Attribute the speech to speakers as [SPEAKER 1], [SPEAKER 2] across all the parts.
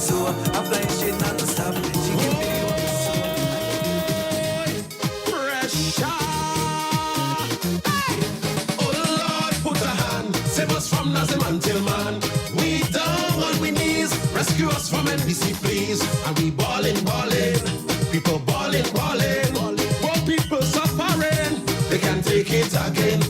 [SPEAKER 1] so I'm flying straight non-stop. She give me the
[SPEAKER 2] pressure. Hey. Oh Lord, put a hand, save us from Nazim until man. We down on we knees, rescue us from NBC, please. And we ballin', people ballin'. Poor people suffering, they can't take it again.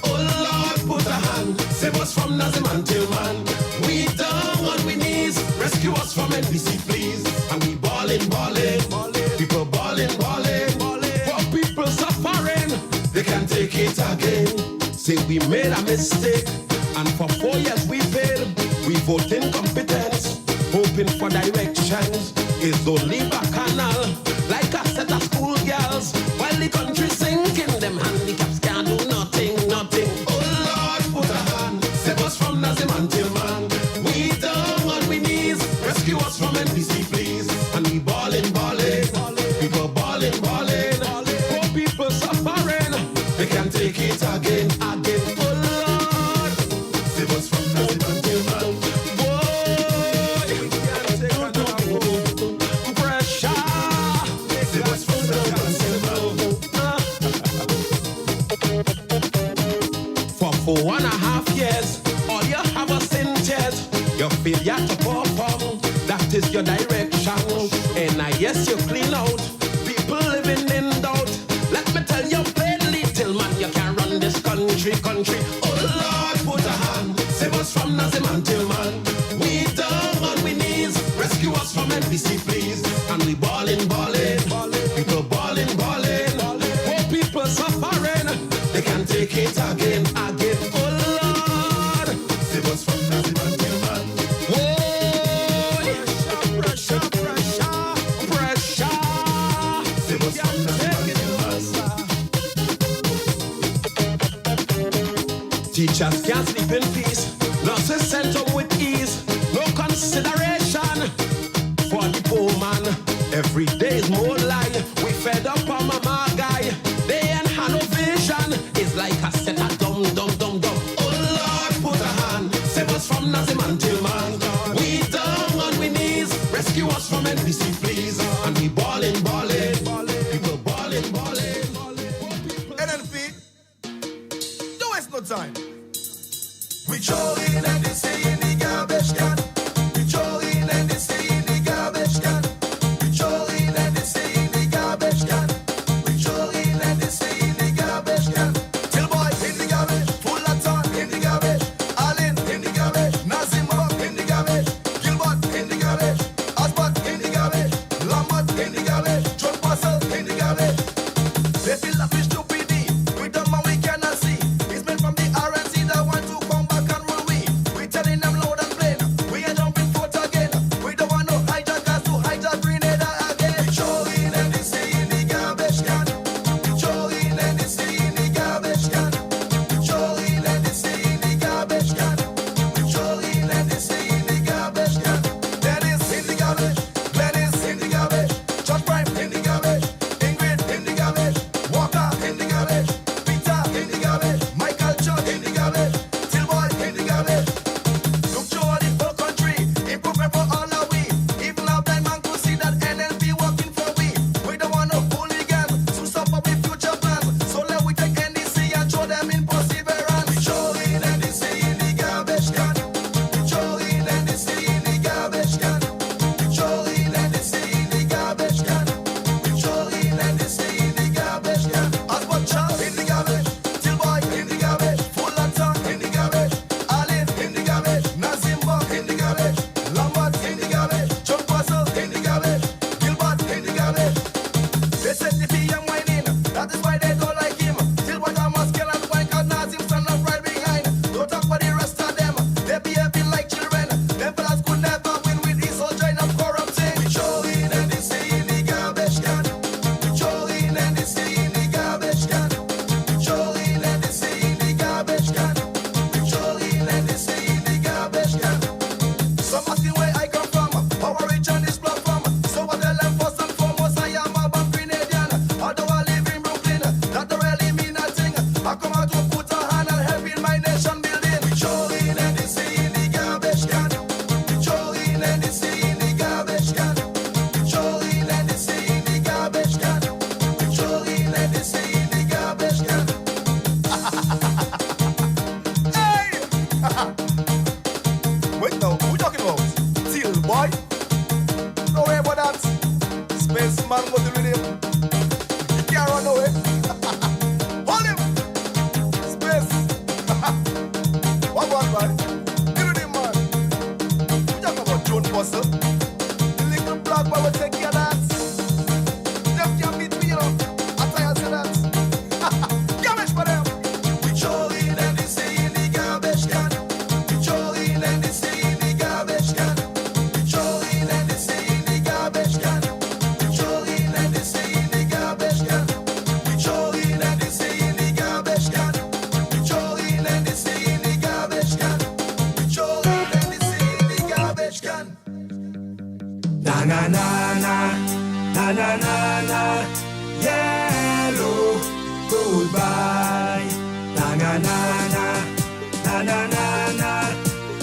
[SPEAKER 2] Oh Lord, put a hand, save us from Nazim until man. We down on we knees, rescue us from NBC, please. And we ballin', people ballin'. Poor people suffering, they can't take it again. Say we made a mistake, and for 4 years we failed. We vote incompetence, hoping for directions. Is only bacchanal, like a set of school girls. While the country sinking, them handicaps can't do nothing. Oh Lord, put a hand, save us from Nazim until man. We down on we knees, rescue us from NBC, please. And we ballin', people ballin'. Poor people suffering, they can't take it again. Oh Lord, save us from Nazim until man. For 1.5 years, all you have is in tears. Your failure to perform, that is your direction. And I guess you clean out people living in doubt. Let me tell you plainly, till man, you can't run this country. Oh Lord, put a hand, save us from Nazim until man. We down on we knees, rescue us from NBC, please. And we ballin', people ballin'. Poor people suffering, they can't take it again. Oh Lord, save us from Nazim until man. Whoa, pressure. Save us from Nazim until man. Teachers can't sleep in peace, nurses sent home with ease. No consideration for the poor man. Every day is more lie. We fed up on mama guy. They ain't had no vision. It's like a set of dumb. Oh Lord, put a hand, save us from Nazim until man. We down on we knees, rescue us from NBC, please. And we ballin'. People ballin'.
[SPEAKER 3] NNP, don't waste no time. We throw in and they say in the garbage can. We throw in and they say in the garbage can. We throw in and they say in the garbage can. We throw in and they say in the garbage can. Till boy in the garbage, full of ton in the garbage, Allen in the garbage, Nazim in the garbage, Gilbert in the garbage, Osbert in the garbage. Na na na na, na na na na, yellow goodbye. Na na na na, na na na na,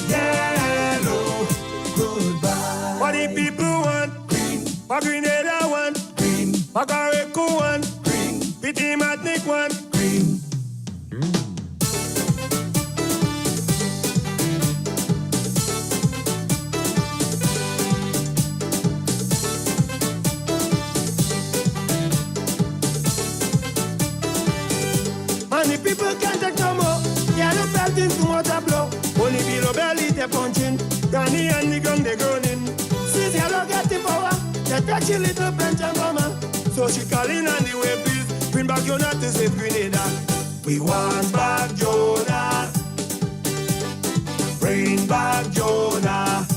[SPEAKER 3] yellow goodbye. What the people want? Green. What Grenada want? Green. What Carrico want? Green. Pity Matnick want? Green. Many people can't take no more. Yeah, the belt into motor blow. Only below belly they punching. Granny and the gun they groaning. Since you don't get the power, they touch a little French and mama. So she calling on the way, please. Bring back Jonah to save Grenada. We want back Jonah. Bring back Jonah.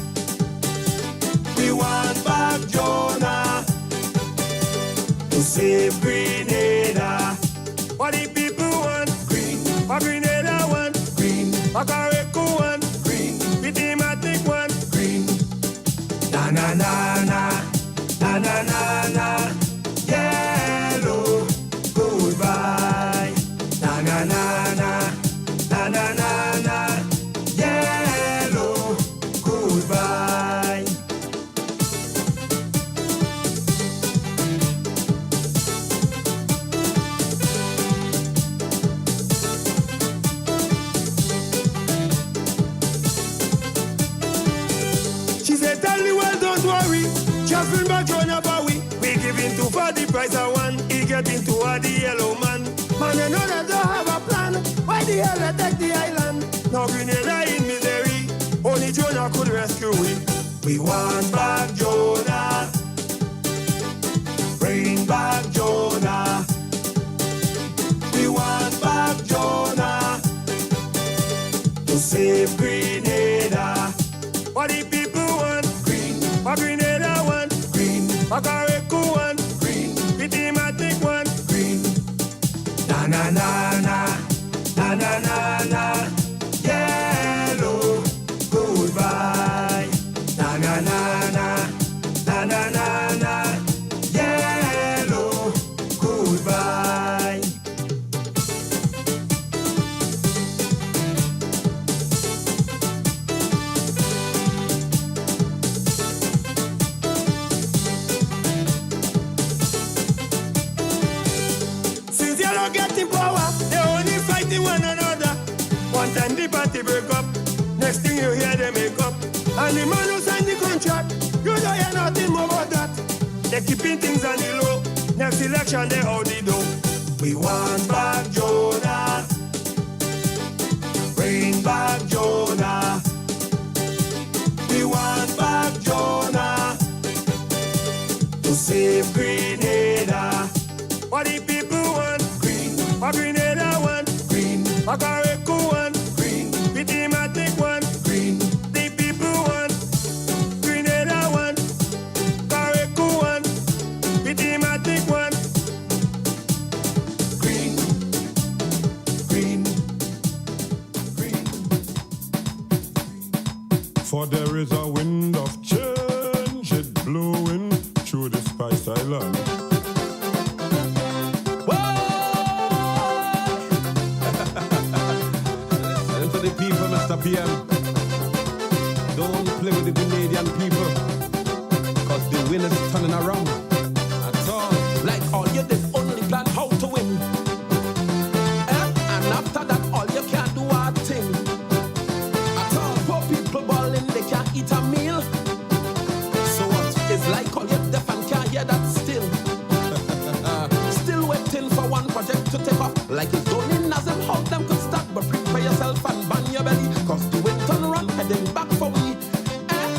[SPEAKER 3] We want back Jonah to save Grenada. What the people want? Green. What Grenada want? Green. What Carrico want? Green. Pity Matnick want? Green. Na na na na, na na na na, yellow goodbye. Na na na na, na na na na, yellow goodbye. She said, tell the world, don't worry. Just bring back Jonah Bowie. We give in to for the price of one. He get into the yellow man. Man, you know they don't have a plan. Why the hell they take the island? Now Grenada in misery. Only Jonah could rescue we. We want back Jonah. Bring back Jonah. We want back Jonah to save Grenada. What the people want? Green. What Grenada want? Green. What Carrico want? Green. Pity Matnick want? Green. Na na na na, na na na na, yellow goodbye. Na na na na, na na na na, yellow goodbye. Since you don't get the power, they only fighting one another. One time the party break up, next thing you hear they make up. And the man who signed the contract, you don't hear nothing more about that. They keeping things on the low, next election they hold the door. We want back Jonah. Bring back Jonah. We want back Jonah to save Grenada. What the people want? Green. What Grenada want? Green. What Carrico want? Green. Pity Matnick want? Green. The people want? Grenada want? Carrico want? Pity Matnick want? Green. Green. Green.
[SPEAKER 2] For there is a wind of change, it blowing through the Spice Island.
[SPEAKER 4] And to the people, Mr. PM, don't play with the Canadian people, cause the wind is turning around. At all, like all you did only plan how to win. And after that, all you can do a thing. At all, poor people balling, they can't eat a meal. So what? It's like all you deaf and can't hear that still. Still waiting for one project to take off. Like it's only Nazim how them could start. But prepare yourself and ban your belly, cause the wind turn around heading back for me.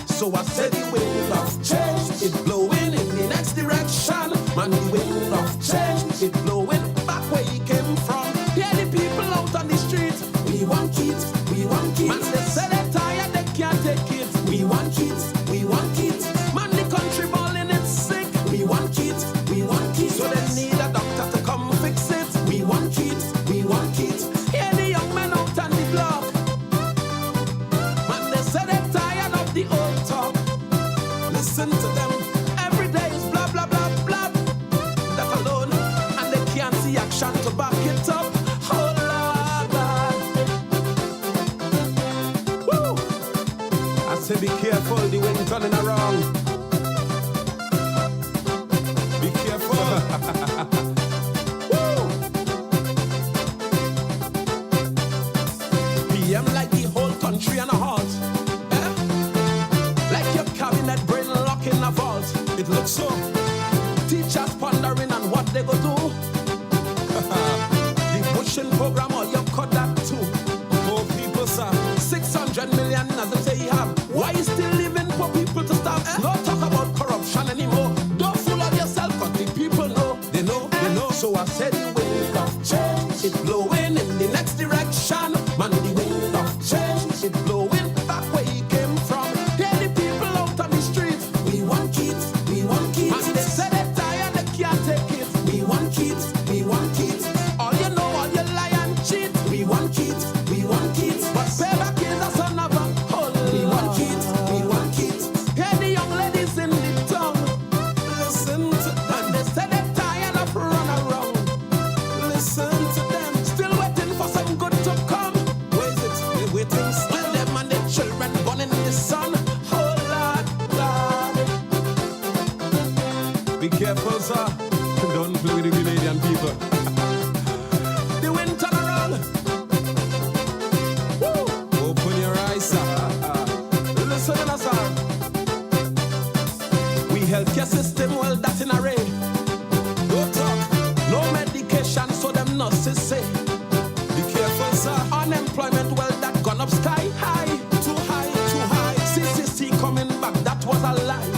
[SPEAKER 4] So I said the wind of change, it blowing in the next direction. Man, the wind of change, it blowing back where he came from. Hear the people out on the streets. We want kids, we want kids. Man, they say they're tired, they can't take it. We want kids, we want kids. Man, the country balling, it's sick. We want kids, we want kids. So they need a doctor to come fix it. We want kids, we want kids. Hear the young men out on the block. Man, they say they're tired of the old talk. Listen to them. turning around. Be careful. Woo! PM like the whole country on a halt. Like your cabinet brain locked in a vault. It looks so. Teachers pondering on what they go do. The bushing program, all you cut that too. Poor people, sir. 600 million as they say you have. Why you still living for people to stop? No talk about corruption anymore. Don't fool of yourself, cause the people know. They know, they know. So I said the wind of change, it blowing in the next direction. Man, the wind of change, it blowing back where you came from. Hear the people out on the streets. We want kids, we want kids. And they say they're tired, they can't take it. We want kids, we want kids. All you know, all you lie and cheat. We want kids, we want kids. But payback is a son of a whole. We want kids, we want kids. Hear the young ladies in the tongue. Listen to them. And they say they're tired of run around. Listen to them. Still waiting for some good to come. Where is it? They're waiting still. Them and their children burning in the sun. Oh Lord, Lord. Be careful, sir. Don't play with the Canadian people. The wind turn around. Woo. Open your eyes, sir. Listen to us, sir. We healthcare system, well, that's in array. Don't talk. No medication, so them nurses say. Be careful, sir. Unemployment, well, that gone up sky high. Too high, too high. CCC coming back, that was a lie.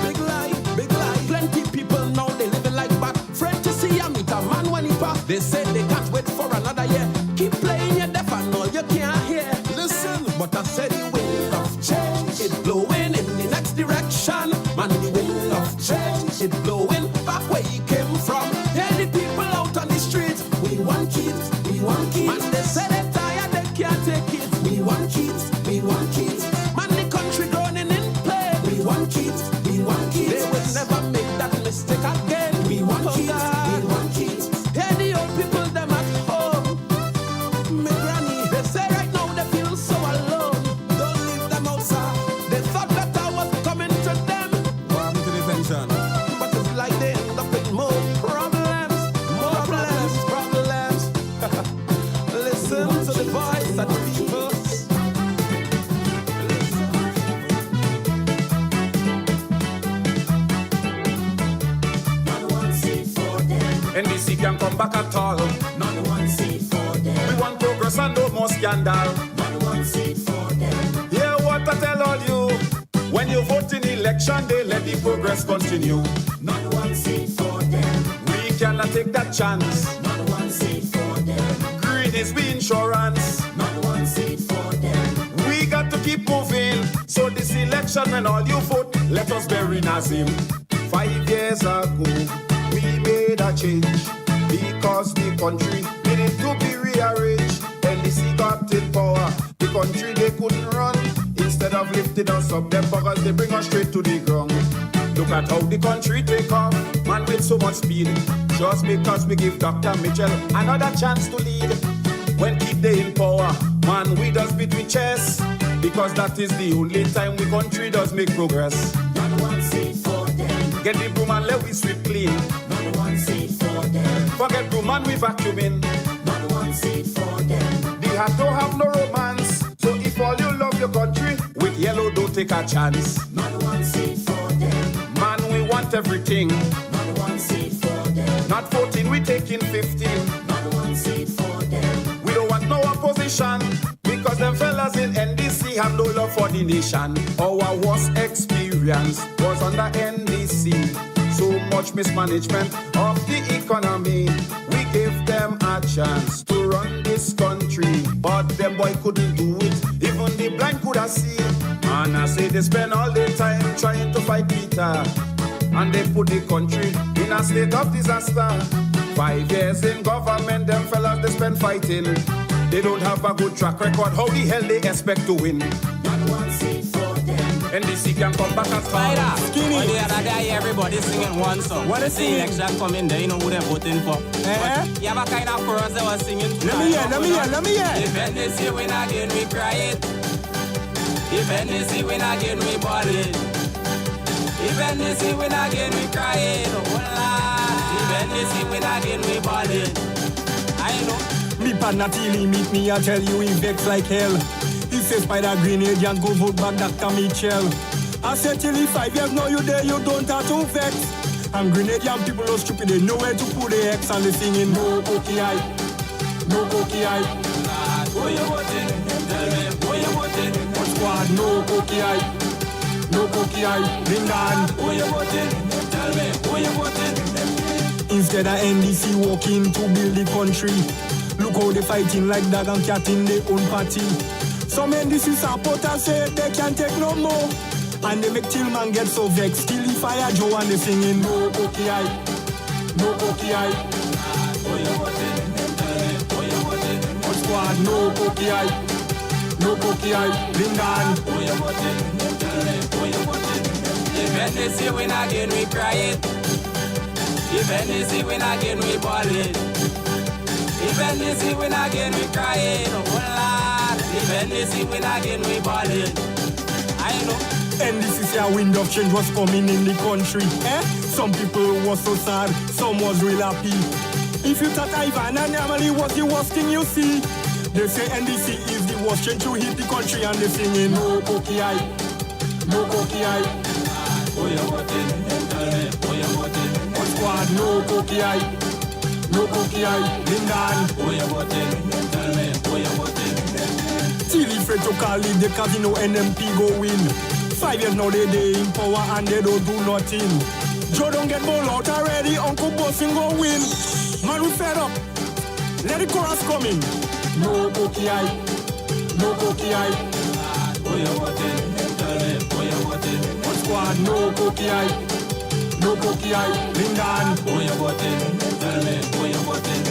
[SPEAKER 4] Big lie, big lie. Plenty people now, they living like bad. Afraid to see a meet a man when he pass. They say they can't wait for another year. Keep playing your deaf and all you can't hear. Listen, but I said the wind of change, it blowing in the next direction. Man, the wind of change, it blowing back where you came from. Hear the people out on the streets. We want kids, we want kids. Man, they say they're tired, they can't take it. We want kids, we want kids. Man, the country groaning in play. We want kids, we want kids. They will never make that mistake again. We want kids, we want kids. Hear the old people, them at home. My granny, they say right now they feel so alone. Don't leave them outside. They thought better was coming to them. What happened to the pension? But it's like they end up with more problems. More problems, problems. Listen to the voice of the people.
[SPEAKER 3] Not one seat for them.
[SPEAKER 2] NDC can come back at all.
[SPEAKER 3] Not one seat for them.
[SPEAKER 2] We want progress and no more scandal.
[SPEAKER 3] Not one seat for them.
[SPEAKER 2] Hear what I tell all you. When you vote in election day, let the progress continue.
[SPEAKER 3] Not one seat for them.
[SPEAKER 2] We cannot take that chance.
[SPEAKER 3] Not one seat for them.
[SPEAKER 2] Green is we insurance.
[SPEAKER 3] Not one seat for them.
[SPEAKER 2] We got to keep moving. So this election, when all you vote, let us bury Nazim. 5 years ago, we made a change because the country needed to be rearranged. NDC got in power. The country they couldn't run. Instead of lifting us up, them buggers they bring us straight to the ground. Look at how the country take off, man, with so much speed. Just because we give Dr. Mitchell another chance to lead. When keep they in power, man, we does beat with chest. Because that is the only time we country does make progress.
[SPEAKER 3] Not one seat for them.
[SPEAKER 2] Get the broom and let we sweep clean.
[SPEAKER 3] Not one seat for them.
[SPEAKER 2] Forget broom and we vacuum in.
[SPEAKER 3] Not one seat for them.
[SPEAKER 2] The heart don't have no romance. So if all you love your country, with yellow don't take a chance.
[SPEAKER 3] Not one seat for them.
[SPEAKER 2] Man, we want everything.
[SPEAKER 3] Not one seat for them.
[SPEAKER 2] Not 14, we taking 15.
[SPEAKER 3] Not one seat for them.
[SPEAKER 2] We don't want no opposition. Because them fellas in NDC have no love for the nation. Our worst experience was under NDC. So much mismanagement of the economy. We gave them a chance to run this country, but them boy couldn't do it. Even the blind could have seen. And I say they spend all their time trying to fight Peter, and they put the country in a state of disaster. 5 years in government, them fellas they spend fighting. They don't have a good track record. How the hell they expect to win?
[SPEAKER 3] Not one seat for them.
[SPEAKER 2] NDC can come back and
[SPEAKER 5] Spider, skinny. On the other day, everybody singing one song. What is the election coming there? You know who they're voting for. You have a kind of chorus they were singing.
[SPEAKER 6] Let me hear.
[SPEAKER 5] If NDC win again, we cry it. If NDC win again, we ball it. Even they see win again, we crying. Oh Lord. Even they see win again, we balling. I know.
[SPEAKER 6] Me partner Tilly meet me and tell you he vex like hell. He says by the Grenadians go vote back Dr. Mitchell. I said Tilly 5 years now you there, you don't have to vex. And Grenadian people are stupid, they know where to put the X and they singing no cookie eye. No cookie eye.
[SPEAKER 5] Who you voting? Tell me, who you voting?
[SPEAKER 6] What squad? No cookie eye. No cookie eye. Lingan.
[SPEAKER 5] Who you voting? Tell me, who you voting?
[SPEAKER 6] Instead of NDC walking to build the country, look how they fighting like dog and cat in their own party. Some NDC supporters say they can't take no more. And they make Tillman get so vexed. Till he fire Joe and they singing no cookie eye. No cookie eye.
[SPEAKER 5] Who you voting? Tell me, who you voting?
[SPEAKER 6] What squad? No cookie eye. No cookie eye. Lingan.
[SPEAKER 5] Who you voting? Tell me, who you voting? If they see win again, we crying. If they see win again, we balling. If they see win again, we crying. Oh Lord. If they see win again, we balling. I know.
[SPEAKER 6] And this is a wind of change was coming in the country. Some people was so sad, some was real happy. If you thought Ivan and Emily was the worst thing you see, they say NDC is the worst change to hit the country and they singing no cookie eye. No cookie eye.
[SPEAKER 5] Who you voting? Tell me, who you voting?
[SPEAKER 6] What squad? No cookie eye. No cookie eye. Lindan.
[SPEAKER 5] Who you voting? Tell me, who you voting?
[SPEAKER 6] Tilly afraid to call it the casino NMP go win. 5 years now they in power and they don't do nothing. Joe don't get ball out already, Uncle Bossing go win. Man, we fed up. Let the chorus come in. No cookie eye. No cookie eye.
[SPEAKER 5] Who you voting? Tell me, who you voting?
[SPEAKER 6] What squad? No cookie eye. No cookie eye. Lindan.
[SPEAKER 5] Who you voting? Tell me, who you voting?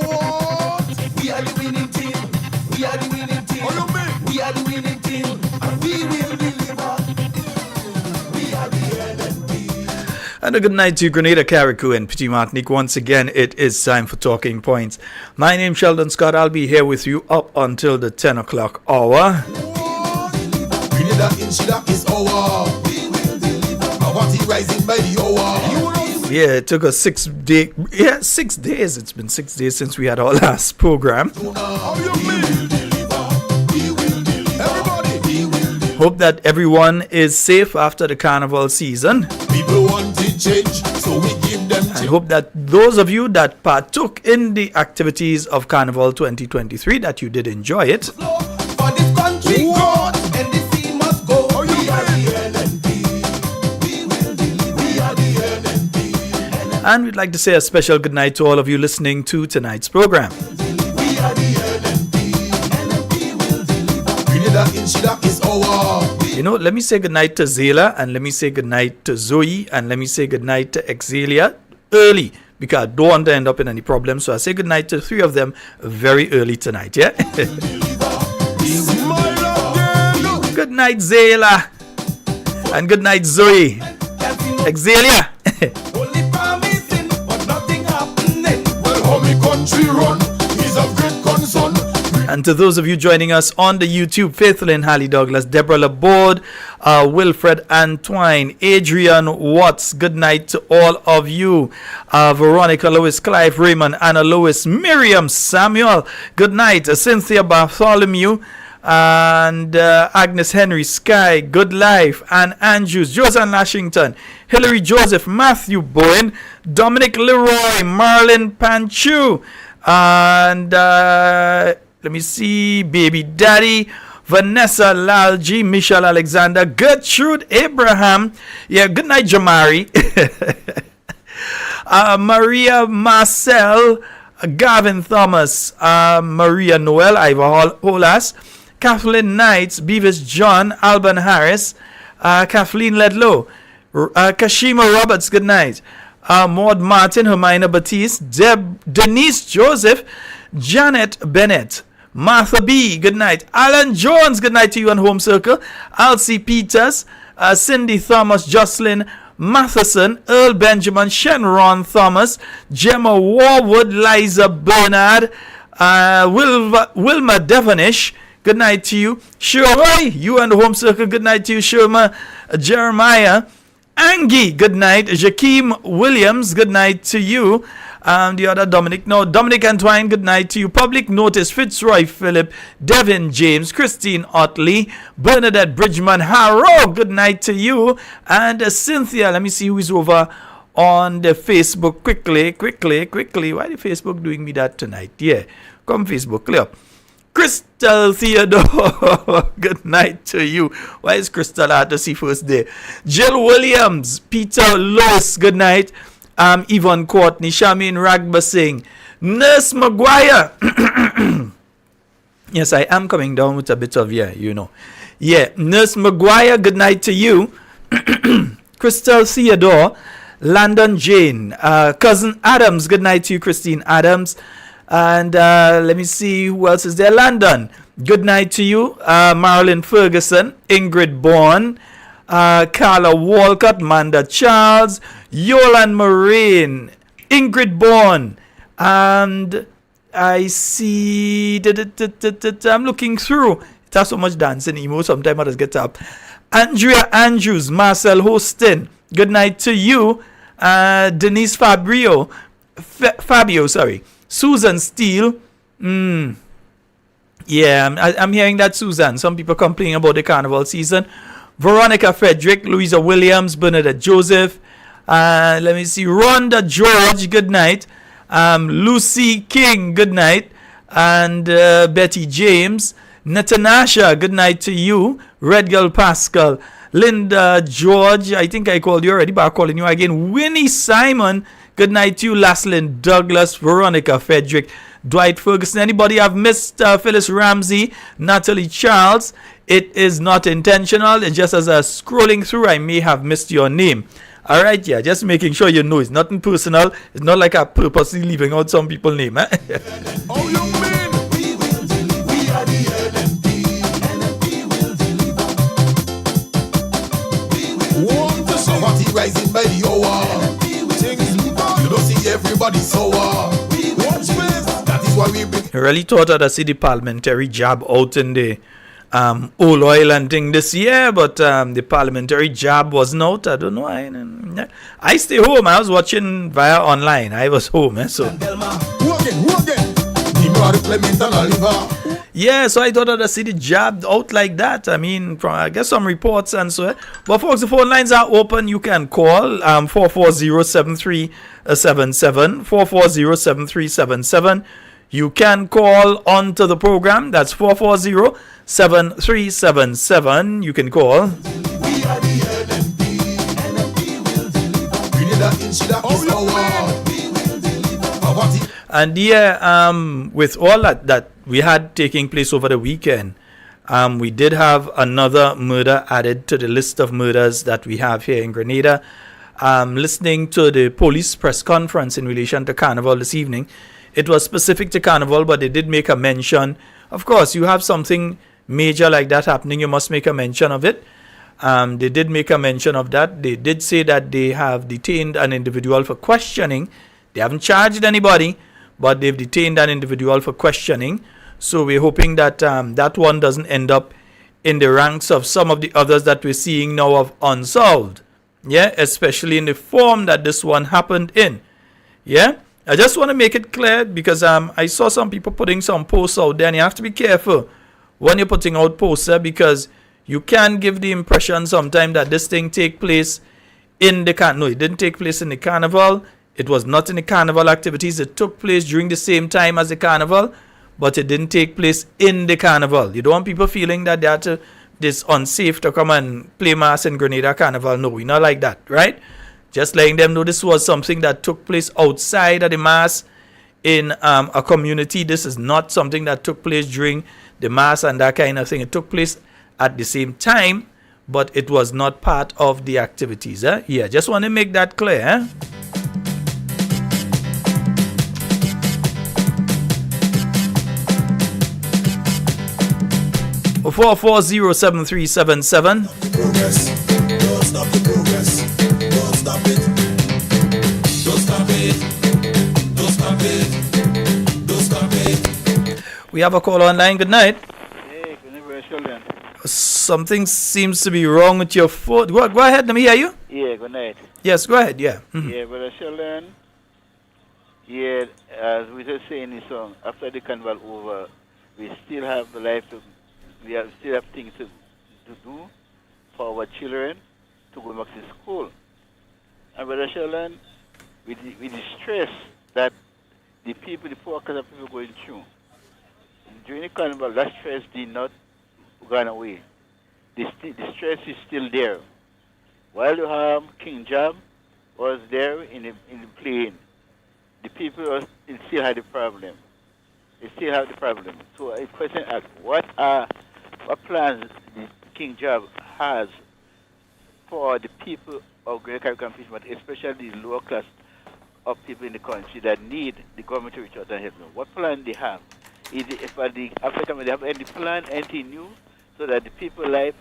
[SPEAKER 3] What? We are the winning team. We are the winning team.
[SPEAKER 6] Oh, you mean?
[SPEAKER 3] We are the winning team. And we will deliver. We are the NNP.
[SPEAKER 7] And a good night to Grenada, Carriacou, and Petit Martinique. Once again, it is time for Talking Points. My name's Sheldon Scott. I'll be here with you up until the 10 o'clock hour.
[SPEAKER 3] Grenada in Shida is our. We will deliver. Awati rising by the hour.
[SPEAKER 7] Yeah, it took us 6 days. Yeah, 6 days. It's been 6 days since we had our last program. Hope that everyone is safe after the Carnival season.
[SPEAKER 3] People wanted change, so we give them
[SPEAKER 7] And hope that those of you that partook in the activities of Carnival 2023, that you did enjoy it.
[SPEAKER 3] for this country, God, and the sea must go. We are the NNP. We will deliver. We are the NNP.
[SPEAKER 7] And we'd like to say a special good night to all of you listening to tonight's program.
[SPEAKER 3] We are the NNP. NNP will deliver. Grenada in Shida is our.
[SPEAKER 7] You know, let me say good night to Zayla, and let me say good night to Zoe, and let me say good night to Exalia early, because I don't want to end up in any problems. So I say good night to 3 of them very early tonight, yeah? Good night, Zayla. And good night, Zoe. Exalia.
[SPEAKER 3] Only promising, but nothing happening. Well, how me country run is of great concern.
[SPEAKER 7] And to those of you joining us on the YouTube, Faithlin Hallie Douglas, Deborah Laborde, Wilfred Antoine, Adrian Watts, good night to all of you. Veronica Lewis, Clive Raymond, Anna Lewis, Miriam Samuel, good night. Cynthia Bartholomew, and Agnes Henry, Sky, Good Life, Ann Andrews, Josan Lashington, Hillary Joseph, Matthew Bowen, Dominic Leroy, Marlon Panchu, and let me see, Baby Daddy, Vanessa Lalji, Michelle Alexander, Gertrude Abraham, yeah, good night, Jamari, Maria Marcel, Gavin Thomas, Maria Noel, Ivor Holas, Kathleen Knights, Beavis John, Alban Harris, Kathleen Ledlow, Kashima Roberts, good night, Maud Martin, Hermina Batiste, Denise Joseph, Janet Bennett, Martha B, good night, Alan Jones, good night to you on Home Circle, Alcy Peters, Cindy Thomas, Jocelyn Matheson, Earl Benjamin, Shenron Thomas, Gemma Warwood, Liza Bernard, Wilma Devonish, good night to you. Shirley, you and the home circle, good night to you. Shirma, Jeremiah, Angie, good night. Jakeem Williams, good night to you. The other Dominic, no, Dominic Antoine, good night to you. Public Notice, Fitzroy Philip, Devin James, Christine Otley, Bernadette Bridgman Harrow, good night to you. And Cynthia, let me see who is over on the Facebook. Quickly. Why the Facebook doing me that tonight? Yeah, come Facebook, clear. Crystal Theodore, good night to you. Why is Crystal out to see first day? Jill Williams, Peter Lois, good night. Yvonne Courtney, Shamin Ragba Singh, Nurse Maguire. Yes, I am coming down with a bit of, Nurse Maguire, good night to you. Crystal Theodore, Landon Jane, Cousin Adams, good night to you, Christine Adams. And let me see who else is there. Landon, good night to you. Marilyn Ferguson, Ingrid Bourne, Carla Walcott, Manda Charles, Yolan Marine, Ingrid Bourne, and I see, I'm looking through. It has so much dancing emo, sometimes I just get up. Andrea Andrews, Marcel Hostin, good night to you. Denise Fabio, Susan Steele. Yeah, I'm hearing that, Susan. Some people complaining about the carnival season. Veronica Frederick, Louisa Williams, Bernadette Joseph. Let me see. Rhonda George, good night. Lucy King, good night. And Betty James. Natanasha, good night to you. Red Girl Pascal. Linda George, I think I called you already, but I'm calling you again. Winnie Simon, good night to you. Laslyn Douglas, Veronica Frederick, Dwight Ferguson. Anybody I've missed? Phyllis Ramsey, Natalie Charles. It is not intentional. It's just as I was scrolling through, I may have missed your name. All right, yeah, just making sure you know it's nothing personal. It's not like I'm purposely leaving out some people's name.
[SPEAKER 3] Oh, you mean we will deliver? We are the LMP. LMP will deliver. We will want to see what rising by the hour. LMP will deliver. You don't see everybody sour. We will deliver. That is why we bring.
[SPEAKER 7] I really thought I'd see the parliamentary jab out in the oil oil and thing this year, but the parliamentary jab wasn't out. I don't know. I stay home. I was watching via online. I was home, so. Yeah, so I thought I'd see the jab out like that. I mean, I guess some reports and so. But folks, the phone lines are open. You can call 440-7377, 440-7377. You can call onto the program. That's 440-7377. You can call. And yeah, with all that we had taking place over the weekend, we did have another murder added to the list of murders that we have here in Grenada. Listening to the police press conference in relation to Carnival this evening, it was specific to Carnival, but they did make a mention. Of course, you have something major like that happening, you must make a mention of it. They did make a mention of that. They did say that they have detained an individual for questioning. They haven't charged anybody, but they've detained an individual for questioning. So we're hoping that that one doesn't end up in the ranks of some of the others that we're seeing now of Unsolved. Yeah, especially in the form that this one happened in. Yeah. I just want to make it clear because I saw some people putting some posts out there, and you have to be careful when you're putting out posts because you can give the impression sometimes that this thing take place in the carnival. No, it didn't take place in the carnival. It was not in the carnival activities. It took place during the same time as the carnival, but it didn't take place in the carnival. You don't want people feeling that it's unsafe to come and play mass in Grenada Carnival. No, we're not like that, right? Just letting them know this was something that took place outside of the mass in a community. This is not something that took place during the mass and that kind of thing. It took place at the same time, but it was not part of the activities. Yeah, just want to make that clear. 440-7377.
[SPEAKER 3] Progress. Don't stop the progress. Don't stop it. Don't stop it. Don't stop it. Don't stop it.
[SPEAKER 7] We have a call online. Good night.
[SPEAKER 8] Hey,
[SPEAKER 7] something seems to be wrong with your phone. Go ahead, let me hear you.
[SPEAKER 8] Yeah, good night.
[SPEAKER 7] Yes, go ahead, yeah. Mhm.
[SPEAKER 8] Yeah, Brother Sheldon. Yeah, as we just say in the song, after the carnival over, we still have the life to, still have things to do for our children to go back to school. And Brother Sheldon, with the stress that the people, the poor class of people going through, during the carnival, that stress did not gone away. The stress is still there. While you have King Job was there in the plane, the people still had the problem. They still have the problem. So a question asked, what plans the King Job has for the people of Greater Caribbean Fish, but especially the lower class of people in the country that need the government to reach out and help them? What plan they have? For the African, they have any plan, anything new, so that the people life,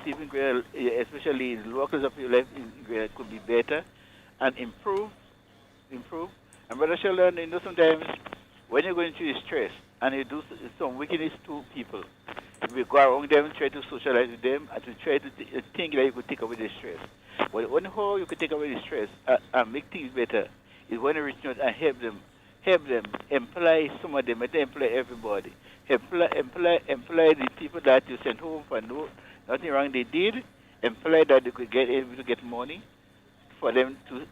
[SPEAKER 8] people in Greater, especially the local of people life in Greater, could be better and improve. And Brother Sheldon, sometimes when you're going through stress and you do some wickedness to people, you go around them, try to socialize with them, and to try to think that you could take away the stress. But one how you could take away the stress and make things better is when you reach out and help them, employ some of them, and employ everybody. Employ the people that you sent home for nothing wrong they did. Employ that they could get able to get money for them to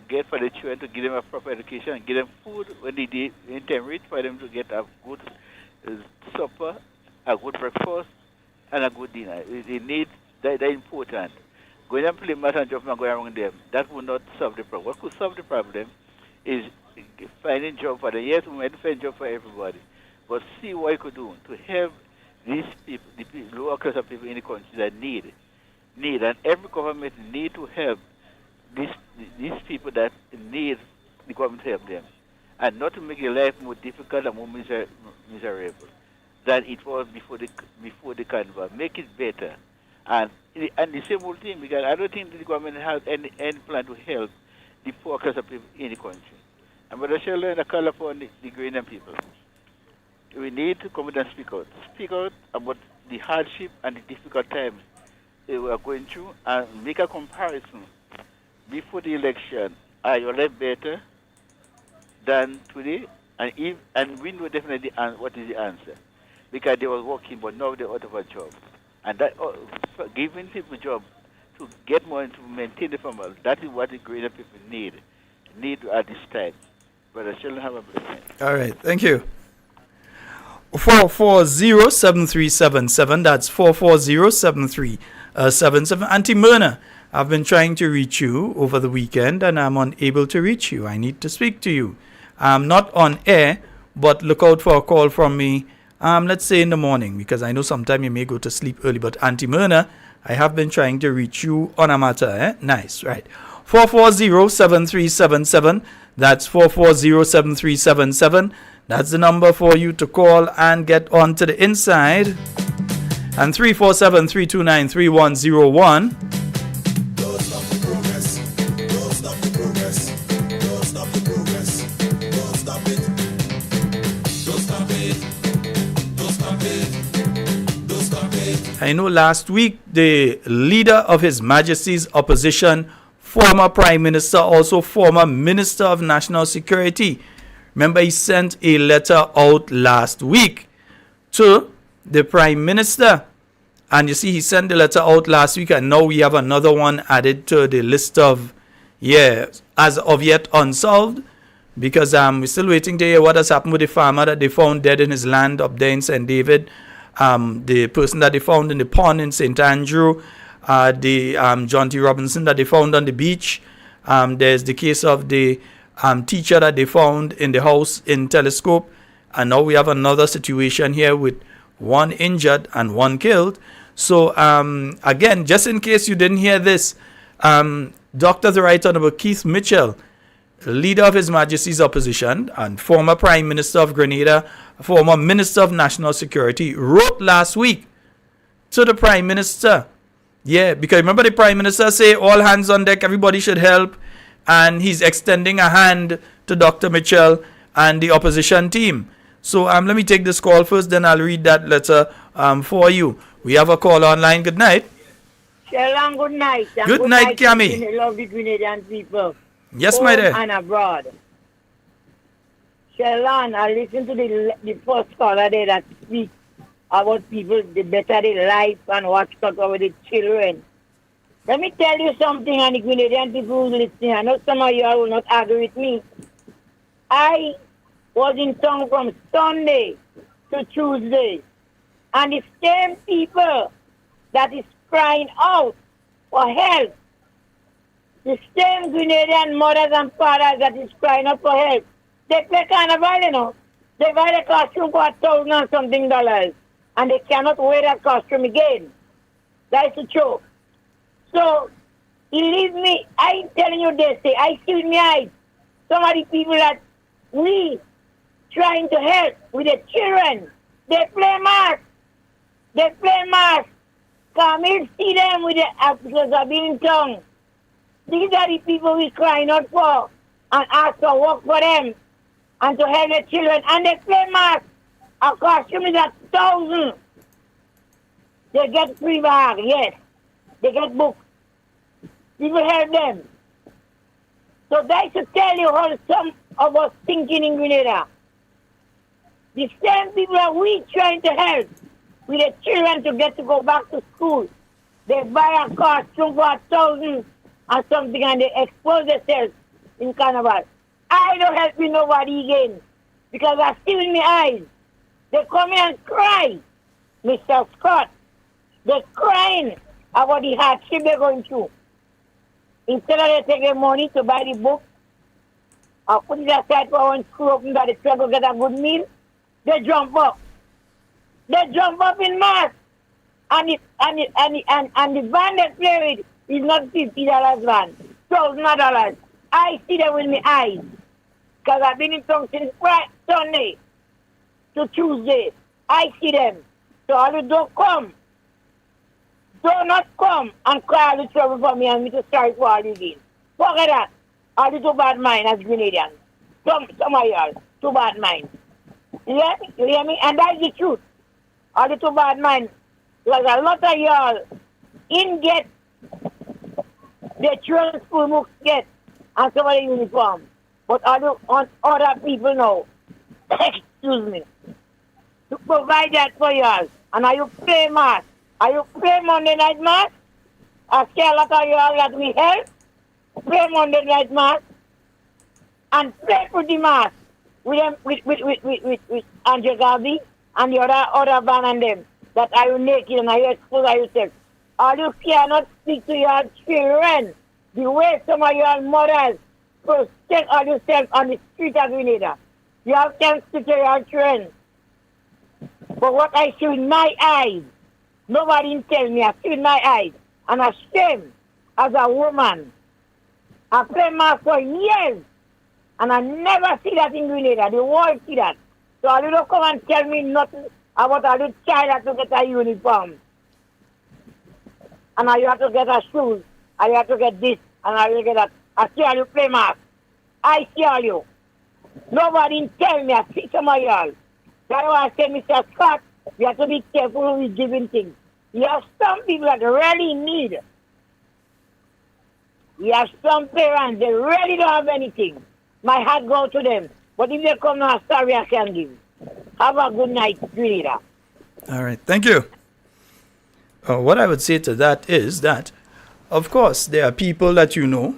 [SPEAKER 8] get for the children, to give them a proper education and give them food when they did in time reach for them to get a good supper, a good breakfast, and a good dinner. They need that important. Going and play math and jump and going around them, that will not solve the problem. What could solve the problem is finding job for them. Yes, we might find job for everybody, but see what you could do to help these people, the lower class of people in the country that need, and every government need to help these people that need the government to help them, and not to make their life more difficult and more miserable than it was before the carnival. Make it better, and the same old thing, because I don't think the government has any plan to help the poor class of people in the country. And Brother Sheldon, I call upon the Ghanaian people. We need to come out and speak out about the hardship and the difficult times we are going through, and make a comparison before the election. Are your life better than today? And we know definitely what is the answer. Because they were working, but now they're out of a job. And that giving people a job to get money to maintain the family, that is what the greater people need at this time. But I shall have a blessing.
[SPEAKER 7] All right, thank you. 440-7377. That's 440-7377. Auntie Myrna, I've been trying to reach you over the weekend and I'm unable to reach you. I need to speak to you. I'm not on air, but look out for a call from me, let's say in the morning, because I know sometime you may go to sleep early. But Auntie Myrna, I have been trying to reach you on a matter. Nice, right. 440-7377. That's 440-7377. That's the number for you to call and get on to the inside. And 347-329-3101.
[SPEAKER 3] Don't stop the progress. Don't stop the progress. Don't stop the progress. Don't stop it. Don't stop it. Don't stop it. Don't stop it.
[SPEAKER 7] I know last week the leader of His Majesty's opposition, former Prime Minister, also former Minister of National Security, remember he sent a letter out last week to the Prime Minister. And you see, he sent the letter out last week, and now we have another one added to the list of, as of yet unsolved, because we're still waiting to hear what has happened with the farmer that they found dead in his land up there in St. David, the person that they found in the pond in St. Andrew, the John T. Robinson that they found on the beach. There's the case of the teacher that they found in the house in Telescope, and now we have another situation here with one injured and one killed. So again, just in case you didn't hear this, Dr. the Right Honorable Keith Mitchell, leader of His Majesty's opposition and former Prime Minister of Grenada, former Minister of National Security, wrote last week to the Prime Minister. Yeah, because remember the Prime Minister say all hands on deck, everybody should help, and he's extending a hand to Dr. Mitchell and the opposition team. So let me take this call first, then I'll read that letter for you. We have a call online. Good night.
[SPEAKER 9] Shalom, good night. And
[SPEAKER 7] Good night, Kami.
[SPEAKER 9] to the lovely Grenadian people.
[SPEAKER 7] Yes,
[SPEAKER 9] home
[SPEAKER 7] my dear.
[SPEAKER 9] and abroad. Shalom, I listened to the first caller there that speak about people, the better their life and what's got over the children. Let me tell you something, and the Grenadian people who listening. I know some of you all will not agree with me. I was in town from Sunday to Tuesday, and the same people that is crying out for help, the same Grenadian mothers and fathers that is crying out for help, they play Carnival, you know. They buy the costume for $1,000 and something, and they cannot wear that costume again. That's the truth. So, believe me, I'm telling you this, I see with my eyes some of the people that we trying to help with the children, they play mask. They play mask. Come in, see them with the because I've been in town. These are the people we crying out for and ask for work for them and to help the children. And they play mask. A costume is $1,000. They get free bag, yes. They get books. People help them. So that should tell you how some of us thinking in Grenada. The same people that we trying to help with the children to get to go back to school. They buy a costume for $1,000 or something and they expose themselves in Carnival. I don't help me nobody again because I see in my eyes. They come here and cry, Mr. Scott. They're crying about the hardship they're going through. Instead of they take their money to buy the book or put it aside for one screw open that they try to get a good meal, they jump up. They jump up in mass. And the van they play with is not $50 van, $1,000. I see them with my eyes. Because I've been in town since Sunday to Tuesday. I see them. So all you don't come. Do not come and cry all the trouble for me and me to sorry for all you again. Forget that. All the too bad mind as Grenadians. Some of y'all, too bad mind. You hear me? You hear me? And that's the truth. All the too bad mind. Because a lot of y'all in get the children's school books get and some of the uniform. But other people know, excuse me, to provide that for y'all. And are you play mass? Are you play Monday night mass? I see a lot of y'all that we help. Play Monday night mass. And play for the mass with them with Andrew Garvey and the other band and them. That are you naked and are you exposed yourself? All you cannot speak to your children the way some of your mothers protect all yourself on the street of Grenada. You have to speak to your children. But what I see with my eyes, nobody tell me, I see with my eyes. And I'm ashamed as a woman. I play mass for years. And I never see that in Grenada. The world see that. So I don't come and tell me nothing about a little child that to get a uniform. And you have to get a shoes. And you have to get this. And I will get that. I see all you play mask. I see all you. Nobody tell me. I see some of y'all. That's why I say, Mr. Scott, you have to be careful with giving things. You have some people that really need. You have some parents, they really don't have anything. My heart goes to them. But if they come now, sorry, I can give. Have a good night, Grenada.
[SPEAKER 7] All right, thank you. What I would say to that is that, of course, there are people that you know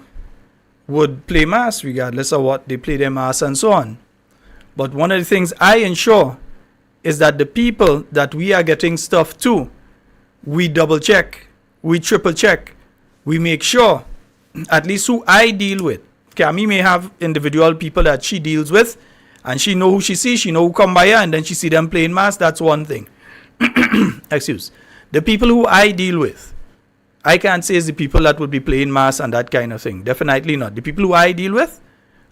[SPEAKER 7] would play mass regardless of what they play their mass and so on. But one of the things I ensure is that the people that we are getting stuff to, we double check, we triple check, we make sure, at least who I deal with. Kami may have individual people that she deals with, and she know who she sees, she know who come by her, and then she see them playing mass. That's one thing. Excuse. The people who I deal with, I can't say it's the people that would be playing mass and that kind of thing. Definitely not. The people who I deal with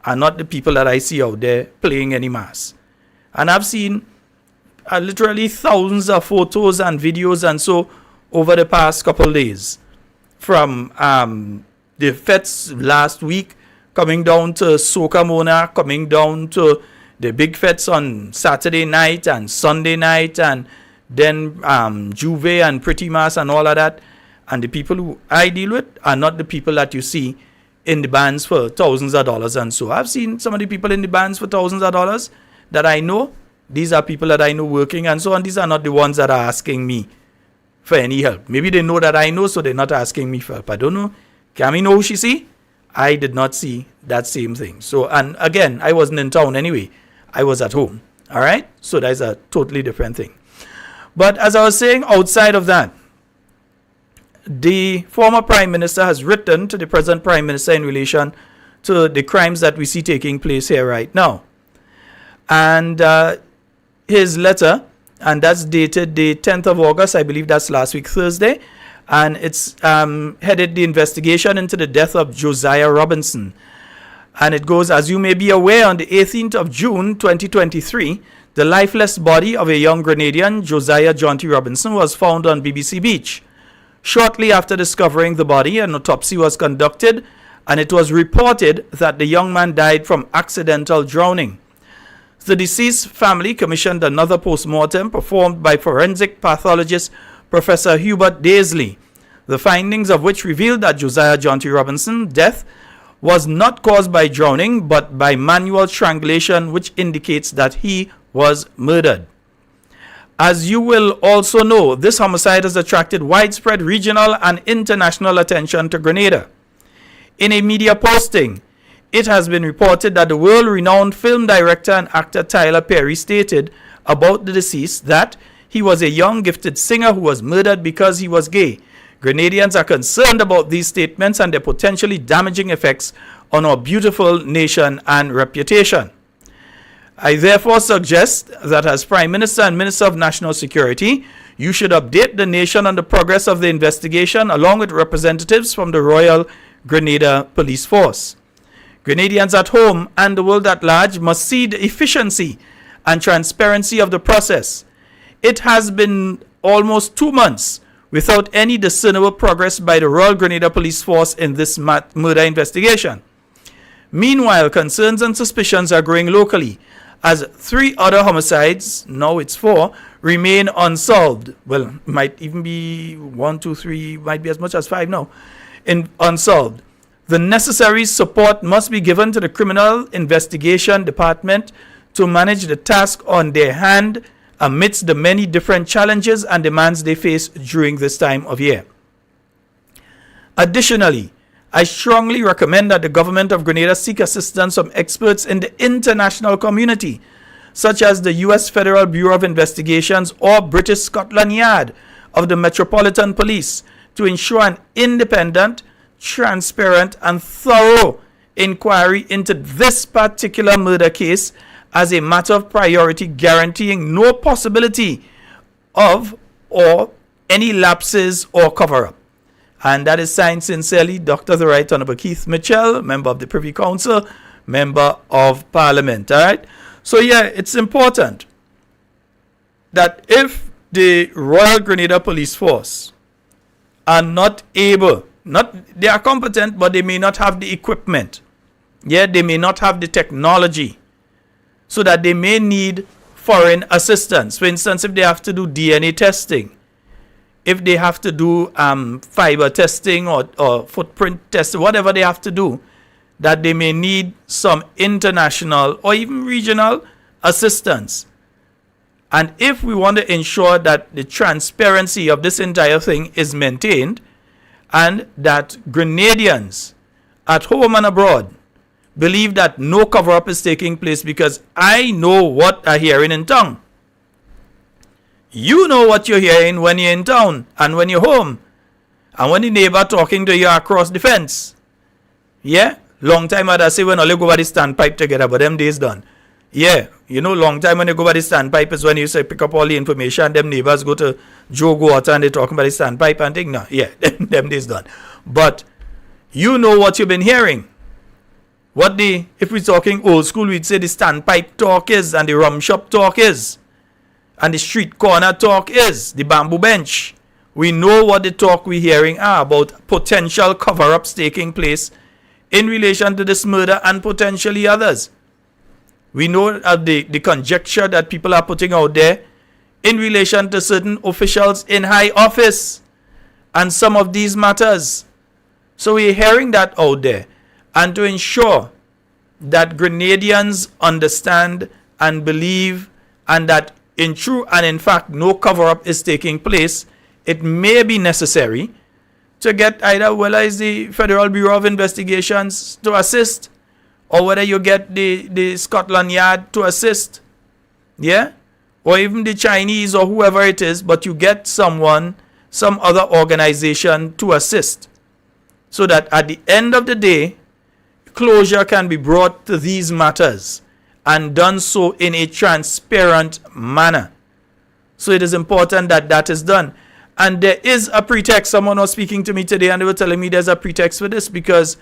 [SPEAKER 7] are not the people that I see out there playing any mass. And I've seen literally thousands of photos and videos and so over the past couple of days. From the fets last week, coming down to Soca Mona, coming down to the big fets on Saturday night and Sunday night, and then Juve and Pretty Mass and all of that. And the people who I deal with are not the people that you see in the bands for thousands of dollars and so. I've seen some of the people in the bands for thousands of dollars that I know. These are people that I know working and so on. These are not the ones that are asking me for any help. Maybe they know that I know, so they're not asking me for help. I don't know. Cami know who she see? I did not see that same thing. So, and again, I wasn't in town anyway. I was at home. All right? So that's a totally different thing. But as I was saying, outside of that, the former Prime Minister has written to the present Prime Minister in relation to the crimes that we see taking place here right now. And his letter, and that's dated the 10th of August, I believe that's last week, Thursday, and it's headed the investigation into the death of Josiah Robinson. And it goes, as you may be aware, on the 18th of June, 2023, the lifeless body of a young Grenadian, Josiah John T. Robinson, was found on BBC Beach. Shortly after discovering the body, an autopsy was conducted, and it was reported that the young man died from accidental drowning. The deceased family commissioned another post-mortem performed by forensic pathologist Professor Hubert Daisley, the findings of which revealed that Josiah John T. Robinson's death was not caused by drowning but by manual strangulation, which indicates that he was murdered. As you will also know, this homicide has attracted widespread regional and international attention to Grenada. In a media posting, it has been reported that the world-renowned film director and actor Tyler Perry stated about the deceased that he was a young gifted singer who was murdered because he was gay. Grenadians are concerned about these statements and their potentially damaging effects on our beautiful nation and reputation. I therefore suggest that as Prime Minister and Minister of National Security, you should update the nation on the progress of the investigation along with representatives from the Royal Grenada Police Force. Grenadians at home and the world at large must see the efficiency and transparency of the process. It has been almost 2 months without any discernible progress by the Royal Grenada Police Force in this murder investigation. Meanwhile, concerns and suspicions are growing locally as 3 other homicides, now it's 4, remain unsolved. Well, might even be 1, 2, 3, might be as much as 5 now, unsolved. The necessary support must be given to the Criminal Investigation Department to manage the task on their hand amidst the many different challenges and demands they face during this time of year. Additionally, I strongly recommend that the government of Grenada seek assistance from experts in the international community, such as the U.S. Federal Bureau of Investigations or British Scotland Yard of the Metropolitan Police, to ensure an independent, transparent, and thorough inquiry into this particular murder case as a matter of priority, guaranteeing no possibility of or any lapses or cover-up. And that is signed sincerely, Dr. the Right Honorable Keith Mitchell, member of the Privy Council, member of Parliament. All right. So yeah, it's important that if the Royal Grenada Police Force are not able, they are competent, but they may not have the equipment. Yeah, they may not have the technology, so that they may need foreign assistance. For instance, if they have to do DNA testing, if they have to do fiber testing or footprint testing, whatever they have to do, that they may need some international or even regional assistance. And if we want to ensure that the transparency of this entire thing is maintained and that Grenadians at home and abroad believe that no cover-up is taking place, because I know what I'm hearing in town. You know what you're hearing when you're in town and when you're home. And when the neighbor talking to you across the fence. Yeah? Long time I'd say when all you go by the standpipe together, but them days done. Yeah. You know, long time when you go by the standpipe is when you say pick up all the information. Them neighbors go to Joe Water and they talking about the standpipe and thing. No, yeah, them days done. But you know what you've been hearing. If we're talking old school, we'd say the standpipe talk is, and the rum shop talk is, and the street corner talk is, the bamboo bench. We know what the talk we're hearing are about potential cover-ups taking place in relation to this murder and potentially others. We know the conjecture that people are putting out there in relation to certain officials in high office and some of these matters. So we're hearing that out there. And to ensure that Grenadians understand and believe, and that in true and in fact no cover-up is taking place, it may be necessary to get either whether it's the Federal Bureau of Investigations to assist, or whether you get the Scotland Yard to assist, yeah, or even the Chinese or whoever it is, but you get someone, some other organization to assist, so that at the end of the day, closure can be brought to these matters and done so in a transparent manner. So it is important that that is done. And there is a pretext. Someone was speaking to me today and they were telling me there's a pretext for this because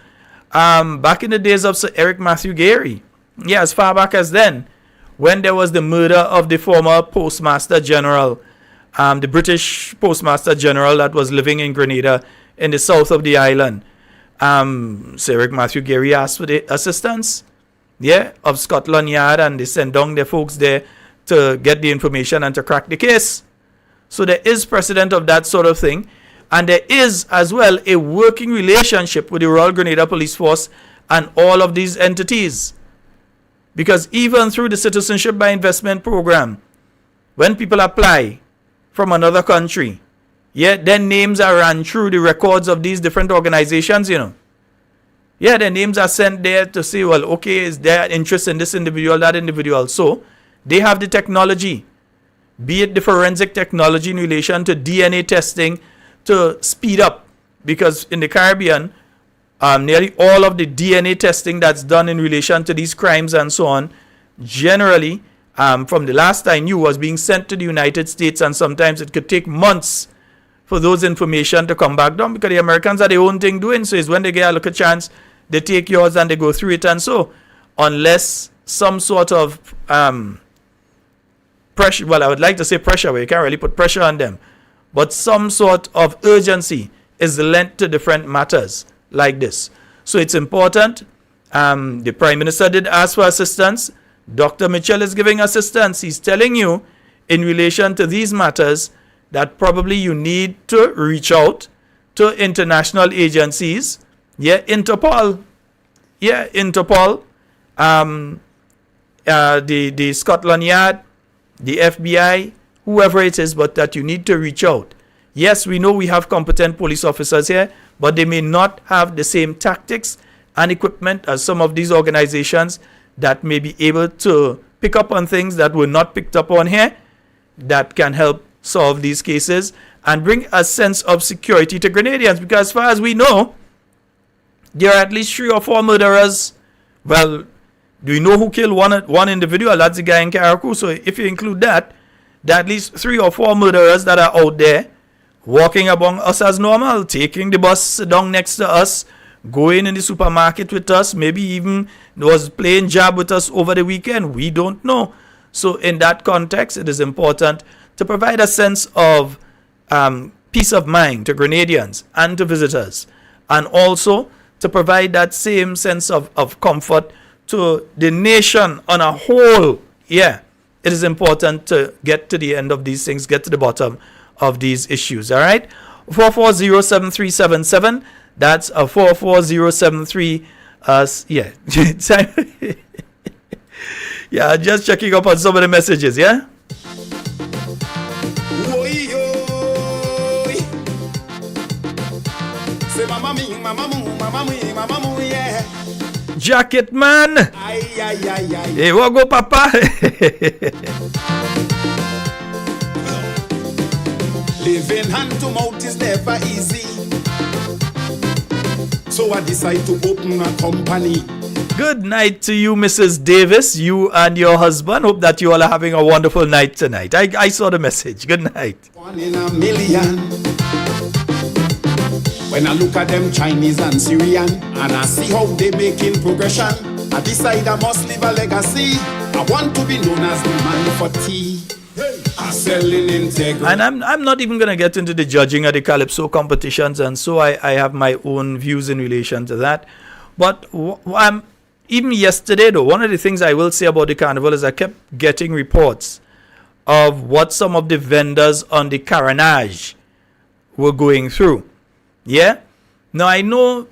[SPEAKER 7] back in the days of Sir Eric Matthew Gary, yeah, as far back as then, when there was the murder of the former Postmaster General, the British Postmaster General that was living in Grenada in the south of the island, Sir Eric Matthew Gary asked for the assistance, yeah, of Scotland Yard, and they sent down their folks there to get the information and to crack the case. So there is precedent of that sort of thing. And there is as well a working relationship with the Royal Grenada Police Force and all of these entities. Because even through the Citizenship by Investment Program, when people apply from another country, yeah, their names are run through the records of these different organizations, you know. Yeah, their names are sent there to say, well, okay, is there interest in this individual, that individual? So they have the technology, be it the forensic technology in relation to DNA testing, to speed up. Because in the Caribbean, nearly all of the DNA testing that's done in relation to these crimes and so on, generally, from the last I knew, was being sent to the United States, and sometimes it could take months for those information to come back down, because the Americans are their own thing doing. So it's when they get a look at chance, they take yours and they go through it. And so unless some sort of pressure, well, I would like to say pressure, but you can't really put pressure on them, but some sort of urgency is lent to different matters like this. So it's important. The Prime Minister did ask for assistance. Dr. Mitchell is giving assistance. He's telling you in relation to these matters that probably you need to reach out to international agencies. Yeah, Interpol. Yeah, Interpol. The Scotland Yard, the FBI, whoever it is, but that you need to reach out. Yes, we know we have competent police officers here, but they may not have the same tactics and equipment as some of these organizations that may be able to pick up on things that were not picked up on here, that can help solve these cases and bring a sense of security to Grenadians. Because as far as we know, there are at least 3 or 4 murderers. Well, do we know who killed one individual? That's the guy in Carriacou. So if you include that, there are at least 3 or 4 murderers that are out there walking among us as normal, taking the bus down next to us, going in the supermarket with us, maybe even was playing jab with us over the weekend. We don't know. So in that context, it is important to provide a sense of peace of mind to Grenadians and to visitors, and also to provide that same sense of comfort to the nation on a whole. Yeah, it is important to get to the end of these things, get to the bottom of these issues. All right, 4407377. That's a 44073. Yeah, yeah. Just checking up on some of the messages. Yeah.
[SPEAKER 2] Say mama me, mama moo, mama me, mama moo, yeah.
[SPEAKER 7] Jacket man.
[SPEAKER 2] Ay, ay, ay, ay.
[SPEAKER 7] Hey, what go, papa?
[SPEAKER 2] Living hand to mouth is never easy. So I decide to open a company.
[SPEAKER 7] Good night to you, Mrs. Davis, you and your husband. Hope that you all are having a wonderful night tonight. I saw the message. Good night.
[SPEAKER 2] 1 in a million. When I look at them Chinese and Syrian, and I see how they making progression, I decide I must leave a legacy. I want to be known as the man for tea. Selling integrity.
[SPEAKER 7] And I'm not even going to get into the judging of the Calypso competitions, and so I have my own views in relation to that. But even yesterday, though, one of the things I will say about the Carnival is I kept getting reports of what some of the vendors on the Carnage were going through. Yeah? Now, I know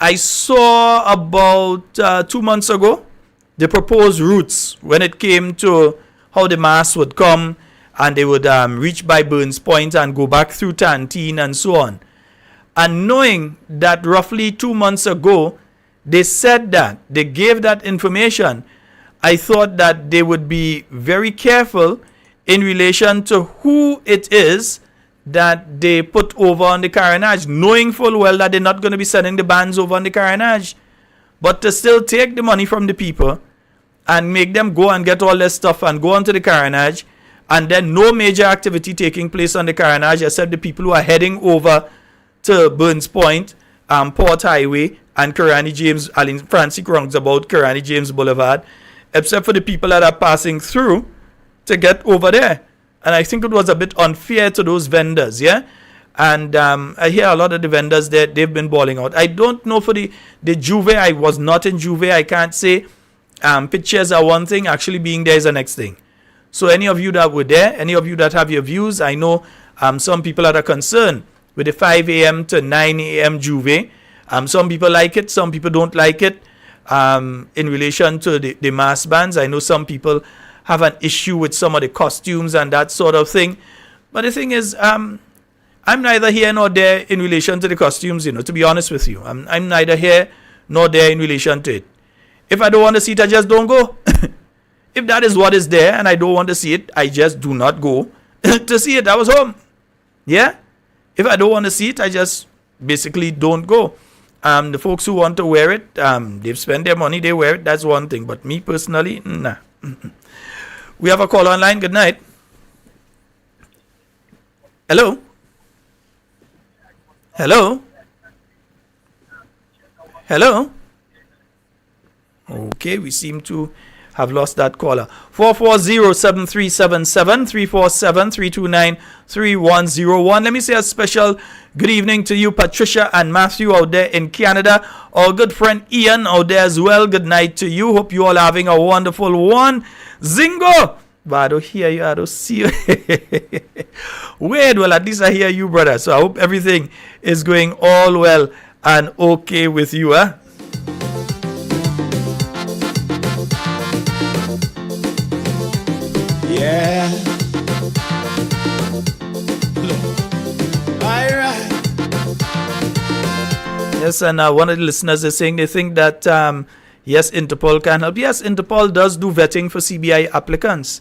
[SPEAKER 7] I saw about 2 months ago the proposed routes when it came to how the mass would come and they would reach by Burns Point and go back through Tantine and so on. And knowing that roughly 2 months ago, they said that, they gave that information, I thought that they would be very careful in relation to who it is that they put over on the Carnage, knowing full well that they're not going to be sending the bands over on the Carnage, but to still take the money from the people and make them go and get all their stuff and go onto the Carnage, and then no major activity taking place on the Carnage except the people who are heading over to Burns Point, Port Highway, and Karani James, Francis Roundabout, Karani James Boulevard, except for the people that are passing through to get over there. And I think it was a bit unfair to those vendors, yeah? And I hear a lot of the vendors there, they've been balling out. I don't know for the Juve, I was not in Juve, I can't say. Pictures are one thing, actually being there is the next thing. So any of you that were there, any of you that have your views, I know some people that are concerned with the 5 a.m. to 9 a.m. Juve. Some people like it, some people don't like it. In relation to the mass bands, I know some people have an issue with some of the costumes and that sort of thing. But the thing is, I'm neither here nor there in relation to the costumes, to be honest with you. I'm neither here nor there in relation to it. If I don't want to see it, I just don't go. If that is what is there and I don't want to see it, I just do not go to see it. I was home. Yeah? If I don't want to see it, I just basically don't go. The folks who want to wear it, they've spent their money, they wear it. That's one thing. But me personally, nah. We have a call online. Good night. Hello? Hello? Hello? Okay, we seem to have lost that caller. 440-7377, 347-329-3101. Let me say a special good evening to you, Patricia and Matthew out there in Canada. Our good friend Ian out there as well. Good night to you. Hope you all are having a wonderful one. Zingo! But I don't hear you. I don't see you. Weird. Well, at least I hear you, brother. So I hope everything is going all well and okay with you, huh?
[SPEAKER 2] Yeah. Alright.
[SPEAKER 7] Yes, and one of the listeners is saying they think that yes, Interpol can help. Yes, Interpol does do vetting for CBI applicants.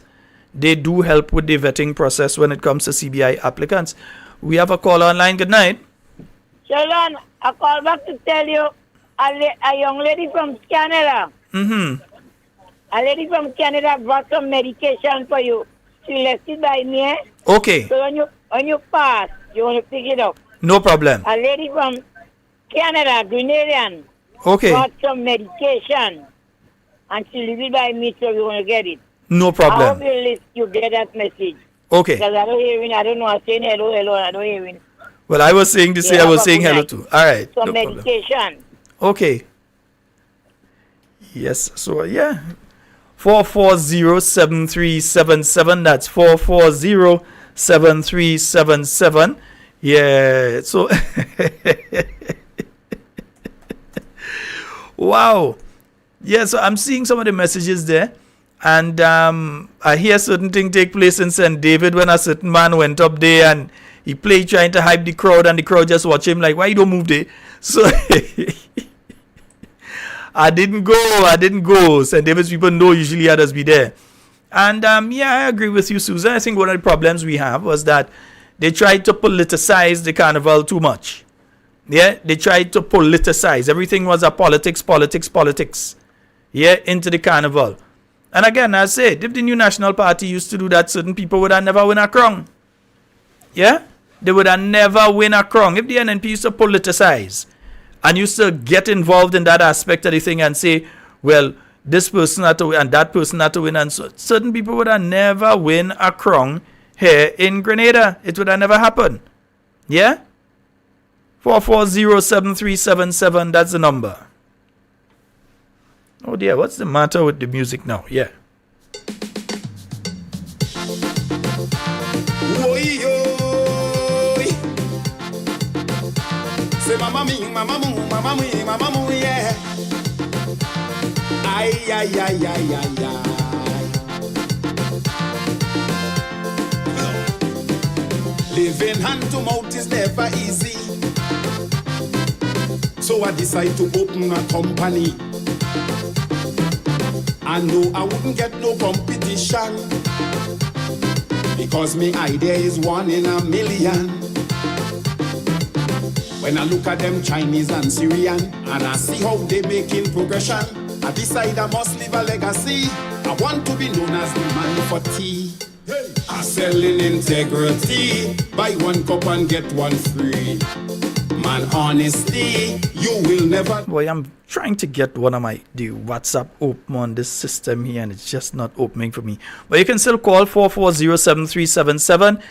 [SPEAKER 7] They do help with the vetting process when it comes to CBI applicants. We have a call online. Good night.
[SPEAKER 9] Shalom, I call back to tell you a young lady from Canada.
[SPEAKER 7] Mm-hmm.
[SPEAKER 9] A lady from Canada brought some medication for you. She left it by me. Eh?
[SPEAKER 7] Okay.
[SPEAKER 9] So when you pass, you want to pick it up.
[SPEAKER 7] No problem.
[SPEAKER 9] A lady from Canada, Grenadian,
[SPEAKER 7] Okay.
[SPEAKER 9] brought some medication. And she leave it by me, so you want to get it.
[SPEAKER 7] No
[SPEAKER 9] I
[SPEAKER 7] problem.
[SPEAKER 9] hope you get that message.
[SPEAKER 7] Okay.
[SPEAKER 9] Because I don't hear it. I don't know. I'm saying hello, hello. I don't hear it.
[SPEAKER 7] Well, I was saying to say I was saying hello too. All right.
[SPEAKER 9] Some
[SPEAKER 7] No problem.
[SPEAKER 9] medication.
[SPEAKER 7] Okay. Yes. So, yeah. 440-7377. That's 440-7377. Yeah. So, wow. Yeah. So I'm seeing some of the messages there. And I hear certain things take place in St. David when a certain man went up there and he played trying to hype the crowd and the crowd just watch him like, why you don't move there? So I didn't go. St. David's people know usually others be there. And yeah, I agree with you, Susan. I think one of the problems we have was that they tried to politicize the carnival too much. Yeah, they tried to politicize. Everything was a politics. Yeah, into the carnival. And again, I said, if the New National Party used to do that, certain people would have never win a crown. Yeah? They would have never win a crown. If the NNP used to politicize and used to get involved in that aspect of the thing and say, well, this person had to win and that person had to win, and so certain people would have never win a crown here in Grenada. It would have never happened. Yeah? 440-7377, that's the number. Oh dear, what's the matter with the music now? Yeah.
[SPEAKER 2] Mama me, mama moo, mama me, mama moo, yeah. Ay, ay, ay, ay, ay, ay. Living hand to mouth is never easy. So I decide to open a company. I know I wouldn't get no competition, because my idea is 1 in a million. When I look at them Chinese and Syrian, and I see how they making progression, I decide I must leave a legacy. I want to be known as the man for tea. I sell in integrity, buy 1 cup and get 1 free. Man, honesty, you will never.
[SPEAKER 7] Boy, I'm trying to get one of the WhatsApp open on this system here, and it's just not opening for me. But you can still call 440-7377.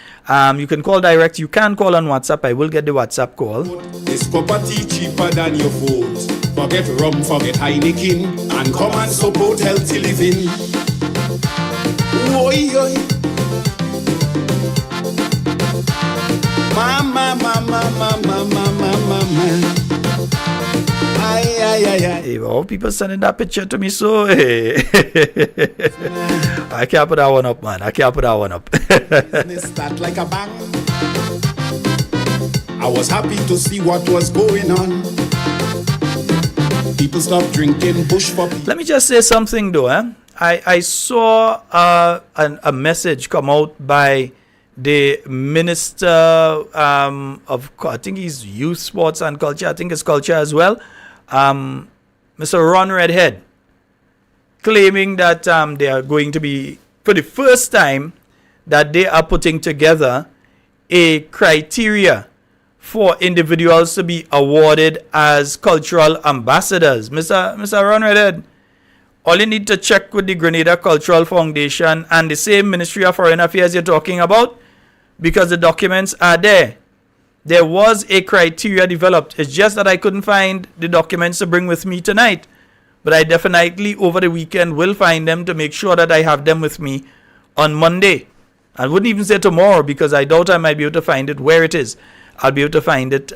[SPEAKER 7] You can call direct. You can call on WhatsApp. I will get the WhatsApp call.
[SPEAKER 2] This cup of tea cheaper than your food. Forget rum, forget Heineken, and come and support healthy living. Oi, oi. Mama, mama, mama, mama, mama. Ay, ay, ay, ay.
[SPEAKER 7] Hey, all people sending that picture to me, so hey. I can't put that one up, man. I can't put that one up.
[SPEAKER 2] Start like a bang. I was happy to see what was going on. People stop drinking bush for people.
[SPEAKER 7] Let me just say something though. I saw a message come out by the Minister of, I think he's Youth, Sports and Culture. I think it's Culture as well. Mr. Ron Redhead, claiming that they are going to be, for the first time, that they are putting together a criteria for individuals to be awarded as cultural ambassadors. Mr. Ron Redhead, all you need to check with the Grenada Cultural Foundation and the same Ministry of Foreign Affairs you're talking about, because the documents are there. There was a criteria developed. It's just that I couldn't find the documents to bring with me tonight. But I definitely, over the weekend, will find them to make sure that I have them with me on Monday. I wouldn't even say tomorrow, because I doubt I might be able to find it where it is. I'll be able to find it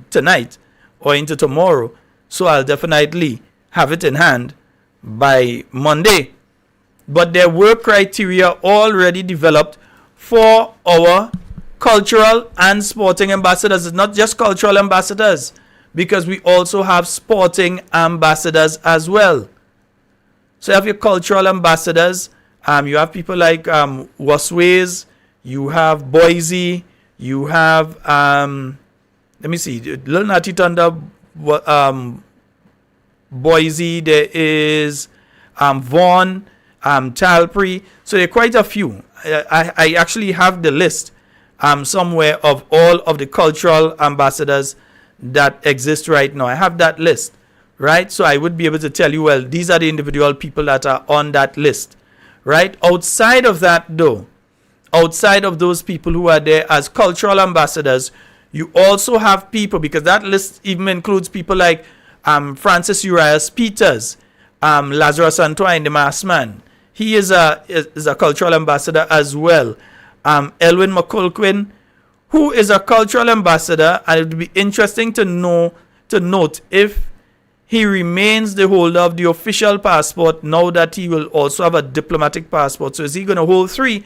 [SPEAKER 7] tonight or into tomorrow. So I'll definitely have it in hand by Monday. But there were criteria already developed for our cultural and sporting ambassadors. It's not just cultural ambassadors, because we also have sporting ambassadors as well. So you have your cultural ambassadors. You have people like Wasways, you have Boise, you have let me see, Little Natty Thunder, Boise, there is Vaughan, Talpri. So there are quite a few. I actually have the list somewhere of all of the cultural ambassadors that exist right now. I have that list, right? So I would be able to tell you, well, these are the individual people that are on that list, right? Outside of that, though, outside of those people who are there as cultural ambassadors, you also have people, because that list even includes people like Francis Urias Peters, Lazarus Antoine, the masked man. He is a cultural ambassador as well. Elwin McCulquin, who is a cultural ambassador, and it would be interesting to note if he remains the holder of the official passport now that he will also have a diplomatic passport. So is he going to hold 3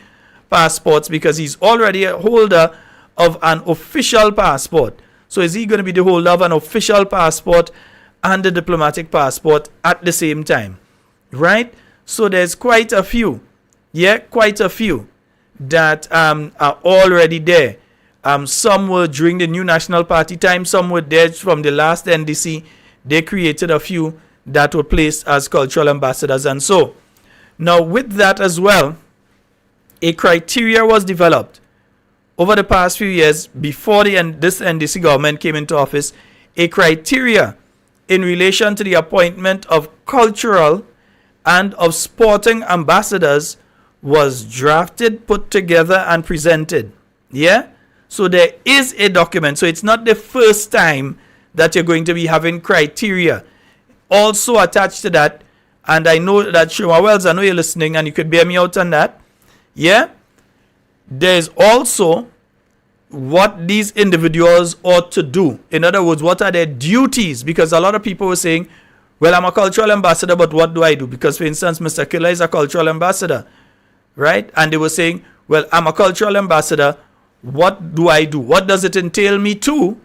[SPEAKER 7] passports, because he's already a holder of an official passport? So is he going to be the holder of an official passport and the diplomatic passport at the same time, right? So there's quite a few, quite a few that are already there. Some were during the New National Party time, some were there from the last NDC. They created a few that were placed as cultural ambassadors. And so now with that as well, a criteria was developed over the past few years before this NDC government came into office, a criteria in relation to the appointment of cultural and of sporting ambassadors was drafted, put together, and presented. So there is a document. So it's not the first time that you're going to be having criteria. Also attached to that, and I know that Shuma Wells, I know you're listening, and you could bear me out on that. There's also what these individuals ought to do. In other words, what are their duties? Because a lot of people were saying, well, I'm a cultural ambassador, but what do I do? Because, for instance, Mr. Killer is a cultural ambassador, right? And they were saying, well, I'm a cultural ambassador. What do I do? What does it entail me to?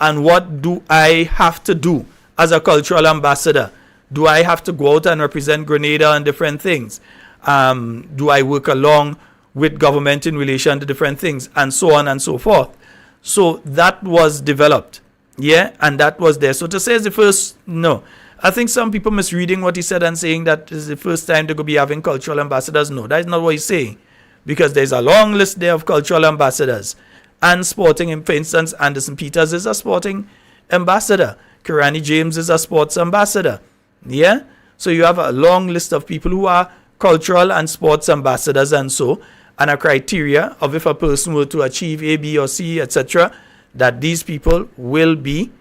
[SPEAKER 7] And what do I have to do as a cultural ambassador? Do I have to go out and represent Grenada and different things? Do I work along with government in relation to different things? And so on and so forth. So that was developed. Yeah, and that was there. So to say it's the first, no. I think some people misreading what he said and saying that this is the first time they could be having cultural ambassadors. No, that is not what he's saying. Because there's a long list there of cultural ambassadors. And sporting, for instance, Anderson Peters is a sporting ambassador. Kirani James is a sports ambassador. Yeah? So you have a long list of people who are cultural and sports ambassadors and so. And a criteria of if a person were to achieve A, B, or C, etc., that these people will be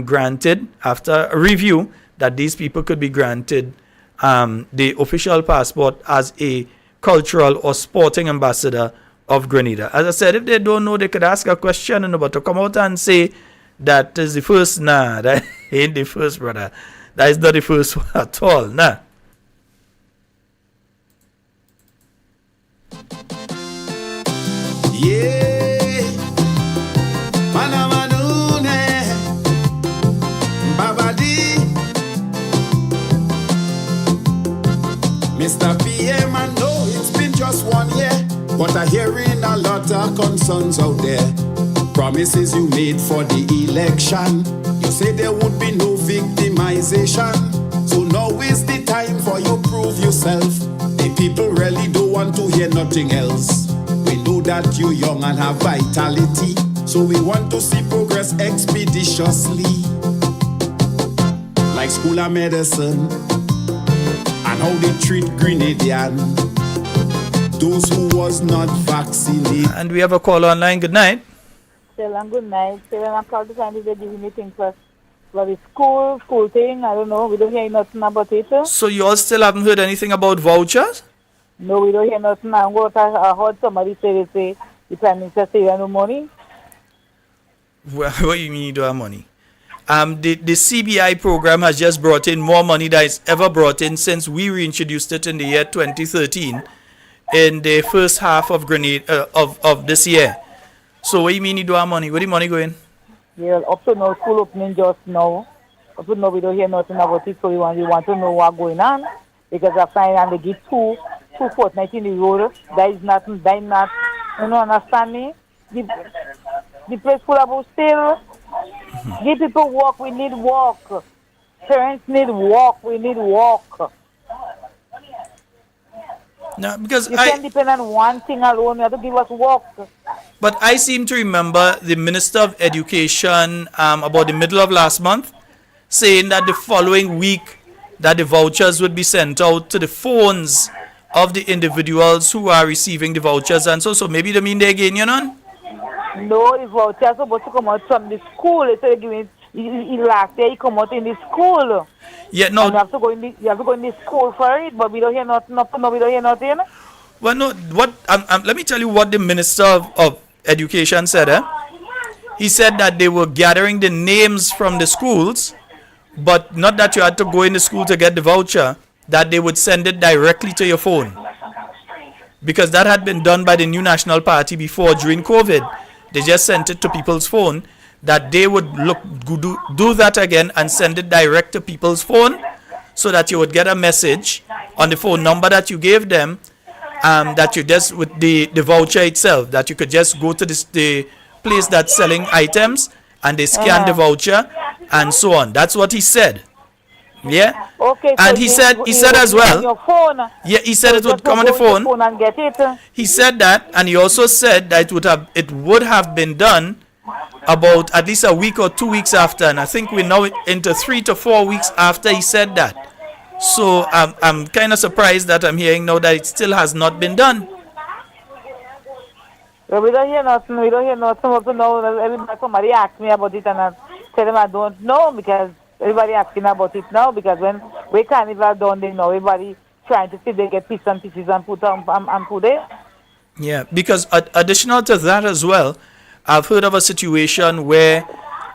[SPEAKER 7] granted, after a review, that these people could be granted the official passport as a cultural or sporting ambassador of Grenada. As I said, if they don't know, they could ask a question, but to come out and say that is the first, nah, that ain't the first, brother. That is not the first one at all, nah.
[SPEAKER 2] Yeah, Manamanune, Babadi, Mr. PM, I know it's been just 1 year, but I'm hearing a lot of concerns out there. Promises you made for the election, you said there would be no victimization. So now is the time for you prove yourself. The people really don't want to hear nothing else. We know that you're young and have vitality, so we want to see progress expeditiously. Like school of medicine, and how they treat Grenadian, those who was not vaccinated.
[SPEAKER 7] And we have a call online. Good night.
[SPEAKER 9] Still, good night. Still, I'm called to find if they're giving me things for the school thing. I don't know. We don't hear nothing about it.
[SPEAKER 7] So you all still haven't heard anything about vouchers?
[SPEAKER 9] No, we don't hear nothing. I heard somebody say the Prime Minister say no money.
[SPEAKER 7] Well, what do you mean you don't have money? The CBI program has just brought in more money than it's ever brought in since we reintroduced it in the year 2013 in the first half of Grenada of this year. So what do you mean you don't have money? Where the money going?
[SPEAKER 9] Yeah, up to now, school opening just now. Up to now, we don't hear nothing about it, so we want to know what's going on. Because I find and they give two fortnight in the road. That is not, you don't understand me? The place full about still. Give people work, we need work. Parents need work, we need work.
[SPEAKER 7] No, because
[SPEAKER 9] you can't depend on one thing alone, you have to give us work.
[SPEAKER 7] But I seem to remember the Minister of Education about the middle of last month saying that the following week that the vouchers would be sent out to the phones of the individuals who are receiving the vouchers and so maybe they mean they again, you know?
[SPEAKER 9] No, the vouchers are supposed to come out from the school. Last year he come out in the school.
[SPEAKER 7] Yeah, no.
[SPEAKER 9] And you have to go in the school for it, but we don't hear nothing. No, we don't hear nothing.
[SPEAKER 7] Well, no. What? Let me tell you what the Minister of Education said. He said that they were gathering the names from the schools, but not that you had to go in the school to get the voucher. That they would send it directly to your phone, because that had been done by the New National Party before during COVID. They just sent it to people's phone. That they would do that again and send it direct to people's phone, so that you would get a message on the phone number that you gave them, that you just with the voucher itself, that you could just go to the place that's selling items and they scan the voucher and so on. That's what he said. Yeah.
[SPEAKER 9] Okay.
[SPEAKER 7] And
[SPEAKER 9] so
[SPEAKER 7] he said as well.
[SPEAKER 9] Your phone.
[SPEAKER 7] Yeah, he said it would come on the phone.
[SPEAKER 9] And get it.
[SPEAKER 7] He said that, and he also said that it would have been done about at least a week or 2 weeks after, and I think we're now into 3 to 4 weeks after he said that. So I'm kind of surprised that I'm hearing now that it still has not been done.
[SPEAKER 9] Well, we don't hear nothing. We don't hear nothing. Somebody asked me about it, and I tell them I don't know, because everybody asking about it now. Because when we Carnival done, they know everybody trying to see they get pieces and put it.
[SPEAKER 7] Yeah, because additional to that as well, I've heard of a situation where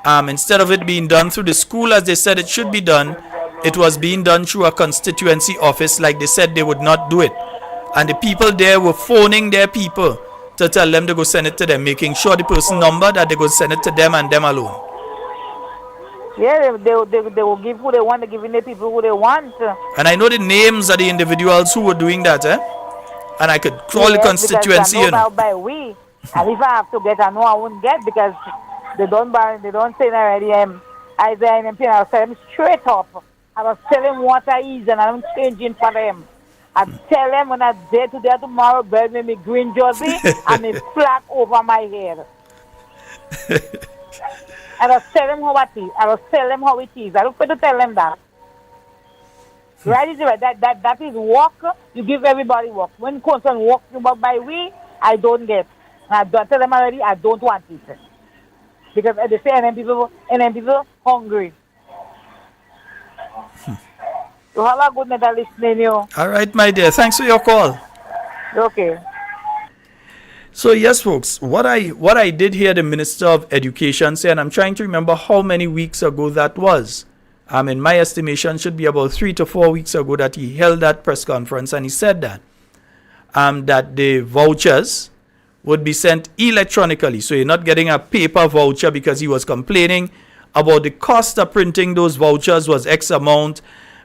[SPEAKER 7] instead of it being done through the school as they said it should be done, it was being done through a constituency office like they said they would not do it. And the people there were phoning their people to tell them to go send it to them, making sure the person number that they go send it to them and them alone.
[SPEAKER 9] Yeah, they will give who they want, they're giving the people who they want.
[SPEAKER 7] And I know the names of the individuals who were doing that, and I could call the constituency,
[SPEAKER 9] you know. By we, and if I have to get, I know I won't get because they don't say already. I say NMP, and I'll tell them straight up. I will tell them what I is, and I'm changing for them. I tell them when I day today tomorrow, buy me green jersey and a flag over my head. I will tell them how it is. I will tell them how it is. I don't have to tell them that. Right is right. That is work. You give everybody work. When it comes on work by we, I don't get. I don't tell them already. I don't want it because they say NM people hungry. You have a good night listening, you.
[SPEAKER 7] All right, my dear. Thanks for your call.
[SPEAKER 9] Okay.
[SPEAKER 7] So yes, folks, what I did hear the Minister of Education say, and I'm trying to remember how many weeks ago that was. In my estimation, should be about 3 to 4 weeks ago that he held that press conference, and he said that the vouchers would be sent electronically. So you're not getting a paper voucher, because he was complaining about the cost of printing those vouchers was X amount,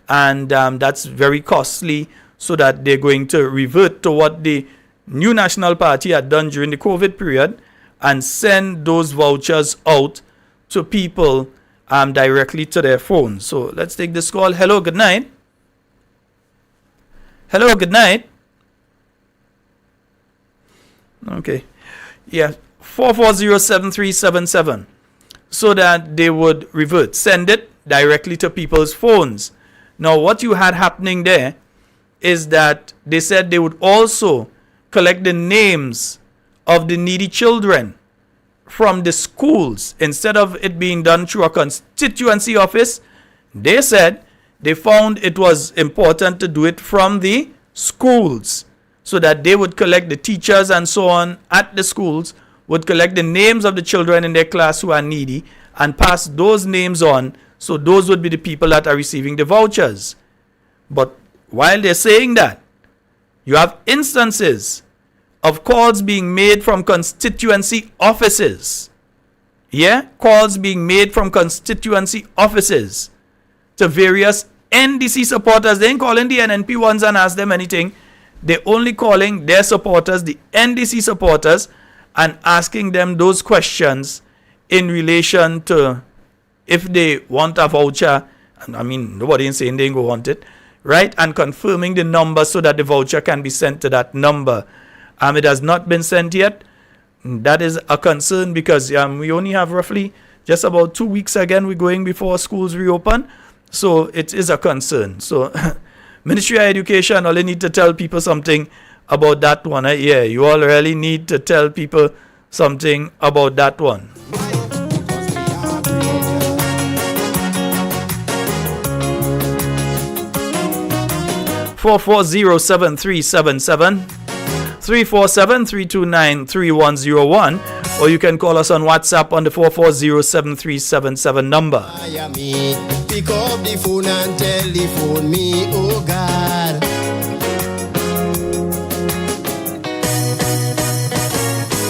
[SPEAKER 7] and that's very costly, so that they're going to revert to what the New National Party had done during the COVID period and send those vouchers out to people directly to their phones. So let's take this call. Hello, good night. Hello, good night. Okay. Yeah, 440-7377. So that they would revert, send it directly to people's phones. Now, what you had happening there is that they said they would also collect the names of the needy children from the schools. Instead of it being done through a constituency office, they said they found it was important to do it from the schools, so that they would collect the teachers and so on at the schools, would collect the names of the children in their class who are needy and pass those names on. So those would be the people that are receiving the vouchers. But while they're saying that, you have instances of calls being made from constituency offices. Yeah? Calls being made from constituency offices to various NDC supporters. They ain't calling the NNP ones and ask them anything. They're only calling their supporters, the NDC supporters, and asking them those questions in relation to if they want a voucher. And I mean, nobody ain't saying they ain't go want it. Right? And confirming the number so that the voucher can be sent to that number. It has not been sent yet. That is a concern, because we only have roughly just about 2 weeks again. We're going before schools reopen. So it is a concern. So Ministry of Education, all you need to tell people something about that one. Yeah, you all really need to tell people something about that one. 440-7377, 347-329-3101, or you can call us on WhatsApp on the 440-7377 number.
[SPEAKER 2] Pick up the phone and telephone me, oh God.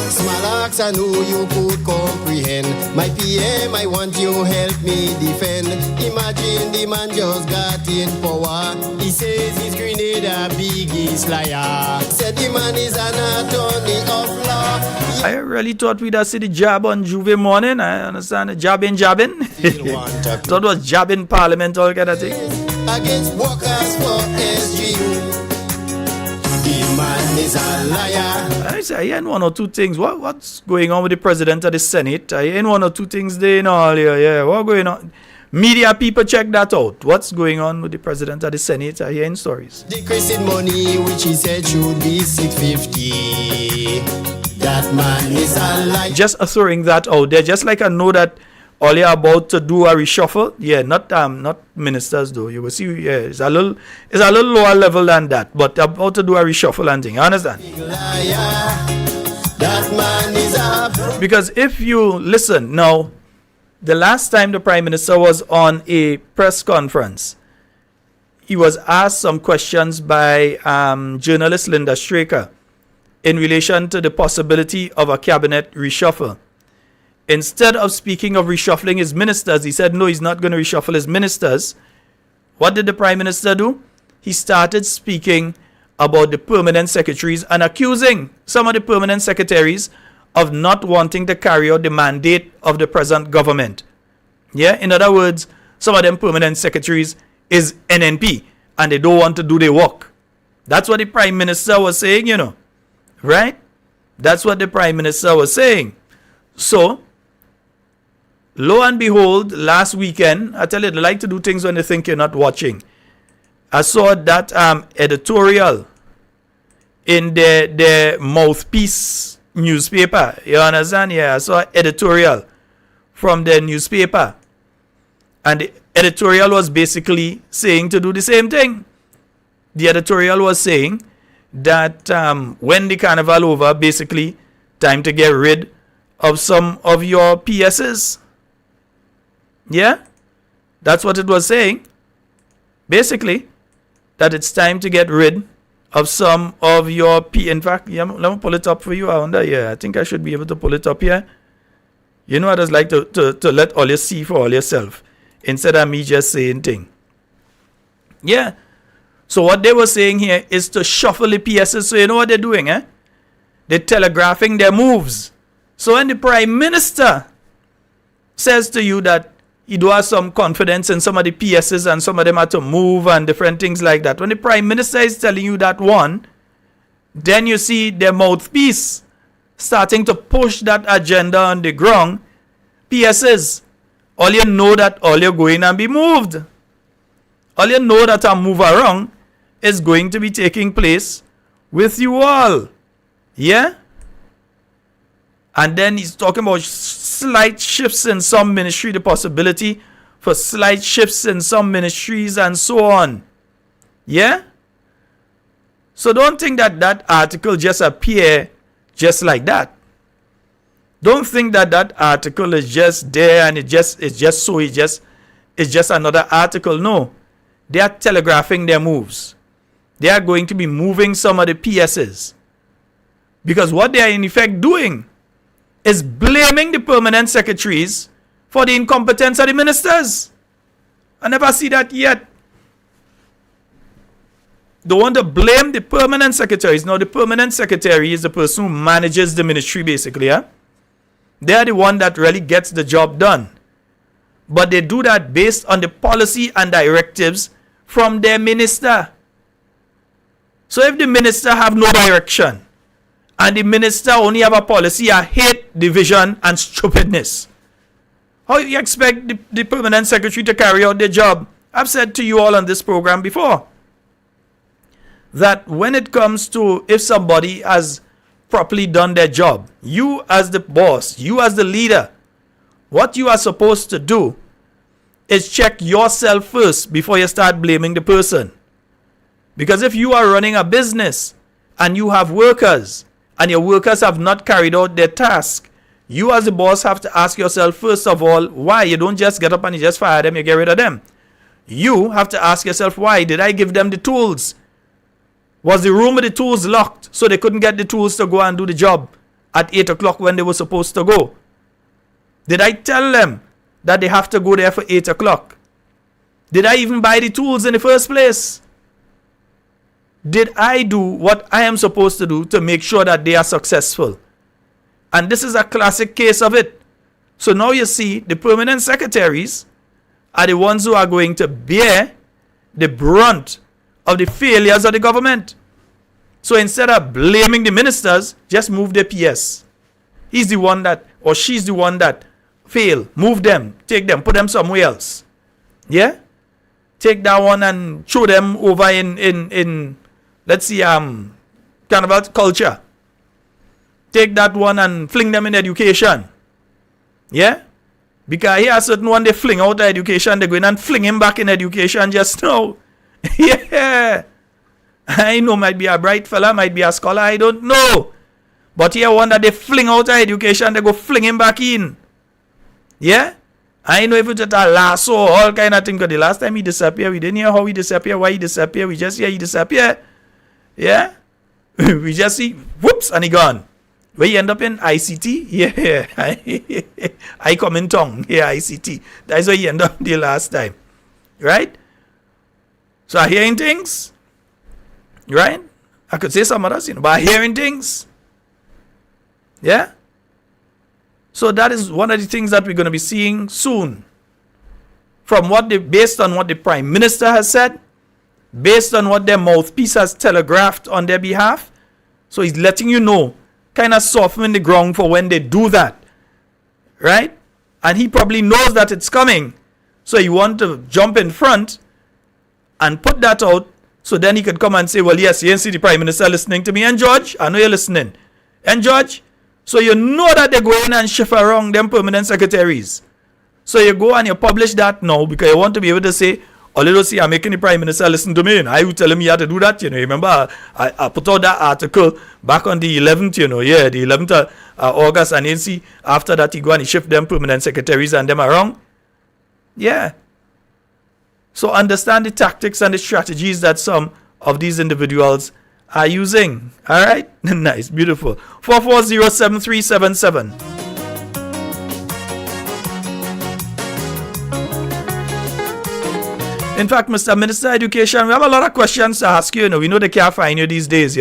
[SPEAKER 2] Smalax, I know you could comprehend. My PM, I want you help me defend. Imagine the man just got in power. He says his grenade a biggest liar. Said the man is an attorney of law.
[SPEAKER 7] I really thought we'd have seen the jab on Juve morning. I understand the jabbing. Thought it was jabbing parliament, all kind of thing.
[SPEAKER 2] Against workers for SGU. The man is a liar.
[SPEAKER 7] I say, I hear one or two things. What's going on with the president of the Senate? I hear one or two things there in all here. Yeah, what's going on? Media people, check that out. What's going on with the president of the Senate? I hear in stories.
[SPEAKER 2] Decreasing money, which he said should be 650. That man is a liar.
[SPEAKER 7] Just throwing that out there, just like I know that all you're about to do a reshuffle. Yeah, not ministers though. You will see, yeah, it's a little lower level than that, but about to do a reshuffle and thing. You understand?
[SPEAKER 2] That man is a
[SPEAKER 7] Because if you listen now, the last time the Prime Minister was on a press conference, he was asked some questions by journalist Linda Straker in relation to the possibility of a cabinet reshuffle. Instead of speaking of reshuffling his ministers, he said no, he's not going to reshuffle his ministers. What did the Prime Minister do? He started speaking about the permanent secretaries and accusing some of the permanent secretaries of not wanting to carry out the mandate of the present government. Yeah, in other words, some of them permanent secretaries is NNP and they don't want to do their work. That's what the Prime Minister was saying, you know. Right? That's what the Prime Minister was saying. So, lo and behold, last weekend, I tell you, they like to do things when they think you're not watching. I saw that editorial in the Mouthpiece newspaper. You understand? Yeah, I saw editorial from the newspaper. And the editorial was basically saying to do the same thing. The editorial was saying that when the carnival over, basically, time to get rid of some of your PSs. Yeah? That's what it was saying. Basically, that it's time to get rid of some of your In fact, yeah, let me pull it up for you. I wonder, yeah, I think I should be able to pull it up here. You know, I just like to let all you see for all yourself instead of me just saying thing. Yeah. So what they were saying here is to shuffle the PSs. So you know what they're doing, eh? They're telegraphing their moves. So when the Prime Minister says to you that he do have some confidence in some of the PSs and some of them have to move and different things like that. When the Prime Minister is telling you that one, then you see their mouthpiece starting to push that agenda on the ground. PSs, all you know that all you're going and be moved. All you know that a move around is going to be taking place with you all. Yeah? And then he's talking about slight shifts in some ministry, the possibility for slight shifts in some ministries and so on. Yeah? So don't think that that article just appear just like that. Don't think that that article is just there and it's just another article. No. They are telegraphing their moves. They are going to be moving some of the PSs. Because what they are in effect doing is blaming the permanent secretaries for the incompetence of the ministers. I never see that yet. They want to blame the permanent secretaries. Now, the permanent secretary is the person who manages the ministry, basically. Yeah? They are the one that really gets the job done. But they do that based on the policy and directives from their minister. So if the minister have no direction, and the minister only have a policy of hate, division, and stupidness, how you expect the permanent secretary to carry out their job? I've said to you all on this program before that when it comes to if somebody has properly done their job, you as the boss, you as the leader, what you are supposed to do is check yourself first before you start blaming the person. Because if you are running a business and you have workers and your workers have not carried out their task, you as the boss have to ask yourself first of all, why? You don't just get up and you just fire them, you get rid of them. You have to ask yourself, why? Did I give them the tools? Was the room with the tools locked so they couldn't get the tools to go and do the job at 8 o'clock when they were supposed to go? Did I tell them that they have to go there for 8 o'clock? Did I even buy the tools in the first place? Did I do what I am supposed to do to make sure that they are successful? And this is a classic case of it. So now you see the permanent secretaries are the ones who are going to bear the brunt of the failures of the government. So instead of blaming the ministers, just move the PS. He's the one that, or she's the one that fail. Move them, take them, put them somewhere else. Yeah? Take that one and throw them over in let's see, Carnival culture. Take that one and fling them in education. Yeah? Because here a certain one they fling out of education, they go in and fling him back in education just now. Yeah. I know, might be a bright fella, might be a scholar, I don't know. But here one that they fling out of education, they go fling him back in. Yeah? I know if it's just a lasso, all kind of thing. Because the last time he disappeared, we didn't hear how he disappeared, why he disappeared. We just hear he disappeared. Yeah? We just see, whoops, and he gone. Where he end up in ICT? Yeah. I come in tongue. Yeah, ICT. That's where he end up the last time. Right? So I'm hearing things. Right? I could say some others, but I'm hearing things. Yeah? So that is one of the things that we're going to be seeing soon. Based on what the Prime Minister has said, based on what their mouthpiece has telegraphed on their behalf. So he's letting you know, kind of softening the ground for when they do that. Right? And he probably knows that it's coming. So he want to jump in front and put that out so then he could come and say, well, yes, you see the Prime Minister listening to me. And George, I know you're listening. And George, so you know that they're going and shift around them permanent secretaries. So you go and you publish that now because you want to be able to say, oh, let's see, I'm making the Prime Minister listen to me. And I would tell him he had to do that, Remember, I put out that article back on the 11th, the 11th of August. And then see, after that, he go and he shift them permanent secretaries and them around. Yeah. So understand the tactics and the strategies that some of these individuals are using. All right? Nice. Beautiful. 4407377. In fact, Mr. Minister of Education, we have a lot of questions to ask you. We know they can't find you these days,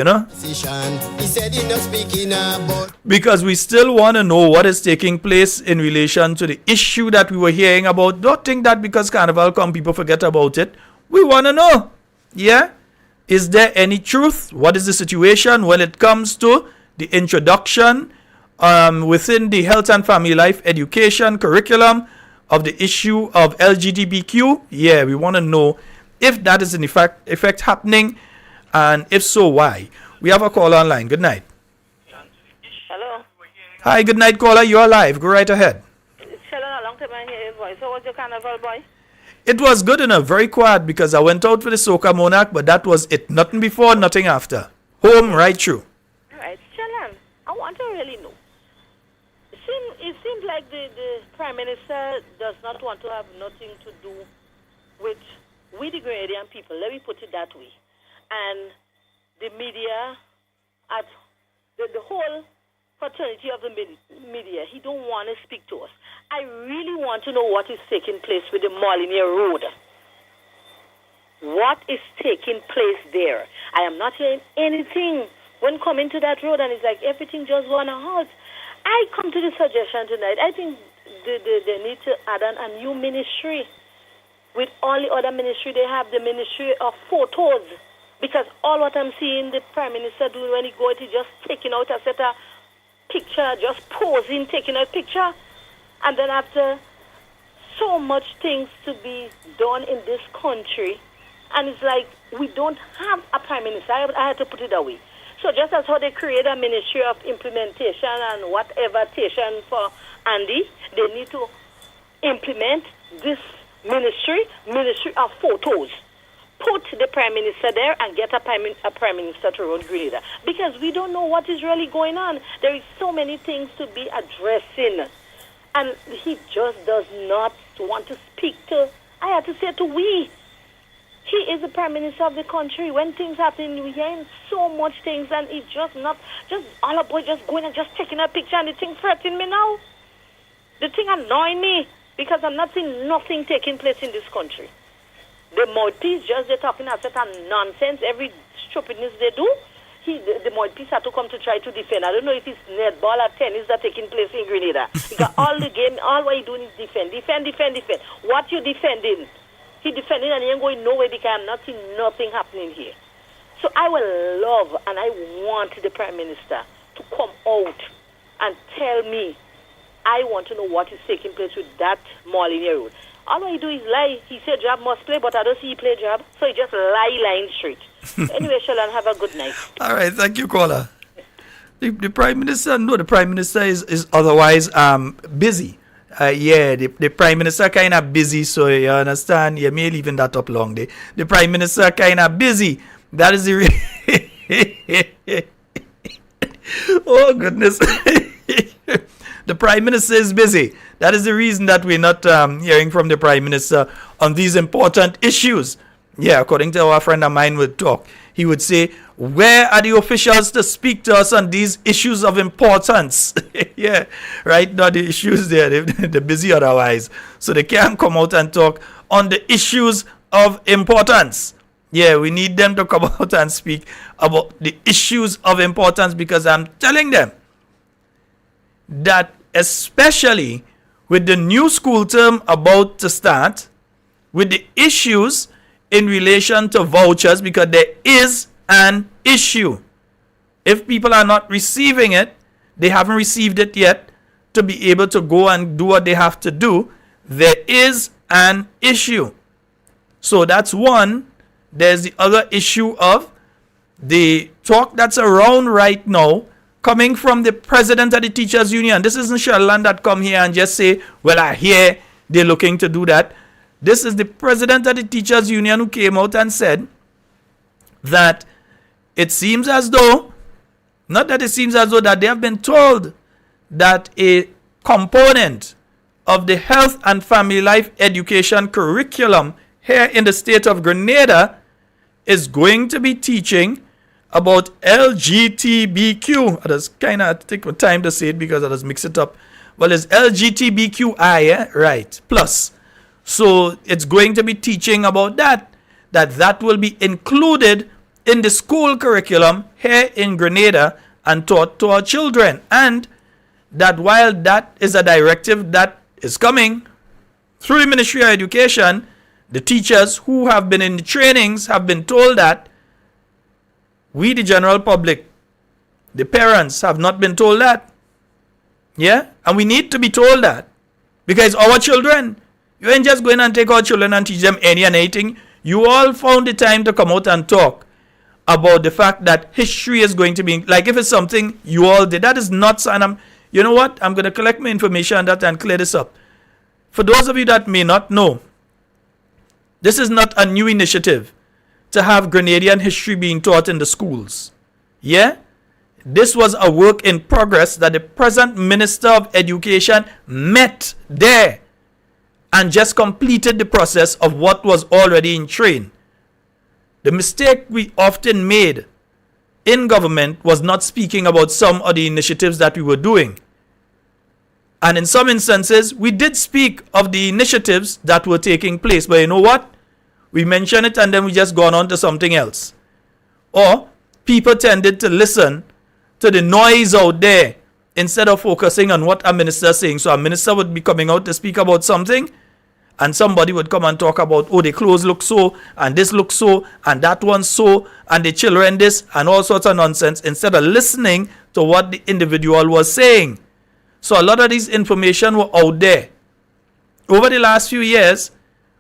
[SPEAKER 7] Because we still want to know what is taking place in relation to the issue that we were hearing about. Don't think that because Carnival come, people forget about it. We want to know. Yeah? Is there any truth? What is the situation when it comes to the introduction within the health and family life education curriculum of the issue of LGBTQ? Yeah, we want to know if that is in effect happening, and if so, why. We have a caller online. Good night.
[SPEAKER 10] Hello.
[SPEAKER 7] Hi, good night, caller. You're live. Go right ahead.
[SPEAKER 10] It's Sheldon, a long time I hear your voice. So what's your Carnival, boy?
[SPEAKER 7] It was good enough, very quiet, because I went out for the Soca Monarch, but that was it. Nothing before, nothing after. Home right through.
[SPEAKER 10] All right, Sheldon, I want to really know. It seems like the Prime Minister does not want to have nothing to do with we the Grenadian people. Let me put it that way. And the media, at the whole fraternity of the media, he don't want to speak to us. I really want to know what is taking place with the Molyneux Road. What is taking place there? I am not hearing anything when coming to that road, and it's like everything just going to halt. I come to the suggestion tonight. I think they need to add on a new ministry. With all the other ministry, they have the ministry of photos. Because all what I'm seeing the Prime Minister doing when he goes, he just taking out a set of picture, just posing, taking a picture. And then after so much things to be done in this country, and it's like we don't have a Prime Minister. I had to put it away. So just as how they create a Ministry of Implementation and whatever tation for Andy, they need to implement this ministry of photos. Put the Prime Minister there and get a Prime Minister to run Grenada. Because we don't know what is really going on. There is so many things to be addressing. And he just does not want to speak to, I have to say to we. He is the Prime Minister of the country. When things happen, we hear so much things, and it's just not, just all about just going and just taking a picture, and the thing threatening me now. The thing annoying me, because I'm not seeing nothing taking place in this country. The mouthpiece, just they're talking a certain nonsense, every stupidness they do. The mouthpiece had to come to try to defend. I don't know if it's netball or tennis that taking place in Grenada. Because all the game, all what you doing is defend. What you defending? He defending and he ain't going nowhere because I'm not seeing nothing happening here. So I will love and I want the Prime Minister to come out and tell me. I want to know what is taking place with that Molyneux Road. All he do is lie. He said job must play, but I don't see he play job. So he just lying straight. Anyway, Sheldon, have a good night.
[SPEAKER 7] All right, thank you, caller. The Prime Minister, no, the Prime Minister is otherwise busy. The Prime Minister kind of busy, so you understand. You may leaving that up long day. The Prime Minister kind of busy. That is the Oh, goodness. The Prime Minister is busy. That is the reason that we're not hearing from the Prime Minister on these important issues. Yeah, according to our friend of mine would talk. He would say, where are the officials to speak to us on these issues of importance? Yeah, right? Not the issues there. They're busy otherwise. So they can't come out and talk on the issues of importance. Yeah, we need them to come out and speak about the issues of importance, because I'm telling them that especially with the new school term about to start, with the issues in relation to vouchers, because there is an issue. If people are not receiving it, they haven't received it yet to be able to go and do what they have to do, there is an issue. So that's one. There's the other issue of the talk that's around right now coming from the president of the teachers union. This isn't Sherland that come here and just say, well, I hear they're looking to do that. This is the president of the teachers union who came out and said that it seems as though, not that it seems as though, that they have been told that a component of the health and family life education curriculum here in the state of Grenada is going to be teaching about LGBTQ. I just kind of take my time to say it because I just mix it up. Well, it's LGBTQI, yeah? Right, plus. So it's going to be teaching about that will be included in the school curriculum here in Grenada and taught to our children. And that while that is a directive that is coming through the Ministry of Education, the teachers who have been in the trainings have been told that we, the general public, the parents, have not been told that. Yeah? And we need to be told that. Because our children, you ain't just going and take our children and teach them any and anything. You all found the time to come out and talk about the fact that history is going to be, like if it's something you all did, that is not, and you know what? I'm going to collect my information on that and clear this up. For those of you that may not know, this is not a new initiative to have Grenadian history being taught in the schools. Yeah? This was a work in progress that the present Minister of Education met there and just completed the process of what was already in train. The mistake we often made in government was not speaking about some of the initiatives that we were doing. And in some instances, we did speak of the initiatives that were taking place. But you know what? We mention it and then we just gone on to something else. Or people tended to listen to the noise out there instead of focusing on what a minister is saying. So a minister would be coming out to speak about something, and somebody would come and talk about, oh, the clothes look so, and this looks so, and that one so, and the children this, and all sorts of nonsense, instead of listening to what the individual was saying. So a lot of this information were out there over the last few years.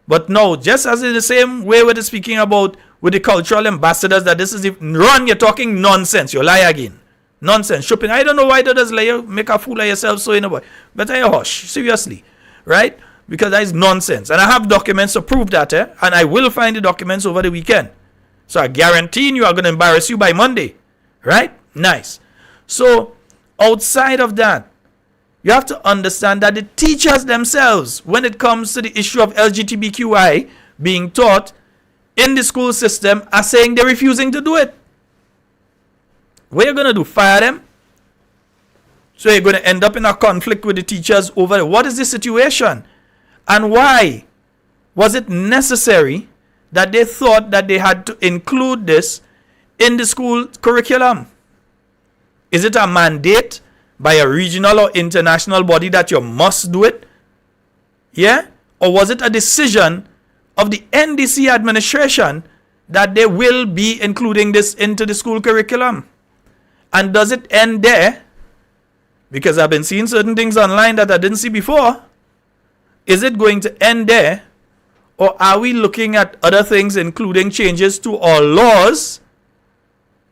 [SPEAKER 7] But no, just as in the same way we're speaking about with the cultural ambassadors, that this is the run, you're talking nonsense, you lie again. Nonsense, shopping. I don't know why they just make a fool of yourself so in a way. But I hush, seriously, right? Because that is nonsense. And I have documents to prove that, and I will find the documents over the weekend. So I guarantee you are going to embarrass you by Monday, right? Nice. So outside of that, you have to understand that the teachers themselves, when it comes to the issue of LGBTQI being taught in the school system, are saying they're refusing to do it. What are you going to do? Fire them? So you're going to end up in a conflict with the teachers over it. What is the situation? And why was it necessary that they thought that they had to include this in the school curriculum? Is it a mandate by a regional or international body that you must do it? Yeah? Or was it a decision of the NDC administration that they will be including this into the school curriculum? And does it end there? Because I've been seeing certain things online that I didn't see before. Is it going to end there? Or are we looking at other things, including changes to our laws?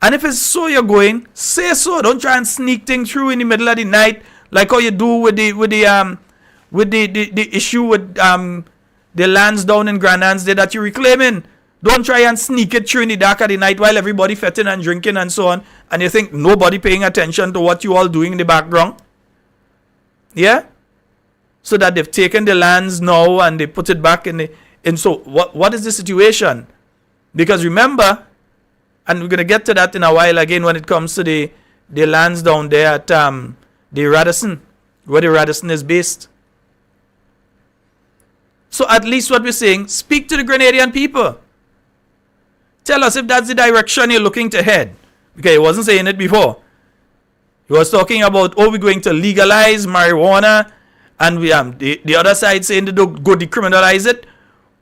[SPEAKER 7] And if it's so you're going, say so. Don't try and sneak things through in the middle of the night, like how you do with the issue with the lands down in Grand Anse that you're reclaiming. Don't try and sneak it through in the dark of the night while everybody fetting and drinking and so on, and you think nobody paying attention to what you all doing in the background. Yeah? So that they've taken the lands now and they put it back in the... And so what is the situation? Because remember, and we're going to get to that in a while again when it comes to the lands down there at the Radisson, where the Radisson is based. So at least what we're saying, speak to the Grenadian people. Tell us if that's the direction you're looking to head. Because he wasn't saying it before. He was talking about, we're going to legalize marijuana, and we the other side saying they don't go decriminalize it.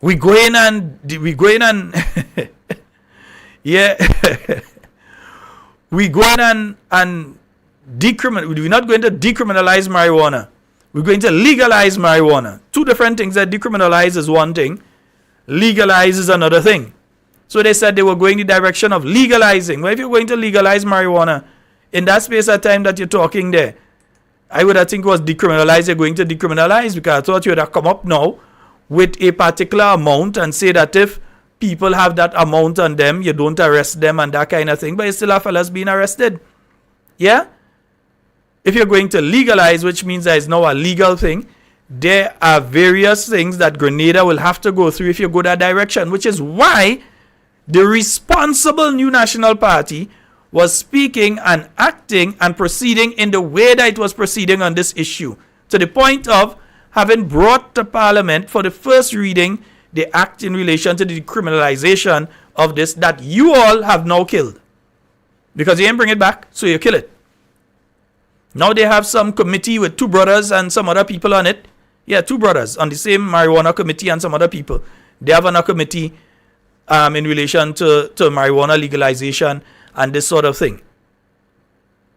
[SPEAKER 7] We go in and yeah. We go in and decriminalize. We're not going to decriminalize marijuana. We're going to legalize marijuana. Two different things. That decriminalize is one thing. Legalize is another thing. So they said they were going the direction of legalizing. Well, if you're going to legalize marijuana, in that space of time that you're talking there, I would have think it was decriminalize. You're going to decriminalize, because I thought you would have come up now with a particular amount and say that if people have that amount on them, you don't arrest them and that kind of thing. But you still have fellas being arrested. Yeah? If you're going to legalize, which means there is now a legal thing, there are various things that Grenada will have to go through if you go that direction, which is why the responsible New National Party was speaking and acting and proceeding in the way that it was proceeding on this issue, to the point of having brought to Parliament for the first reading the act in relation to the decriminalization of this that you all have now killed. Because you ain't bring it back, so you kill it. Now they have some committee with two brothers and some other people on it. Yeah, two brothers on the same marijuana committee and some other people. They have another committee in relation to marijuana legalization and this sort of thing.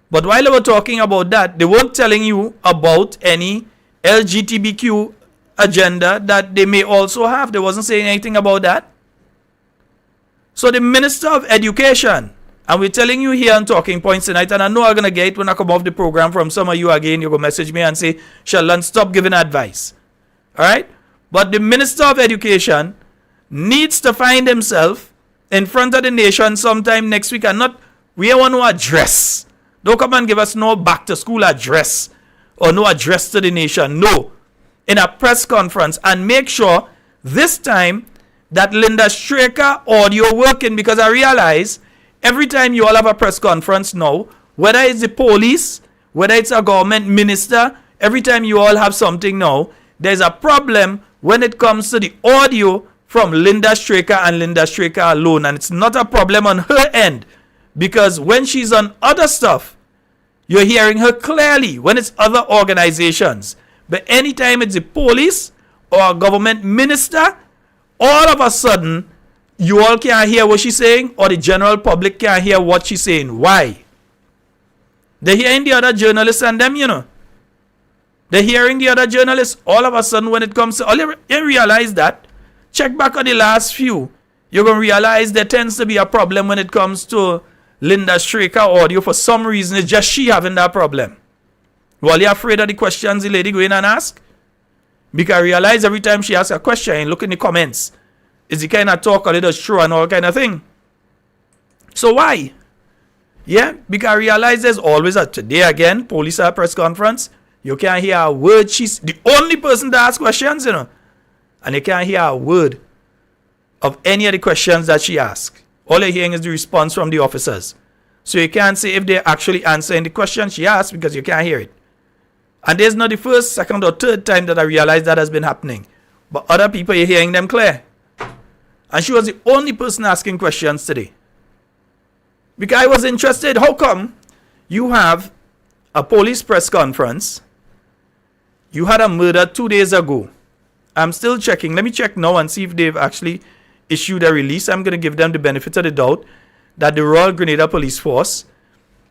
[SPEAKER 7] But while they were talking about that, they weren't telling you about any LGBTQ agenda that they may also have. They wasn't saying anything about that. So the Minister of Education, and we're telling you here on Talking Points tonight, and I know I'm going to get it when I come off the program from some of you again, you're going to message me and say, Sheldon, stop giving advice. All right? But the Minister of Education needs to find himself in front of the nation sometime next week, and not, we want to address. Don't come and give us no back to school address or no address to the nation. No. In a press conference, and make sure this time that Linda Straker audio working, because I realize every time you all have a press conference now, whether it's the police, whether it's a government minister, every time you all have something now, there's a problem when it comes to the audio from Linda Straker and Linda Straker alone. And it's not a problem on her end, because when she's on other stuff, you're hearing her clearly when it's other organizations. But anytime it's the police or a government minister, all of a sudden, you all can't hear what she's saying, or the general public can't hear what she's saying. Why? They're hearing the other journalists and them, you know. They're hearing the other journalists. All of a sudden, when it comes to... all you realize that. Check back on the last few. You're going to realize there tends to be a problem when it comes to Linda Straker audio. For some reason, it's just she having that problem. Well, you're afraid of the questions the lady go in and ask? Because I realize every time she asks a question, and look in the comments, is the kind of talk a little true and all kind of thing. So why? Yeah, because I realize there's always a today again, police at press conference. You can't hear a word. She's the only person to ask questions, you know. And you can't hear a word of any of the questions that she asks. All you're hearing is the response from the officers. So you can't say if they're actually answering the question she asked, because you can't hear it. And there's not the first, second, or third time that I realized that has been happening. But other people, you're hearing them clear. And she was the only person asking questions today. Because I was interested, how come you have a police press conference? You had a murder 2 days ago. I'm still checking. Let me check now and see if they've actually issued a release. I'm going to give them the benefit of the doubt that the Royal Grenada Police Force,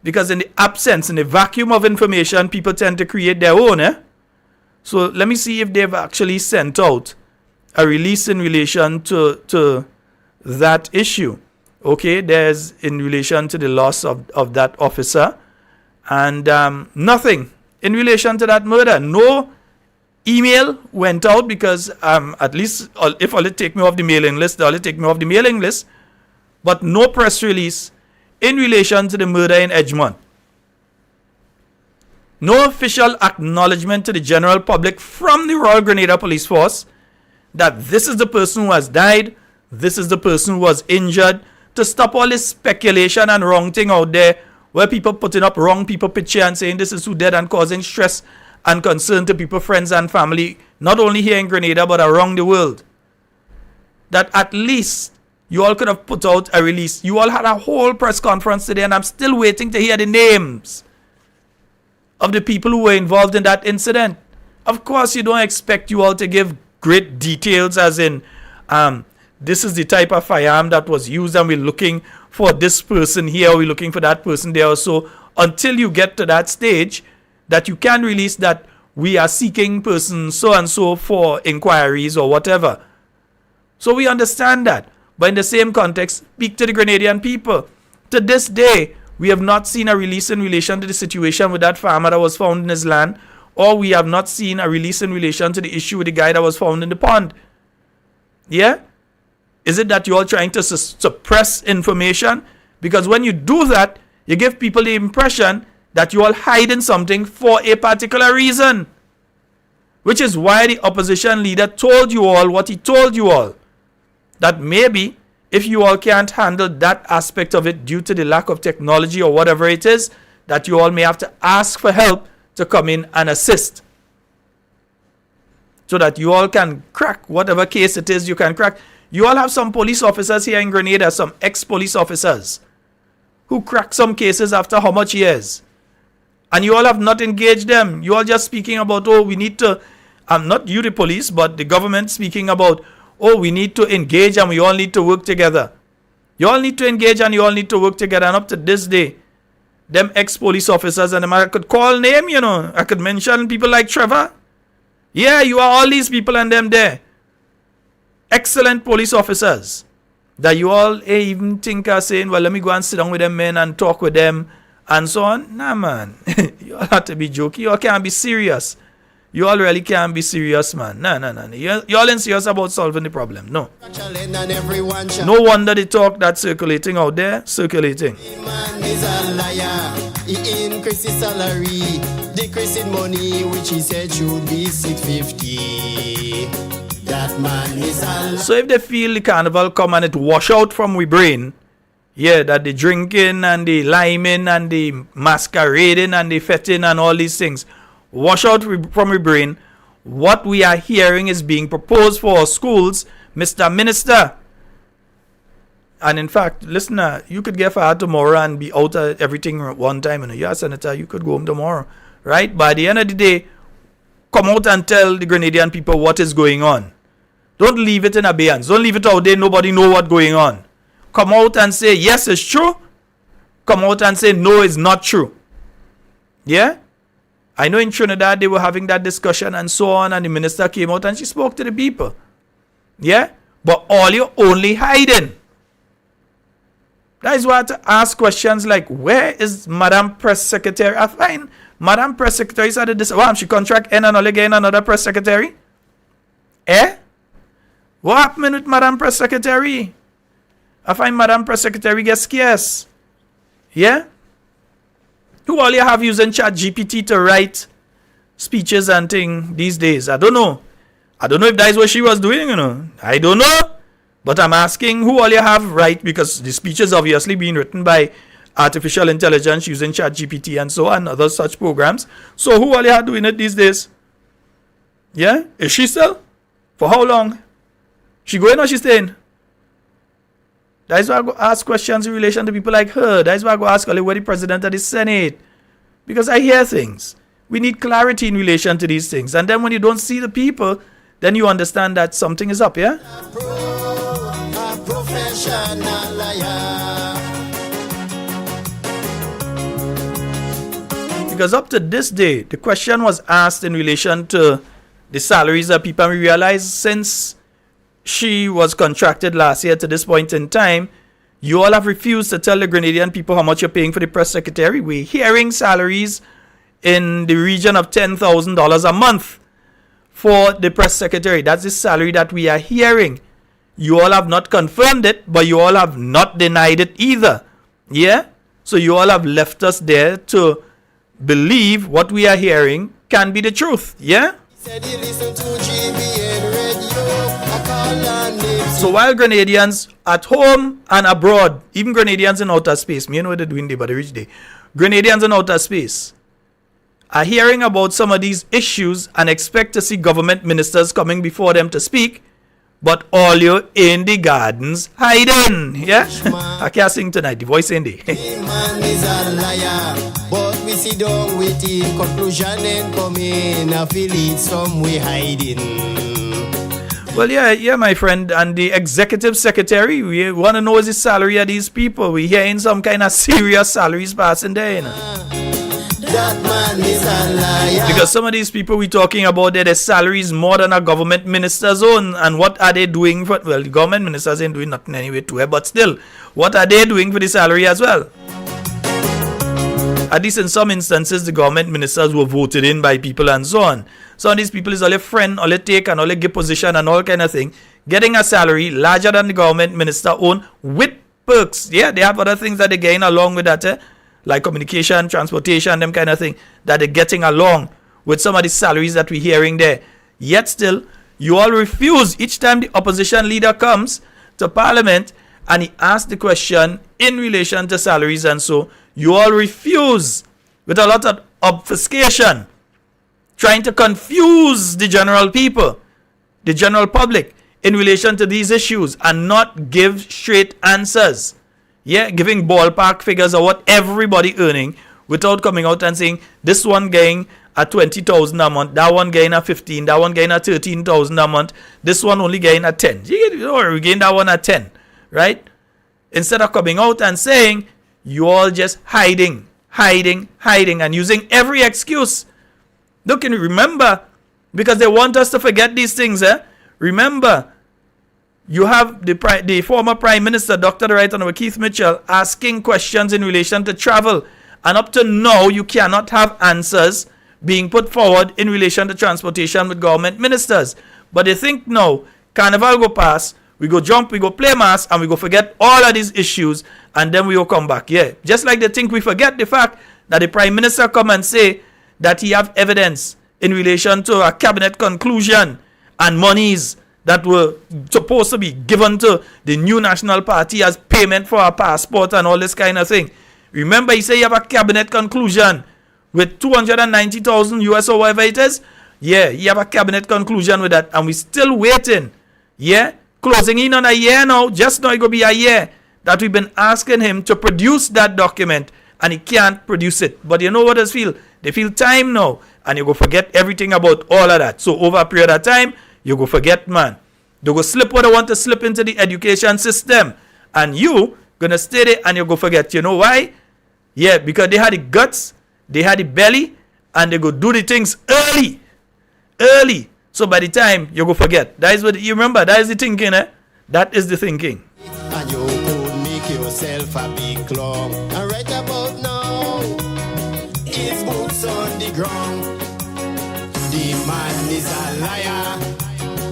[SPEAKER 7] because in the absence, in the vacuum of information, people tend to create their own. So let me see if they've actually sent out a release in relation to that issue. Okay, there's in relation to the loss of that officer, and nothing in relation to that murder. No email went out because at least if all it take me off the mailing list, they'll take me off the mailing list. But no press release in relation to the murder in Edgemont. No official acknowledgement to the general public from the Royal Grenada Police Force that this is the person who has died, this is the person who was injured, to stop all this speculation and wrong thing out there where people putting up wrong people picture and saying this is who dead and causing stress and concern to people, friends and family, not only here in Grenada but around the world. That at least you all could have put out a release. You all had a whole press conference today and I'm still waiting to hear the names of the people who were involved in that incident. Of course, you don't expect you all to give great details as in this is the type of firearm that was used and we're looking for this person here, we're looking for that person there. So until you get to that stage that you can release that we are seeking person so and so for inquiries or whatever. So we understand that. But in the same context, speak to the Grenadian people. To this day, we have not seen a release in relation to the situation with that farmer that was found in his land, or we have not seen a release in relation to the issue with the guy that was found in the pond. Yeah? Is it that you're all trying to suppress information? Because when you do that, you give people the impression that you're all hiding something for a particular reason. Which is why the opposition leader told you all what he told you all. That maybe if you all can't handle that aspect of it due to the lack of technology or whatever it is, that you all may have to ask for help to come in and assist. So that you all can crack whatever case it is you can crack. You all have some police officers here in Grenada, some ex-police officers, who crack some cases after how much years? And you all have not engaged them. You all just speaking about, oh, we need to, not you the police, but the government speaking about, oh, we need to engage and we all need to work together. You all need to engage and you all need to work together. And up to this day, them ex-police officers, and I could call name, you know. I could mention people like Trevor. Yeah, you are all these people and them there. Excellent police officers. That you all even think are saying, well, let me go and sit down with them men and talk with them and so on. Nah, man. You all have to be joking. You all can't be serious. You all really can't be serious, man. No. You all ain't serious about solving the problem. No. No wonder the talk that's circulating out there, circulating.
[SPEAKER 11] Man is a liar. He increased his salary, decreased his money, which he said should be $650. That man is a liar.
[SPEAKER 7] So if they feel the carnival come and it wash out from we brain, yeah, that the drinking and the liming and the masquerading and the fetting and all these things wash out from our brain, what we are hearing is being proposed for our schools, Mr. Minister. And in fact, listener, you could get fired tomorrow and be out of everything at one time. You know, you're a senator, you could go home tomorrow, right? By the end of the day, come out and tell the Grenadian people what is going on. Don't leave it in abeyance. Don't leave it out there, nobody know what's going on. Come out and say, yes, it's true. Come out and say, no, it's not true. Yeah? I know in Trinidad they were having that discussion and so on, and the minister came out and she spoke to the people. Yeah? But all you're only hiding. That is why I have to ask questions like, where is Madam Press Secretary? I find Madam Press Secretary said this. Wow, she contract and again another press secretary? Eh? What happened with Madam Press Secretary? I find Madam Press Secretary gets scarce. Yeah? Who all you have using ChatGPT to write speeches and things these days? I don't know. I don't know if that is what she was doing, you know. I don't know. But I'm asking who all you have write, because the speech is obviously being written by artificial intelligence using ChatGPT and so on, other such programs. So who all you have doing it these days? Yeah? Is she still? For how long? She going or she staying? That is why I go ask questions in relation to people like her. That is why I go ask where the president of the Senate. Because I hear things. We need clarity in relation to these things. And then when you don't see the people, then you understand that something is up, yeah?
[SPEAKER 11] A professional liar.
[SPEAKER 7] Because up to this day, the question was asked in relation to the salaries of people. And we realized since she was contracted last year to this point in time, you all have refused to tell the Grenadian people how much you're paying for the press secretary. We're hearing salaries in the region of $10,000 a month for the press secretary. That's the salary that we are hearing. You all have not confirmed it, but you all have not denied it either. Yeah? So you all have left us there to believe what we are hearing can be the truth. Yeah? So while Grenadians at home and abroad, even Grenadians in outer space, me know what they're doing there, but they reach there. Grenadians in outer space are hearing about some of these issues and expect to see government ministers coming before them to speak, but all you in the gardens hiding. Yeah? I can't sing tonight, the voice in there.
[SPEAKER 11] Man is a liar, but we sit down with him, conclusion and come in, I feel it some way hiding.
[SPEAKER 7] Well, yeah, my friend, and the executive secretary, we want to know is the salary of these people. We hearing some kind of serious salaries passing there, you know.
[SPEAKER 11] That man is a liar.
[SPEAKER 7] Because some of these people we talking about, their salaries more than a government minister's own. And what are they doing for? Well, the government ministers ain't doing nothing anyway to it, but still, what are they doing for the salary as well? At least in some instances, the government ministers were voted in by people and so on. Some of these people is all a friend, all a take, and all a give position and all kind of thing. Getting a salary larger than the government minister own with perks. Yeah, they have other things that they gain along with that, like communication, transportation, them kind of thing, that they're getting along with some of the salaries that we're hearing there. Yet still, you all refuse each time the opposition leader comes to parliament and he asks the question in relation to salaries and so, you all refuse with a lot of obfuscation, trying to confuse the general people, the general public in relation to these issues and not give straight answers. Yeah, giving ballpark figures of what everybody earning without coming out and saying this one getting at 20,000 a month, that one getting at 15, that one getting at 13,000 a month, this one only getting at 10. You know, we gain that one at 10, right? Instead of coming out and saying, you all just hiding and using every excuse. Look, and remember, because they want us to forget these things, remember, you have the former Prime Minister, Dr. the Right Honorable Keith Mitchell, asking questions in relation to travel. And up to now, you cannot have answers being put forward in relation to transportation with government ministers. But they think now, Carnival go pass, we go jump, we go play mass, and we go forget all of these issues, and then we will come back. Yeah, just like they think we forget the fact that the Prime Minister come and say that he have evidence in relation to a cabinet conclusion and monies that were supposed to be given to the new National Party as payment for a passport and all this kind of thing. Remember, he said you have a cabinet conclusion with 290,000 US or whatever it is. Yeah, you have a cabinet conclusion with that, and we still waiting. Yeah, closing in on a year now. Just now it will be a year that we've been asking him to produce that document, and he can't produce it. But you know what they feel? They feel time now, and you go forget everything about all of that. So over a period of time, you go forget, man. They go slip what they want to slip into the education system, and you gonna stay there and you go forget. You know why? Yeah, because they had the guts, they had the belly, and they go do the things early. So by the time you go forget, that is what you remember. That is the thinking, That is the thinking.
[SPEAKER 11] And you could make yourself a big clown. And right about now, it's boots on the ground. The man is a liar.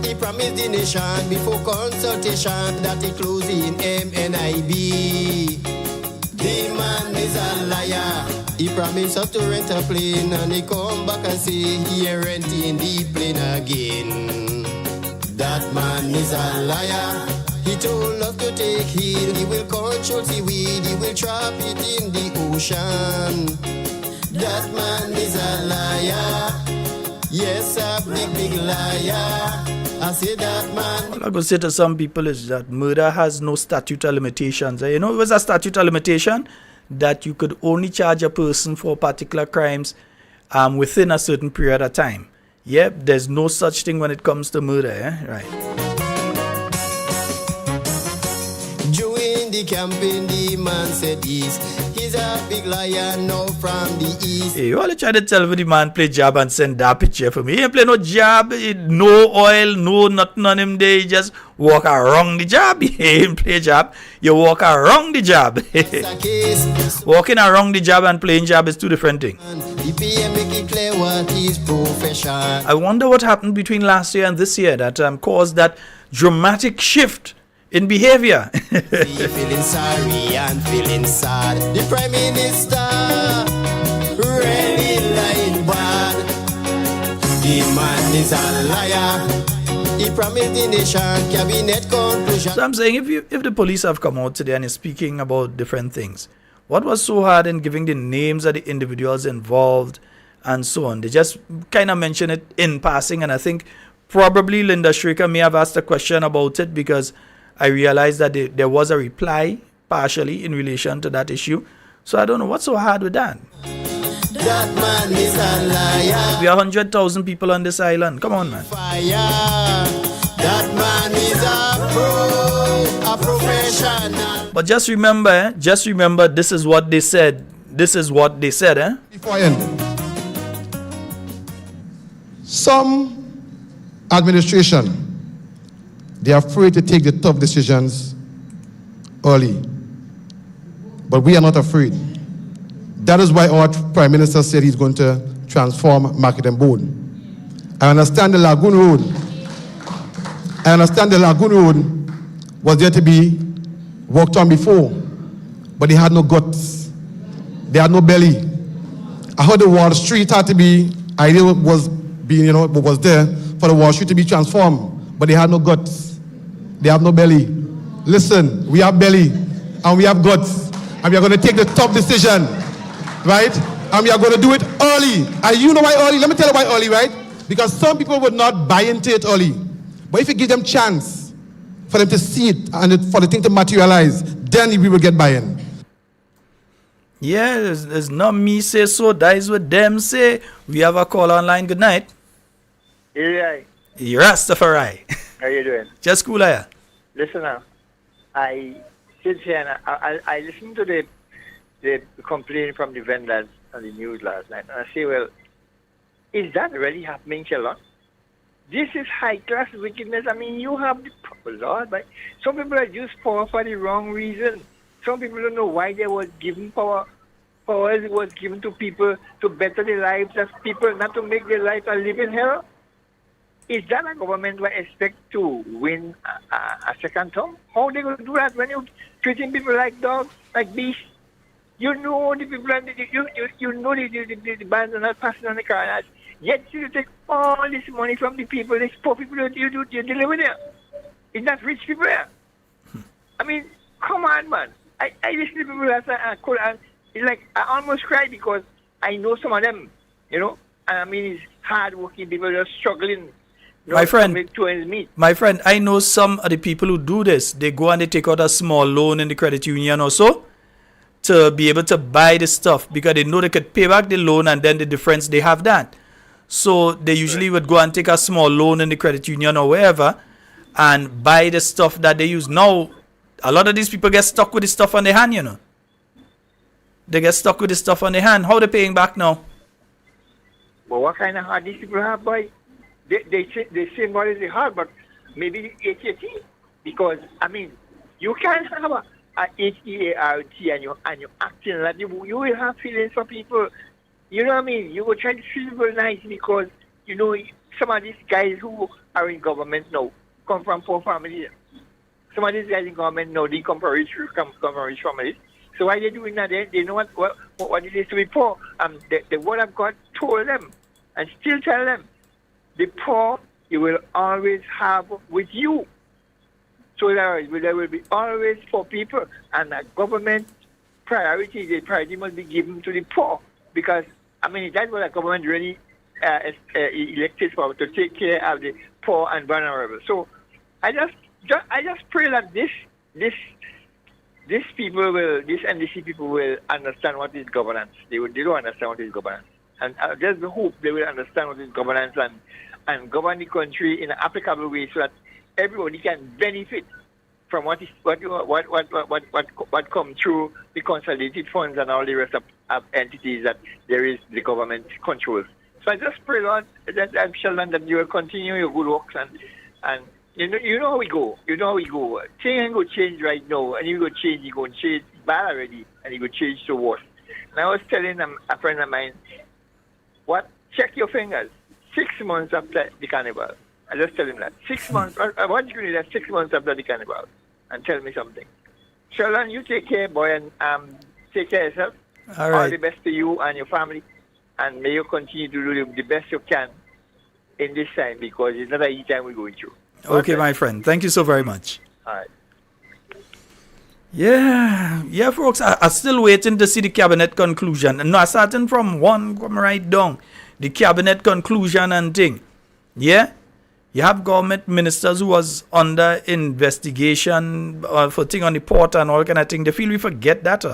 [SPEAKER 11] He promised the nation before consultation that he close in MNIB. The man is a liar. He promised us to rent a plane and he come back and say he ain't renting the plane again. That man is a liar. He told us to take heed. He will control the weed. He will trap it in the ocean. That man is a liar. Yes, a big liar. I say that man.
[SPEAKER 7] All I go say to some people is that murder has no statute of limitations. You know, it was a statute of limitation that you could only charge a person for particular crimes within a certain period of time. Yep, there's no such thing when it comes to murder, right?
[SPEAKER 11] During the campaign, the man said he's a big liar now from the east.
[SPEAKER 7] Hey, you all try to tell me the man play jab and send that picture for me. He ain't play no jab, no oil, no nothing on him there. He just walk around the job. You ain't play job. You walk around the job. Walking around the job and playing job is two different things. I wonder what happened between last year and this year that caused that dramatic shift in behavior.
[SPEAKER 11] Feeling sorry and feeling sad. The Prime Minister really lying bad. The man is a liar. He promised the nation cabinet conclusion.
[SPEAKER 7] So I'm saying if the police have come out today and is speaking about different things, what was so hard in giving the names of the individuals involved and so on? They just kind of mention it in passing, and I think probably Linda Straker may have asked a question about it because I realized that there was a reply partially in relation to that issue. So I don't know what's so hard with that.
[SPEAKER 11] That man is a liar.
[SPEAKER 7] We are 100,000 people on this island. Come on, man.
[SPEAKER 11] Fire. That man is a professional.
[SPEAKER 7] But just remember, this is what they said. This is what they said, eh?
[SPEAKER 12] Before I end, some administration, they are afraid to take the tough decisions early. But we are not afraid. That is why our Prime Minister said he's going to transform Market and Board. I understand the Lagoon Road. Was there to be worked on before, but they had no guts. They had no belly. I heard the Wall Street had to be, idea was being, was there for the Wall Street to be transformed, but they had no guts. They have no belly. Listen, we have belly and we have guts, and we are going to take the tough decision, right? And we are going to do it early. And you know why early? Let me tell you why early, right? Because some people would not buy into it early. But if you give them chance for them to see it and for the thing to materialize, then we will get buy-in.
[SPEAKER 7] Yeah, there's not me say so. That is what them say. We have a call online. Good night.
[SPEAKER 13] Yeah.
[SPEAKER 7] Rastafari.
[SPEAKER 13] How you doing?
[SPEAKER 7] Just cool, yeah.
[SPEAKER 13] Listen now. I sit here and I listened to the complaint from the vendors on the news last night, and I say, well, is that really happening, Shalon? This is high-class wickedness. I mean, you have the Lord, but some people are used power for the wrong reason. Some people don't know why they was given power. Power was given to people to better the lives of people, not to make their life a living hell. Is that a government we expect to win a second term? How are they going to do that when you're treating people like dogs, like beasts? You know the people, you know the bands are not passing on the car. Yet you take all this money from the people, these poor people that you deliver there. It's not rich people there. I mean, come on, man. I listen to people that and it's like I almost cry because I know some of them, and I mean it's hard-working people just struggling.
[SPEAKER 7] My friend,
[SPEAKER 13] to make two ends meet.
[SPEAKER 7] My friend, I know some of the people who do this. They go and they take out a small loan in the credit union or so to be able to buy the stuff because they know they could pay back the loan and then the difference they have that. So they usually would go and take a small loan in the credit union or wherever and buy the stuff that they use. Now, a lot of these people get stuck with the stuff on their hand, They get stuck with the stuff on their hand. How are they paying back now?
[SPEAKER 13] But what kind of hard these people have, boy? They say what is the hard, but maybe the HAT. Because, I mean, you can't have a HEART and you're acting like you will have feelings for people. You know what I mean? You will try to treat people nice because, some of these guys who are in government now come from poor families. Some of these guys in government now, they come from rich families. So why they doing that? They know what it is to be poor. The word of God told them and still tell them, the poor you will always have with you. So there will be always poor people, and a government the priority must be given to the poor because, I mean, that's what a government really elected for, to take care of the poor and vulnerable. So I just pray that these NDC people will understand what is governance. They don't understand what is governance. And I just hope they will understand what is governance and govern the country in an applicable way so that everybody can benefit from what come through the consolidated funds and all the rest of entities that the government controls. So I just pray, Lord, that Sheldon, that you will continue your good works and You know how we go. You know how we go. Things ain't going to change right now, and you go change. You going to change bad already, and you go change to worse. And I was telling a friend of mine, what? Check your fingers. 6 months after the carnival. I just tell him that. 6 months. I want you to do that 6 months after the carnival, and tell me something. Sheldon, you take care, boy, and take care of yourself.
[SPEAKER 7] All right.
[SPEAKER 13] All the best to you and your family, and may you continue to do the best you can in this time, because it's not an easy time we're going through.
[SPEAKER 7] Okay, my friend. Thank you so very much.
[SPEAKER 13] All right.
[SPEAKER 7] Yeah, folks. I'm still waiting to see the cabinet conclusion. And no, starting from one, come right down. The cabinet conclusion and thing. Yeah? You have government ministers who was under investigation for thing on the port and all kind of thing. They feel we forget that.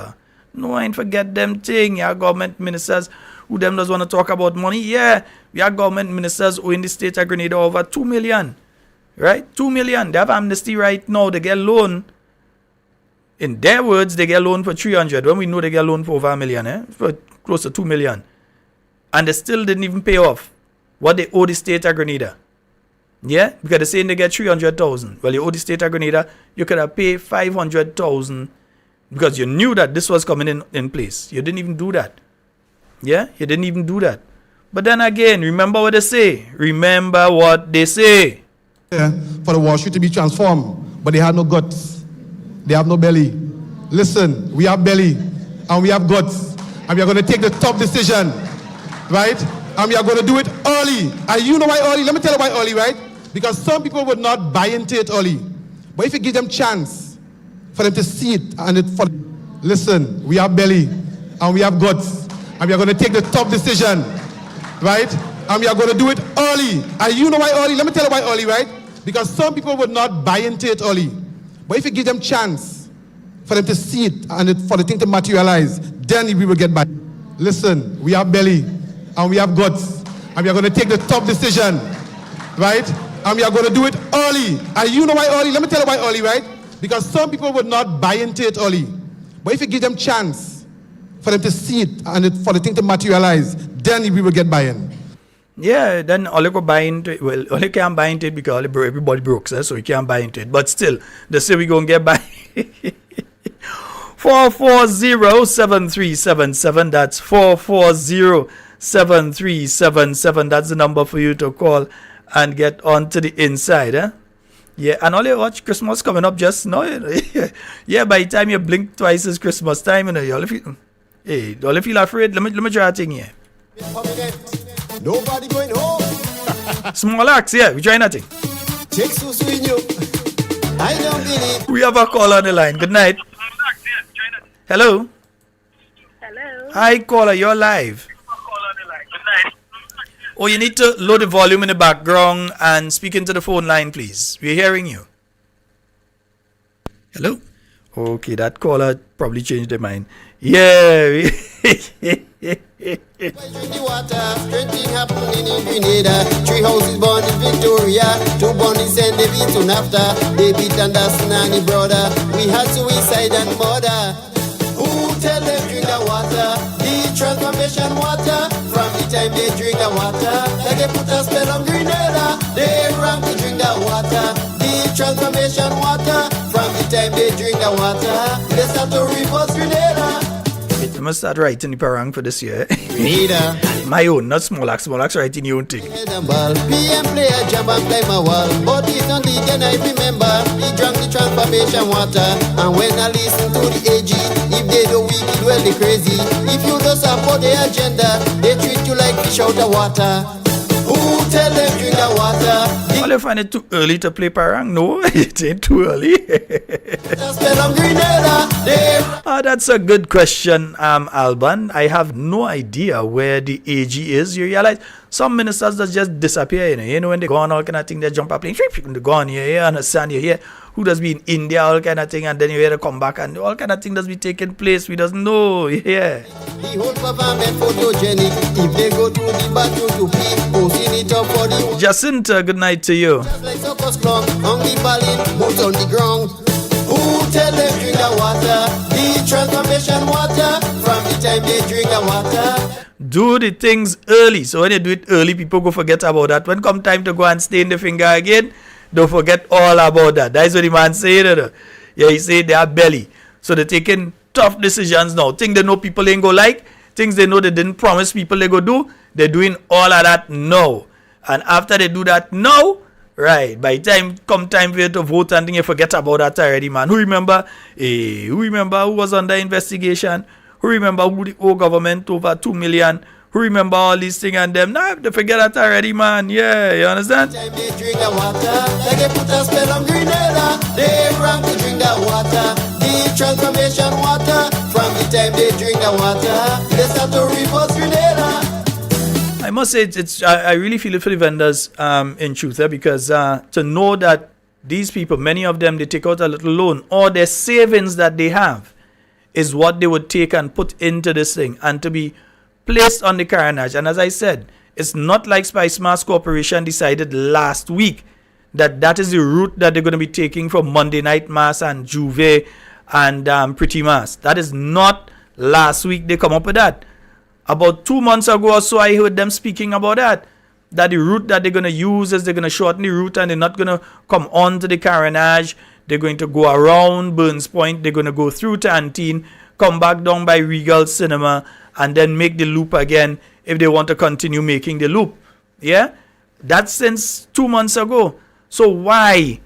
[SPEAKER 7] No, I ain't forget them thing. You have government ministers who them does want to talk about money. Yeah, we have government ministers who in the state of Grenada over 2 million. Right? 2 million. They have amnesty right now. They get loan. In their words, they get loan for 300. When we know they get loan for over 1 million, for close to 2 million. And they still didn't even pay off what they owe the state of Grenada. Yeah? Because they're saying they get 300,000. Well, you owe the state of Grenada, you could have paid 500,000 because you knew that this was coming in place. You didn't even do that. Yeah? You didn't even do that. But then again, remember what they say. Remember what they say.
[SPEAKER 12] For the war to be transformed, but they had no guts. They have no belly. Listen, we have belly and we have guts, and we are going to take the tough decision, right? And we are going to do it early. And you know why early? Let me tell you why early, right? Because some people would not buy into it early. But if you give them chance for them to see it, listen, we have belly and we have guts, and we are going to take the tough decision, right? And we are going to do it early. And you know why early? Let me tell you why early, right? Because some people would not buy into it early. But if you give them chance for them to see it and for the thing to materialize, then we will get by. Listen, we have belly and we have guts, and we are going to take the tough decision, right? And we are going to do it early. And you know why early? Let me tell you why early, right? Because some people would not buy into it early. But if you give them chance for them to see it and for the thing to materialize, then we will get buy-in.
[SPEAKER 7] Yeah, then all you go buy into it. Well, all you can't buy into it because everybody broke, so you can't buy into it. But still, they say we gonna get by. 440-7377. That's 440-7377. That's the number for you to call and get on to the inside. Yeah, and all you watch Christmas coming up just now. Yeah, by the time you blink twice, it's Christmas time. You all feel, hey, all you feel afraid. Let me try a thing here.
[SPEAKER 11] Nobody going home.
[SPEAKER 7] Small axe, yeah, we try nothing.
[SPEAKER 11] Take Susu in you. I don't believe.
[SPEAKER 7] We have a call on the line. Good night. Hello.
[SPEAKER 14] Hello.
[SPEAKER 7] Hi, caller. You're live. Oh, you need to lower the volume in the background and speak into the phone line, please. We're hearing you. Hello. Okay, that caller probably changed their mind. Yeah.
[SPEAKER 11] The water, drinking happening in Grenada. 3 houses born in Victoria, 2 born in St. David soon after. David Anderson and his brother. We had suicide and murder. Who tell them drink the water? The transformation water. From the time they drink the water, like they put a spell on Grenada. They ram to drink the water. The transformation water. From the time they drink the water, they start to reverse Grenada.
[SPEAKER 7] You must start writing the parang for this year.
[SPEAKER 11] Grenada.
[SPEAKER 7] My own, not Smolax. Smolax writing your own thing.
[SPEAKER 11] PM play a jump and climb a wall. But it's not the then I remember. He drank the transformation water. And when I listen to the AG, if they do wicked, well they crazy. If you don't support the agenda, they treat you like fish out of water. Who tell them drink the water?
[SPEAKER 7] Well, you find it too early to play parang? No, it ain't too early. That's a good question, Alban. I have no idea where the AG is. You realize some ministers that just disappear, you know when they go on all kind of thing, they jump up, they go on here, understand you here. Who does be in India, all kind of thing, and then you hear to come back and all kind of thing does be taking place. We doesn't know, yeah.
[SPEAKER 11] The whole government photogenic. If they go to the bathroom to pee, posting it up for the
[SPEAKER 7] Jacinta, good night to you.
[SPEAKER 11] just like circus clown, hungry balling, boots on the ground. Who tell them drink the water? The transformation water. From the time they drink the water.
[SPEAKER 7] Do the things early. So when you do it early, people go forget about that. When come time to go and stain the finger again, Don't forget all about that. That's what the man said. Yeah, he said they have belly. So they're taking tough decisions now. Things they know people ain't go like. Things they know they didn't promise people they go do. They're doing all of that now. And after they do that now, right, by time for you to vote and thing, you forget about that already, man. Who remember who was under investigation? Who remember who the old government over 2 million? Who remember all these things and them? Nah, they forget that already, man. Yeah, you understand?
[SPEAKER 11] Time they drink the water, like they put a spell on Grenada. They rank to drink the water, the transformation water. From the time they drink the water, they start to reverse Grenada.
[SPEAKER 7] I must say, I really feel it for the vendors in truth, because to know that these people, many of them, they take out a little loan or their savings that they have is what they would take and put into this thing and to be placed on the carnage. And as I said, it's not like Spice Mass Corporation decided last week that is the route that they're going to be taking for Monday Night Mass and Juve and Pretty Mass. That is not last week they come up with that. About 2 months ago or so, I heard them speaking about that the route that they're going to use is they're going to shorten the route and they're not going to come on to the carnage. They're going to go around Burns Point. They're going to go through Tantine, come back down by Regal Cinema, and then make the loop again if they want to continue making the loop. Yeah? That's since 2 months ago. So why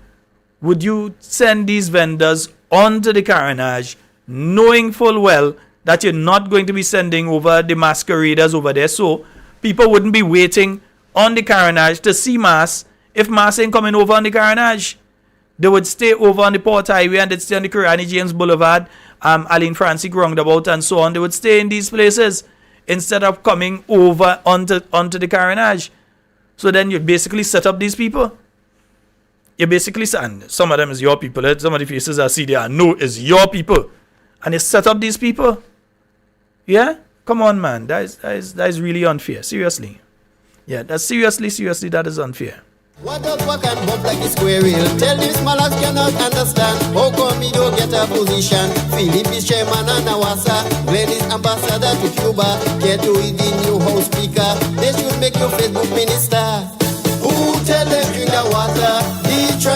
[SPEAKER 7] would you send these vendors onto the carnage knowing full well that you're not going to be sending over the masqueraders over there? So people wouldn't be waiting on the carnage to see Mass if Mass ain't coming over on the carnage. They would stay over on the Port Highway and they'd stay on the Kirani James Boulevard, Aline Francis Roundabout and so on. They would stay in these places instead of coming over onto the carnage. So then you basically set up these people. You basically, and some of them is your people. Some of the faces I see there I know is your people. And you set up these people. Yeah? Come on, man. That is really unfair. Seriously. Yeah, that's seriously, that is unfair.
[SPEAKER 11] What does work and bump like a square wheel? Tell these smallers cannot understand. How come me don't get a position? Philip is chairman and Nawasa. Glenn is ambassador to Cuba. Keto is the new house speaker. They should make you Facebook minister. Who tell them drink the water?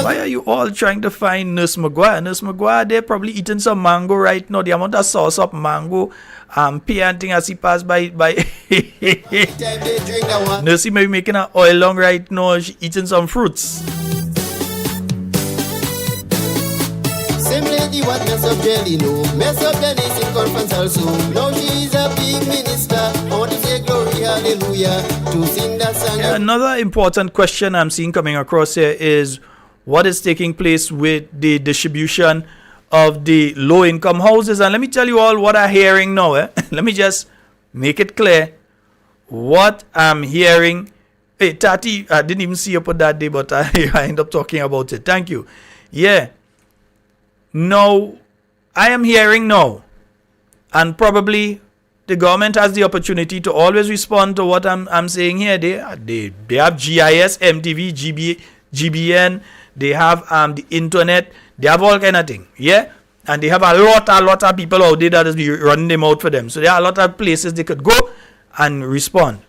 [SPEAKER 7] Why are you all trying to find Nurse Maguire? Nurse Maguire, they're probably eating some mango right now. The amount of sauce up mango, painting as he passed by. Nursey may be making an oil long right now. She eating some fruits.
[SPEAKER 11] Same lady what mess up Jelly no. Mess up Dennis in conference also. Now she is a big minister. I want to say glory hallelujah to sing that song.
[SPEAKER 7] Yeah, another important question I'm seeing coming across here is what is taking place with the distribution of the low-income houses. And let me tell you all what I'm hearing now. Let me just make it clear what I'm hearing. Hey, Tati, I didn't even see you put that day, but I end up talking about it. Thank you. Yeah. Now, I am hearing now, and probably the government has the opportunity to always respond to what I'm saying here. They have GIS, MTV, GBN, they have the internet, they have all kind of thing, yeah? And they have a lot of people out there that is running them out for them. So there are a lot of places they could go and respond.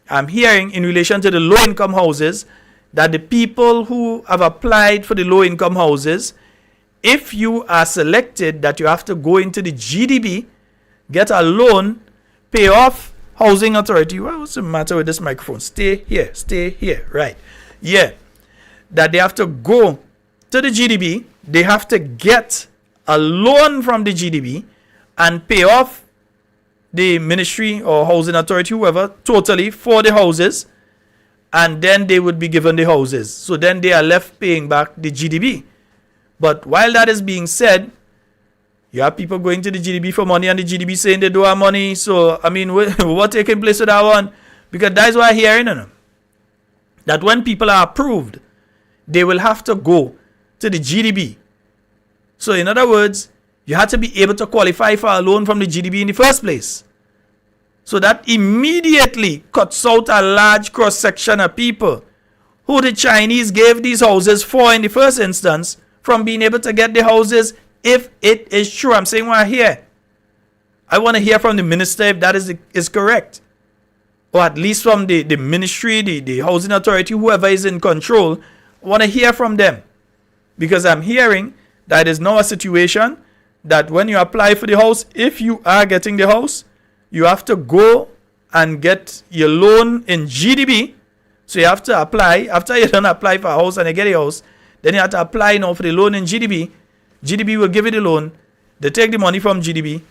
[SPEAKER 7] I'm hearing in relation to the low-income houses that the people who have applied for the low-income houses, if you are selected, that you have to go into the GDB, get a loan, pay off housing authority. Well, what's the matter with this microphone? Stay here, right? Yeah. That they have to go to the GDB, they have to get a loan from the GDB and pay off the ministry or housing authority, whoever, totally for the houses, and then they would be given the houses. So then they are left paying back the GDB. But while that is being said, you have people going to the GDB for money and the GDB saying they don't have money. So, I mean, what's taking place with that one? Because that's why I'm hearing that when people are approved, they will have to go to the GDB. So, in other words, you have to be able to qualify for a loan from the GDB in the first place. So that immediately cuts out a large cross-section of people who the Chinese gave these houses for in the first instance from being able to get the houses if it is true. I'm saying what I hear. I want to hear from the minister if that is correct. Or at least from the ministry, the housing authority, whoever is in control. want to hear from them, because I'm hearing that is now a situation that when you apply for the house, if you are getting the house, you have to go and get your loan in GDB. So you have to apply. After you don't apply for a house and you get a house, then you have to apply now for the loan in GDB. GDB will give you the loan. They take the money from GDB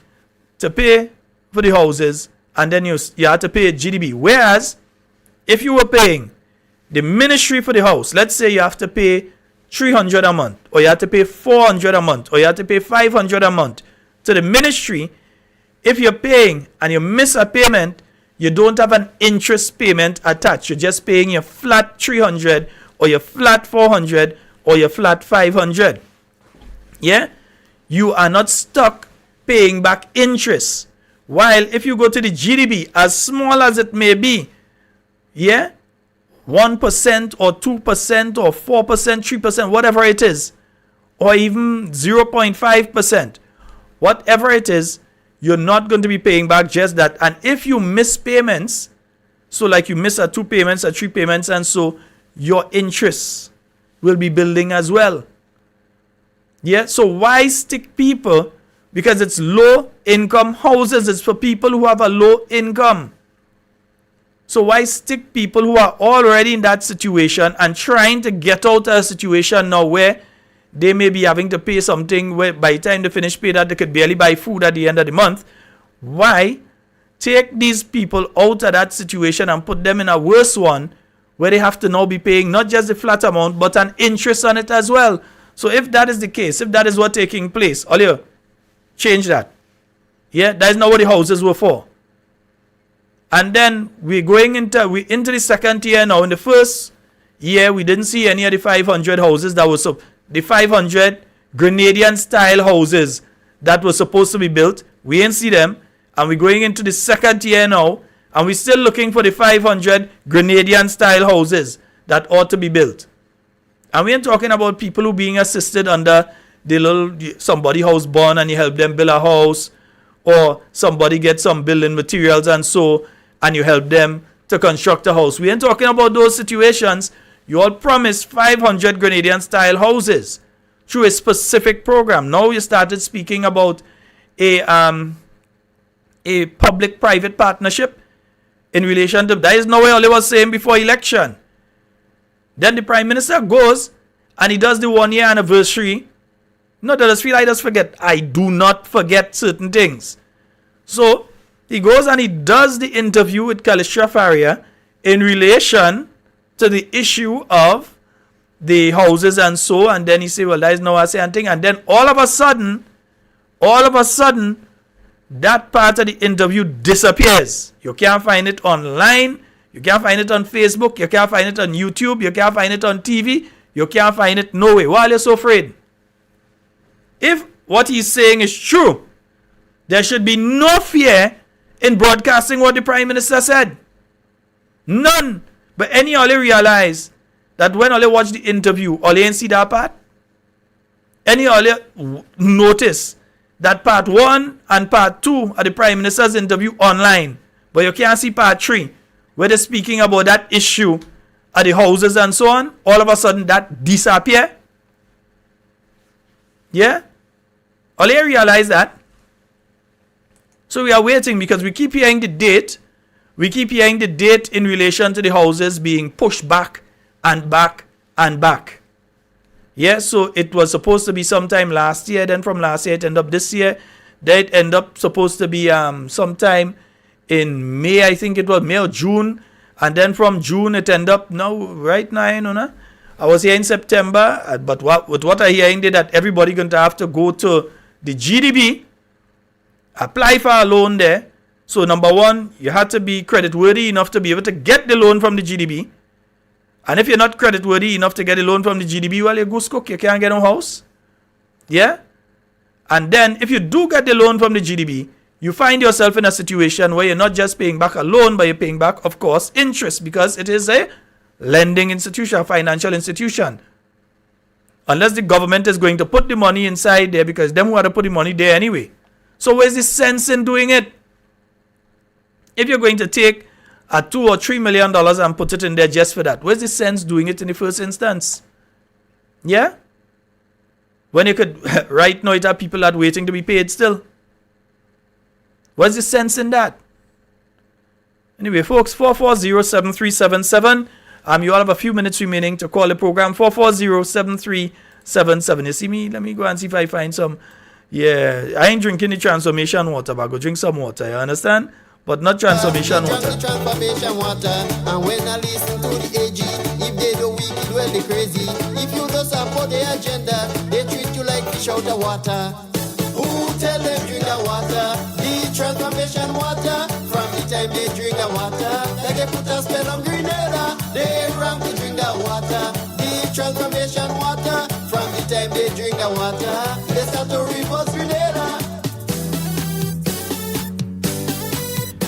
[SPEAKER 7] to pay for the houses, and then you have to pay GDB. Whereas, if you were paying the ministry for the house, let's say you have to pay 300 a month, or you have to pay 400 a month, or you have to pay 500 a month to the ministry. If you're paying and you miss a payment, you don't have an interest payment attached. You're just paying your flat 300, or your flat 400, or your flat 500. Yeah? You are not stuck paying back interest. While if you go to the GDB, as small as it may be, yeah, 1% or 2% or 4%, 3%, whatever it is, or even 0.5%, whatever it is, you're not going to be paying back just that. And if you miss payments, so like you miss a 2 payments, a 3 payments, and so your interest will be building as well. Yeah, so why stick people? Because it's low income houses. It's for people who have a low income. So why stick people who are already in that situation and trying to get out of a situation now where they may be having to pay something where by the time they finish pay that they could barely buy food at the end of the month? Why take these people out of that situation and put them in a worse one where they have to now be paying not just the flat amount but an interest on it as well? So if that is the case, if that is what's taking place, Olio, change that. Yeah, that is not what the houses were for. And then we're going into the second year now. In the first year, we didn't see any of the 500 houses that was the 500 Grenadian style houses that were supposed to be built. We didn't see them. And we're going into the second year now, and we're still looking for the 500 Grenadian style houses that ought to be built. And we ain't talking about people who being assisted under the little somebody house born and you help them build a house, or somebody get some building materials and you help them to construct a house. We ain't talking about those situations. You all promised 500 Grenadian style houses through a specific program. Now you started speaking about a public-private partnership in relation to that. Is no way all I was saying before election. Then the Prime Minister goes and he does the 1 year anniversary. Not that I feel I just forget. I do not forget certain things. So he goes and he does the interview with Kalisha Faria in relation to the issue of the houses and so, and then he say, well, that is no I say anything. And then all of a sudden, that part of the interview disappears. You can't find it online. You can't find it on Facebook. You can't find it on YouTube. You can't find it on TV. You can't find it no way. Why are you so afraid? If what he's saying is true, there should be no fear in broadcasting what the Prime Minister said. None. But any only realize that when only watch the interview, only ain't see that part. Any only notice that part 1 and part 2 of the Prime Minister's interview online. But you can't see part 3. Where they're speaking about that issue of the houses and so on, all of a sudden that disappear. Yeah? Only realize that. So we are waiting because we keep hearing the date. We keep hearing the date in relation to the houses being pushed back and back and back. Yeah, so it was supposed to be sometime last year. Then from last year it ended up this year. Then it ended up supposed to be sometime in May, I think it was May or June, and then from June it ended up now, right now, you know, I was here in September, but with what I hearing that everybody going to have to go to the GDB, apply for a loan there. So number one, you had to be creditworthy enough to be able to get the loan from the GDB, and if you're not creditworthy enough to get a loan from the GDB, well, you goose cook, you can't get no house. Yeah, and then if you do get the loan from the GDB, you find yourself in a situation where you're not just paying back a loan, but you're paying back, of course, interest, because it is a lending institution, a financial institution. Unless the government is going to put the money inside there, because them who are to put the money there anyway. So where's the sense in doing it? If you're going to take a $2 or $3 million and put it in there just for that, where's the sense doing it in the first instance? Yeah? When you could, right now, it have people that waiting to be paid still. What's the sense in that? Anyway, folks, 440-7377. You all have a few minutes remaining to call the program. 440-7377. You see me? Let me go and see if I find some. Yeah, I ain't drinking the transformation water, but I go drink some water, you understand? But not transformation water.
[SPEAKER 11] Transformation water. And when I listen to the AG, if they do wicked, well, they crazy. If you don't support their agenda, they treat you like fish out of water. Who tell them drink the water? The transformation water. From the time they drink the water, like they put a spell on Grenada. They wrong to drink the water. The transformation water. From the time they drink the water, they start to reverse Grenada.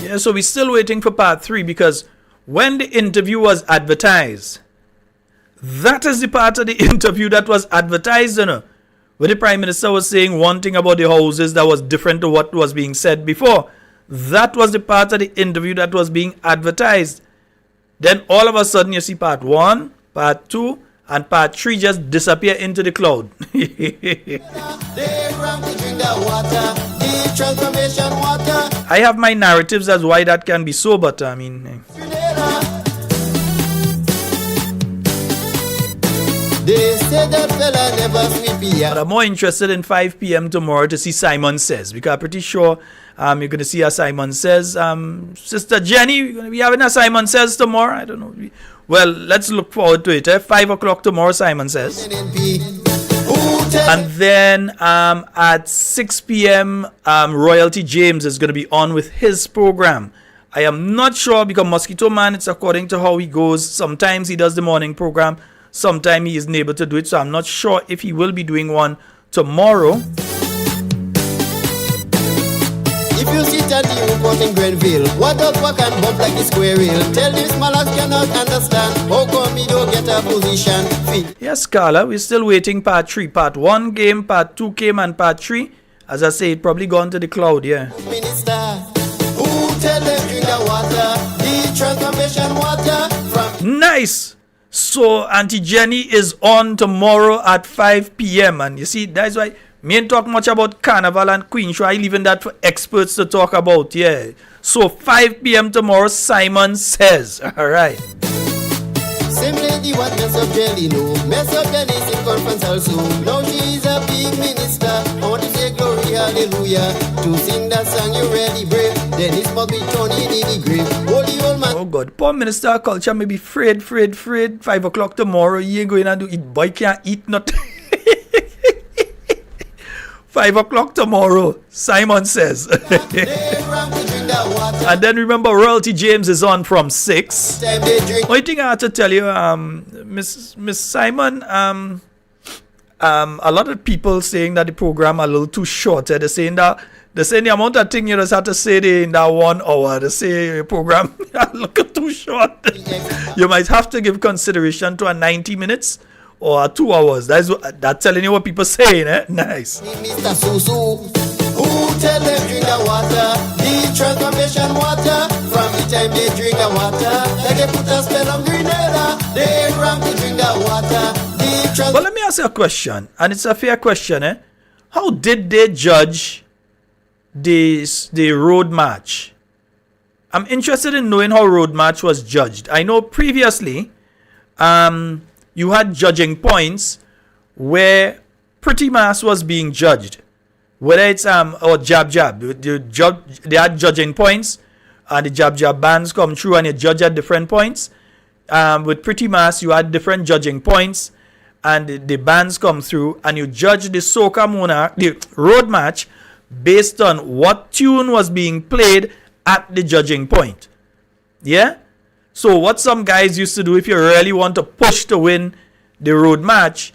[SPEAKER 7] Yeah, so we're still waiting for part 3 because when the interview was advertised, that is the part of the interview that was advertised, you know, where the Prime Minister was saying one thing about the houses that was different to what was being said before. That was the part of the interview that was being advertised. Then all of a sudden you see part 1, part 2, and part 3 just disappear into the cloud. I have my narratives as why that can be so, but I mean...
[SPEAKER 11] They say that fella never sleepy.
[SPEAKER 7] But I'm more interested in 5 p.m. tomorrow to see Simon Says, because I'm pretty sure you're going to see a Simon Says. Sister Jenny, we're going to be having a Simon Says tomorrow. I don't know. Well, let's look forward to it. 5 o'clock tomorrow, Simon Says. And then at 6 p.m., Royalty James is going to be on with his program. I am not sure because Mosquito Man, it's according to how he goes. Sometimes he does the morning program. Sometimes he isn't able to do it. So I'm not sure if he will be doing one tomorrow.
[SPEAKER 11] If you sit at the airport in Grenville, what does walk and bump like a square wheel? Tell this malas cannot understand. How come me don't get a position?
[SPEAKER 7] Yes, Carla, we're still waiting part 3. Part 1 came, part 2 came, and part 3, as I say, it probably gone to the cloud, yeah.
[SPEAKER 11] Minister, who tell them drink the water? The transformation water from...
[SPEAKER 7] Nice! So, Auntie Jenny is on tomorrow at 5 p.m. And you see, that's why me ain't talk much about Carnival and Queen Show. I leaving that for experts to talk about, yeah. So, 5 p.m. tomorrow, Simon Says. All right.
[SPEAKER 11] Same lady what mess up Jelly, no. Mess up Dennis in conference also. Now she is a big minister. I want to say glory, hallelujah. To sing that song, you really brave. Dennis must be thrown in the grave. Holy old man.
[SPEAKER 7] Oh God, poor Minister of Culture may be afraid. 5 o'clock tomorrow, he ain't going to do it. Boy can't eat nothing. 5 o'clock tomorrow, Simon Says. And then remember, Royalty James is on from 6. Only thing I have to tell you, Miss Simon, a lot of people saying that the program a little too short. They're saying the amount of thing you just have to say in that 1 hour. They say your program look too short. You might have to give consideration to a 90 minutes. Or 2 hours. That's telling you what people saying, eh? Nice.
[SPEAKER 11] Mr. Susu, who tell them drink the water? The transformation water. From the time they drink the water, like they put a spell on Grenada. They wrong to drink the water.
[SPEAKER 7] But let me ask you a question, and it's a fair question, eh? How did they judge the road march? I'm interested in knowing how road march was judged. I know previously, you had judging points where pretty mass was being judged. Whether it's or jab. They had judging points and the jab bands come through and you judge at different points. With pretty mass you had different judging points and the bands come through and you judge the Soca Monarch, the road match, based on what tune was being played at the judging point. Yeah? So what some guys used to do, if you really want to push to win the road match,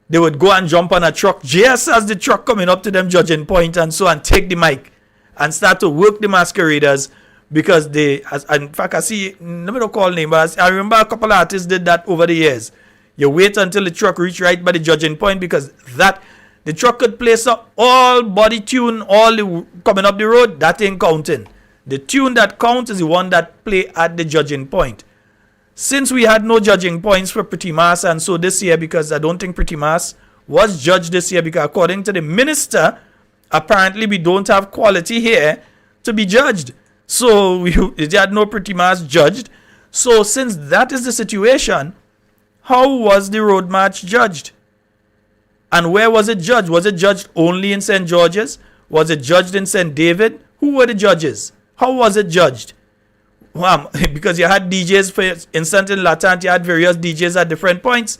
[SPEAKER 7] they would go and jump on a truck just as the truck coming up to them judging point and so and take the mic and start to work the masqueraders because they, in fact I see, let me not call name, but I remember a couple of artists did that over the years. You wait until the truck reach right by the judging point because the truck could place up all body tune, all the coming up the road, that ain't counting. The tune that counts is the one that play at the judging point. since we had no judging points for Pretty Mass, and so this year, because I don't think Pretty Mass was judged this year, because according to the minister, apparently we don't have quality here to be judged. So we had no Pretty Mass judged. So since that is the situation, how was the road march judged? And where was it judged? Was it judged only in St. George's? Was it judged in St. David? Who were the judges? How was it judged? Because you had DJs, for instance, in Latant, you had various DJs at different points.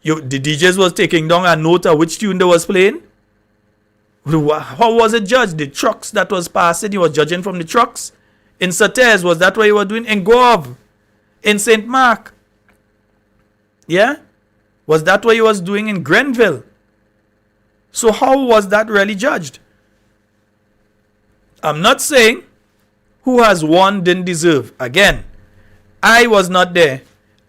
[SPEAKER 7] The DJs was taking down a note of which tune they was playing. How was it judged? The trucks that was passing, you were judging from the trucks. In Sates, was that what you were doing? In Gove, in St. Mark. Yeah? Was that what you was doing in Grenville? So how was that really judged? I'm not saying who has won didn't deserve. Again, I was not there.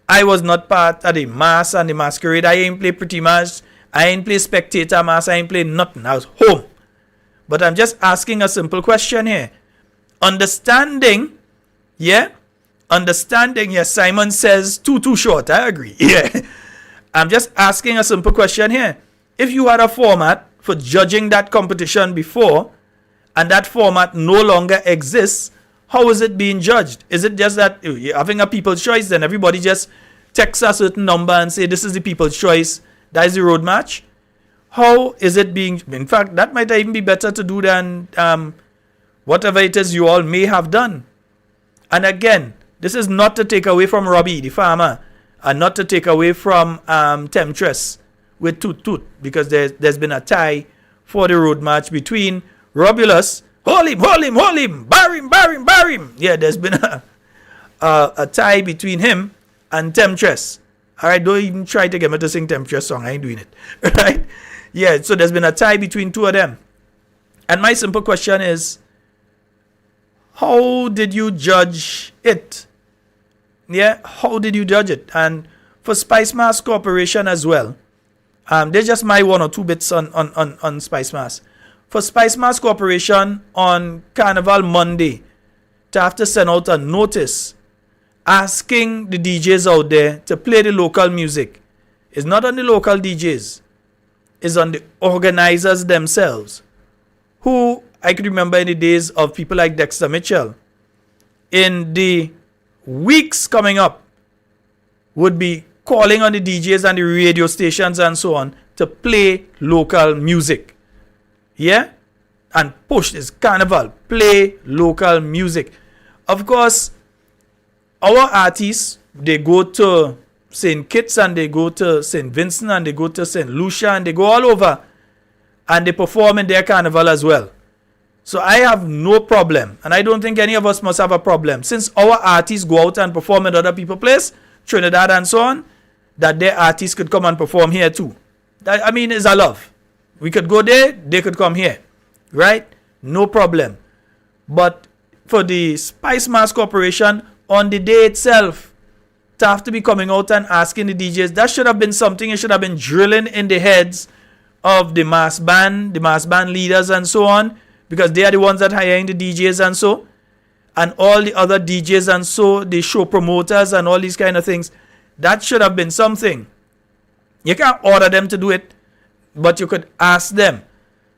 [SPEAKER 7] I was not part of the mass and the masquerade. I ain't play Pretty Mass. I ain't play Spectator Mass. I ain't play nothing. I was home. But I'm just asking a simple question here. Understanding, yes, Simon says too short. I agree. Yeah. I'm just asking a simple question here. If you had a format for judging that competition before, and that format no longer exists, how is it being judged? Is it just that you're having a people's choice, then everybody just texts a certain number and say, this is the people's choice, that is the road match? How is it being, in fact, that might even be better to do than whatever it is you all may have done. And again, this is not to take away from Robbie, the farmer, and not to take away from Temptress with Toot, because there's been a tie for the road match between Robulus, hold him, bar him. Yeah, there's been a tie between him and Temptress. All right, don't even try to get me to sing Temptress song. I ain't doing it. Right? Yeah, so there's been a tie between two of them. And my simple question is, how did you judge it? Yeah, how did you judge it? And for Spice Mass Corporation as well, there's just my 1 or 2 bits on Spice Mass. For Spice Mass Corporation on Carnival Monday to have to send out a notice asking the DJs out there to play the local music. It's not on the local DJs. It's on the organizers themselves, who I could remember in the days of people like Dexter Mitchell, in the weeks coming up, would be calling on the DJs and the radio stations and so on to play local music. Yeah? And push this Carnival, play local music. Of course, our artists, they go to St. Kitts and they go to St. Vincent and they go to St. Lucia and they go all over and they perform in their Carnival as well. So I have no problem, and I don't think any of us must have a problem, since our artists go out and perform in other people's place, Trinidad and so on, that their artists could come and perform here too. That, I mean, is a love. We could go there, they could come here. Right? No problem. But for the Spice Mass Corporation, on the day itself, to have to be coming out and asking the DJs, that should have been something it should have been drilling in the heads of the mass band leaders and so on, because they are the ones that hiring the DJs and so, and all the other DJs and so, the show promoters and all these kind of things. That should have been something. You can't order them to do it, but you could ask them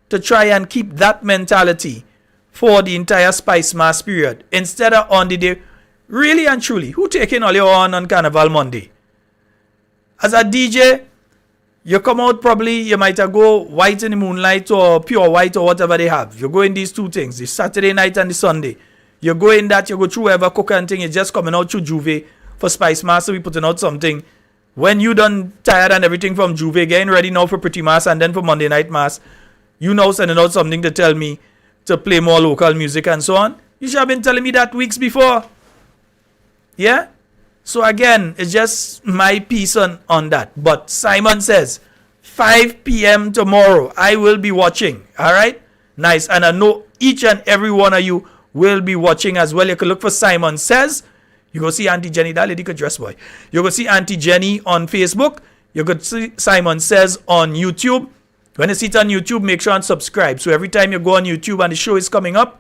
[SPEAKER 7] to try and keep that mentality for the entire Spice Mass period, instead of on the day. Really and truly, who taking all your on Carnival Monday? As a DJ, you come out probably, you might go white in the moonlight or pure white or whatever they have. You go in these two things, the Saturday night and the Sunday. You go in that, you go through whatever cooking thing, it's just coming out through Juve for Spice Mass, so we putting out something. When you done tired and everything from Juve, getting ready now for Pretty Mass and then for Monday Night Mass, you now sending out something to tell me to play more local music and so on. You should have been telling me that weeks before. Yeah? So again, it's just my piece on that. But Simon says, 5 p.m. tomorrow, I will be watching. All right? Nice. And I know each and every one of you will be watching as well. You can look for Simon Says. You go see Auntie Jenny. That lady could dress, boy. You go see Auntie Jenny on Facebook. You could see Simon Says on YouTube. When you see it on YouTube, make sure and subscribe. So every time you go on YouTube and the show is coming up,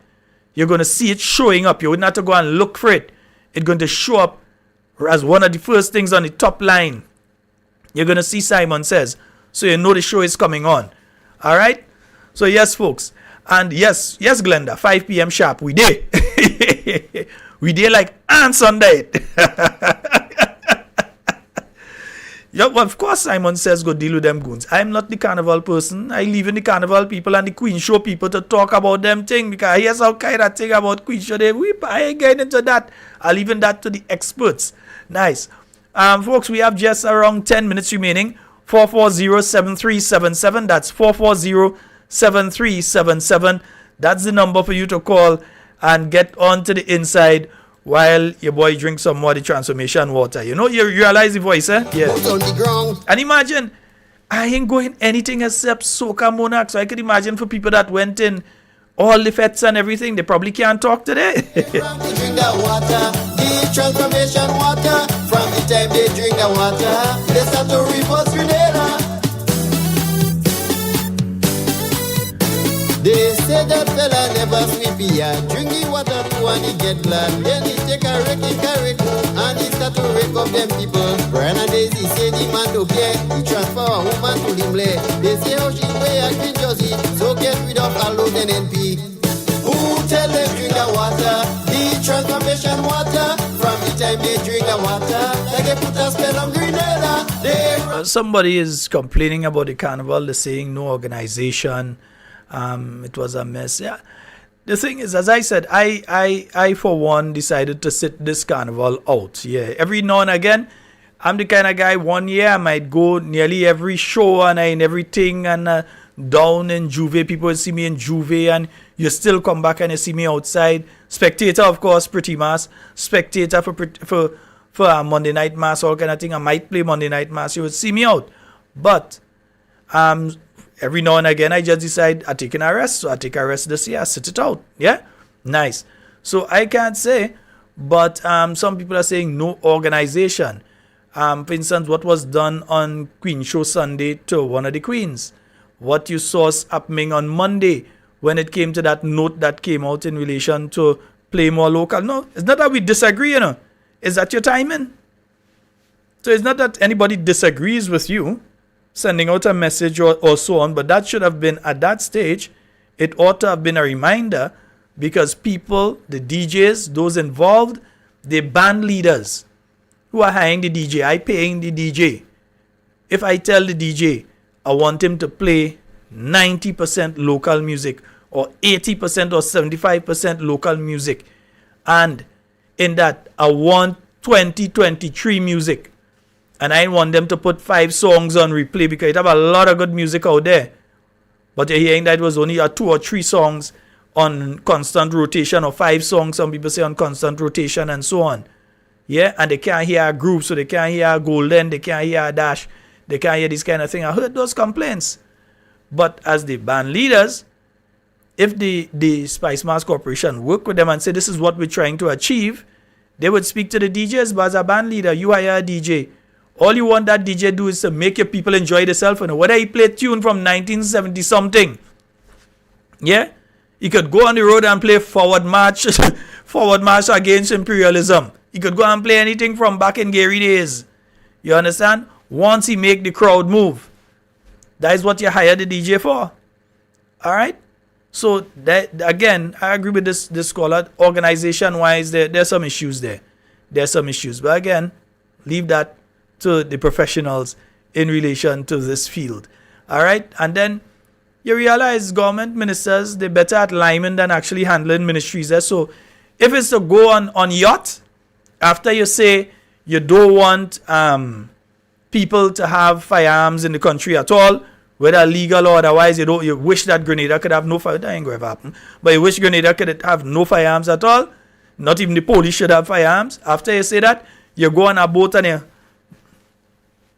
[SPEAKER 7] you're going to see it showing up. You wouldn't have to go and look for it. It's going to show up as one of the first things on the top line, you're going to see Simon Says. So you know the show is coming on. All right? So yes, folks. And yes, Glenda, 5 p.m. sharp. We did. We did like ants on that. Yeah, well, of course, Simon Says go deal with them goons. I'm not the carnival person. I leave in the carnival people and the Queen Show people to talk about them thing, because here's how kind of thing about Queen Show they whip. I ain't getting into that. I'll leave that to the experts. Nice. Folks, we have just around 10 minutes remaining. 440-7377. That's 440-7377. That's the number for you to call and get on to the inside while your boy drinks some more of the transformation water. You know, you realize the voice, eh? Yeah.
[SPEAKER 11] On the ground.
[SPEAKER 7] And imagine, I ain't going anything except Soca Monarch. So I could imagine for people that went in all the fets and everything, they probably can't talk today.
[SPEAKER 11] Drink that water, the transformation water. From the time they drink the water, they start to reverse Grenada. They say that fella never sleepy, yeah. Drink the water too and he get glad. Then he take a raking carrot and he start to rake up them people. Brian and Daisy say the man don't care. He transfer a woman to the play. They say how she wear a green jersey, so get rid of all those NNP. Who tell them drink the water? The transformation water. From the time they drink the water, like they put a spell on Grenada.
[SPEAKER 7] Somebody is complaining about the carnival. They're saying no organization. It was a mess. Yeah. The thing is, as I said, I for one decided to sit this carnival out. Yeah. Every now and again, I'm the kind of guy, 1 year I might go nearly every show and in everything, and down in Juve, people will see me in Juve, and you still come back and you see me outside. Spectator, of course, pretty mass. Spectator for Monday night mass, all kind of thing. I might play Monday night mass. You would see me out. But every now and again, I just decide I take an arrest. So I take a rest this year. I sit it out. Yeah? Nice. So I can't say, but some people are saying no organization. For instance, what was done on Queen Show Sunday to one of the queens. What you saw happening on Monday when it came to that note that came out in relation to play more local. No, it's not that we disagree, you know. It's that your timing. So it's not that anybody disagrees with you sending out a message or so on, but that should have been at that stage. It ought to have been a reminder, because people, the DJs, those involved, the band leaders who are hiring the DJ, I paying the DJ. If I tell the DJ I want him to play 90% local music or 80% or 75% local music, and in that I want 2023 music, and I want them to put 5 songs on replay, because it have a lot of good music out there. But you're hearing that it was only 2 or 3 songs on constant rotation, or 5 songs, some people say, on constant rotation, and so on. Yeah, and they can't hear a group, so they can't hear Golden, they can't hear a Dash, they can't hear this kind of thing. I heard those complaints. But as the band leaders, if the Spice Mass Corporation work with them and say this is what we're trying to achieve, they would speak to the DJs. But as a band leader, you hire a DJ. All you want that DJ do is to make your people enjoy themselves. And whether he play tune from 1970 something, yeah, he could go on the road and play Forward March, Forward March Against Imperialism. He could go and play anything from back in Gary days. You understand? Once he make the crowd move, that is what you hire the DJ for. All right. So that, again, I agree with this scholar. Organization wise, there's some issues there. There's some issues, but again, leave that to the professionals in relation to this field. All right. And then you realize government ministers, they're better at liming than actually handling ministries there. So if it's to go on yacht, after you say you don't want people to have firearms in the country at all, whether legal or otherwise, you wish that Grenada could have no firearms. That ain't going to happen. But you wish Grenada could have no firearms at all. Not even the police should have firearms. After you say that, you go on a boat and you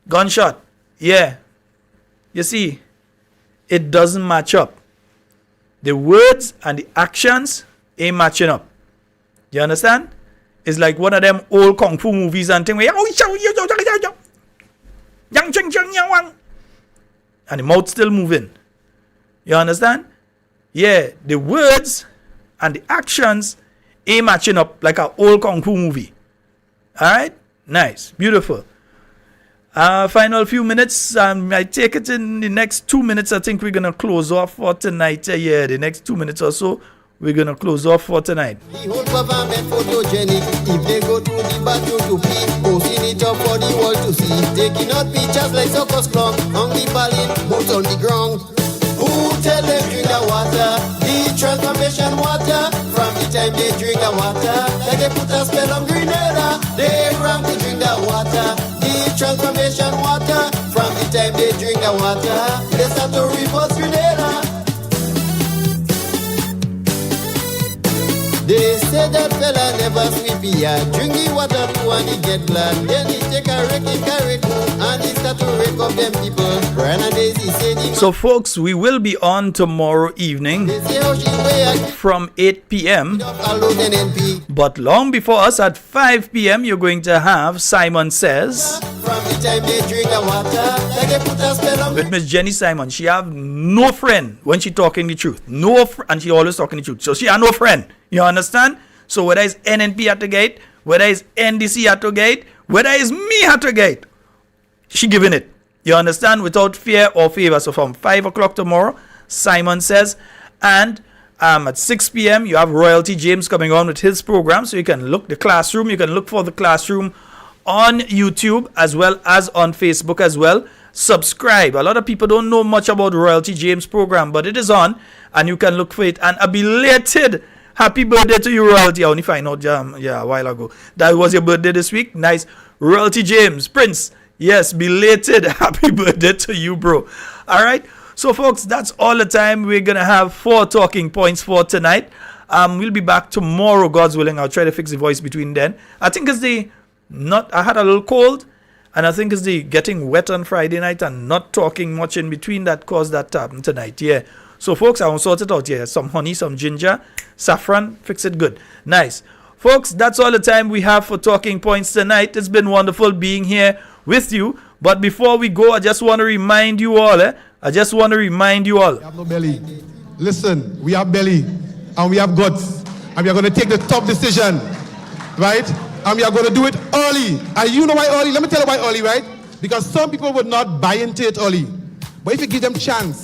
[SPEAKER 7] gunshot. Yeah. You see, it doesn't match up. The words and the actions ain't matching up. You understand? It's like one of them old kung fu movies and thing where and the mouth still moving. You understand? Yeah, the words and the actions ain't matching up like an old kung fu movie. Alright? Nice. Beautiful. Final few minutes. I take it in the next 2 minutes. I think we're going to close off for tonight. The next 2 minutes or so, we're going to close off for tonight.
[SPEAKER 11] The whole government photogenic. If they go to the bathroom to pee, posting it up for the world to see. Taking out pictures like circus clown. On the ballot, boots on the ground. Who tell them drink the water? The transformation water. From the time they drink the water, like they put a spell on Grenada. They ram to drink the water. The transformation water. From the time they drink the water, they start to reverse Grenada. They say that fella never sweep here. Drink the water too and he get glad. Then he take a rake, he carry it and he start to rake up them people. Brian and Daisy say the
[SPEAKER 7] So folks, we will be on tomorrow evening from 8 p.m. But long before us at 5 p.m. you're going to have Simon Says
[SPEAKER 11] from the time they drink the water, like they put a spell on
[SPEAKER 7] with Miss Jenny Simon. She have no friend when she talking the truth. And she always talking the truth. So she have no friend. You understand? So whether it's NNP at the gate, whether it's NDC at the gate, whether it's me at the gate, she giving it. You understand? Without fear or favor. So from 5 o'clock tomorrow, Simon Says, and at 6 p.m. you have Royalty James coming on with his program. So you can look the classroom. You can look for the classroom on YouTube as well as on Facebook as well. Subscribe. A lot of people don't know much about Royalty James program, but it is on and you can look for it. And a belated happy birthday to you, Royalty. I only find out a while ago that was your birthday this week. Nice. Royalty James Prince, yes, belated happy birthday to you, bro. All right, so folks, that's all the time we're gonna have 4 talking points for tonight. We'll be back tomorrow, God's willing. I'll try to fix the voice between then. I think it's I had a little cold, and I think it's the getting wet on Friday night and not talking much in between that caused that to happen tonight. Yeah. So folks, I will sort it out here. Some honey, some ginger, saffron, fix it good. Nice. Folks, that's all the time we have for talking points tonight. It's been wonderful being here with you. But before we go, I just want to remind you all. We have no
[SPEAKER 12] belly. Listen, we have belly and we have guts. And we are going to take the tough decision. Right? And we are going to do it early. And you know why early? Let me tell you why early, right? Because some people would not buy into it early. But if you give them chance,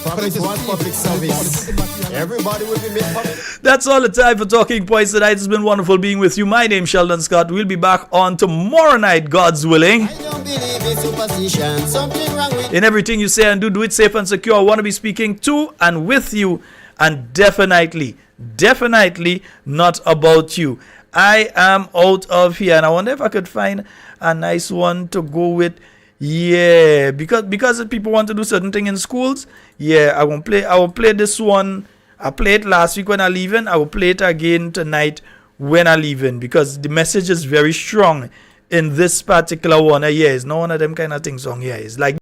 [SPEAKER 12] public service. Everybody will be made public.
[SPEAKER 7] That's all the time for Talking Points tonight. It's been wonderful being with you. My name's Sheldon Scott. We'll be back on tomorrow night, God's willing.
[SPEAKER 11] I don't believe in superstition. Something wrong with
[SPEAKER 7] in everything you say and do it safe and secure. I want to be speaking to and with you, and definitely not about you. I am out of here, and I wonder if I could find a nice one to go with. Yeah, because people want to do certain thing in schools. Yeah, I will play this one. I played it last week when I leaving. I will play it again tonight when I leaving, because the message is very strong in this particular one. Yeah, it's not one of them kind of things song. Yeah, it's like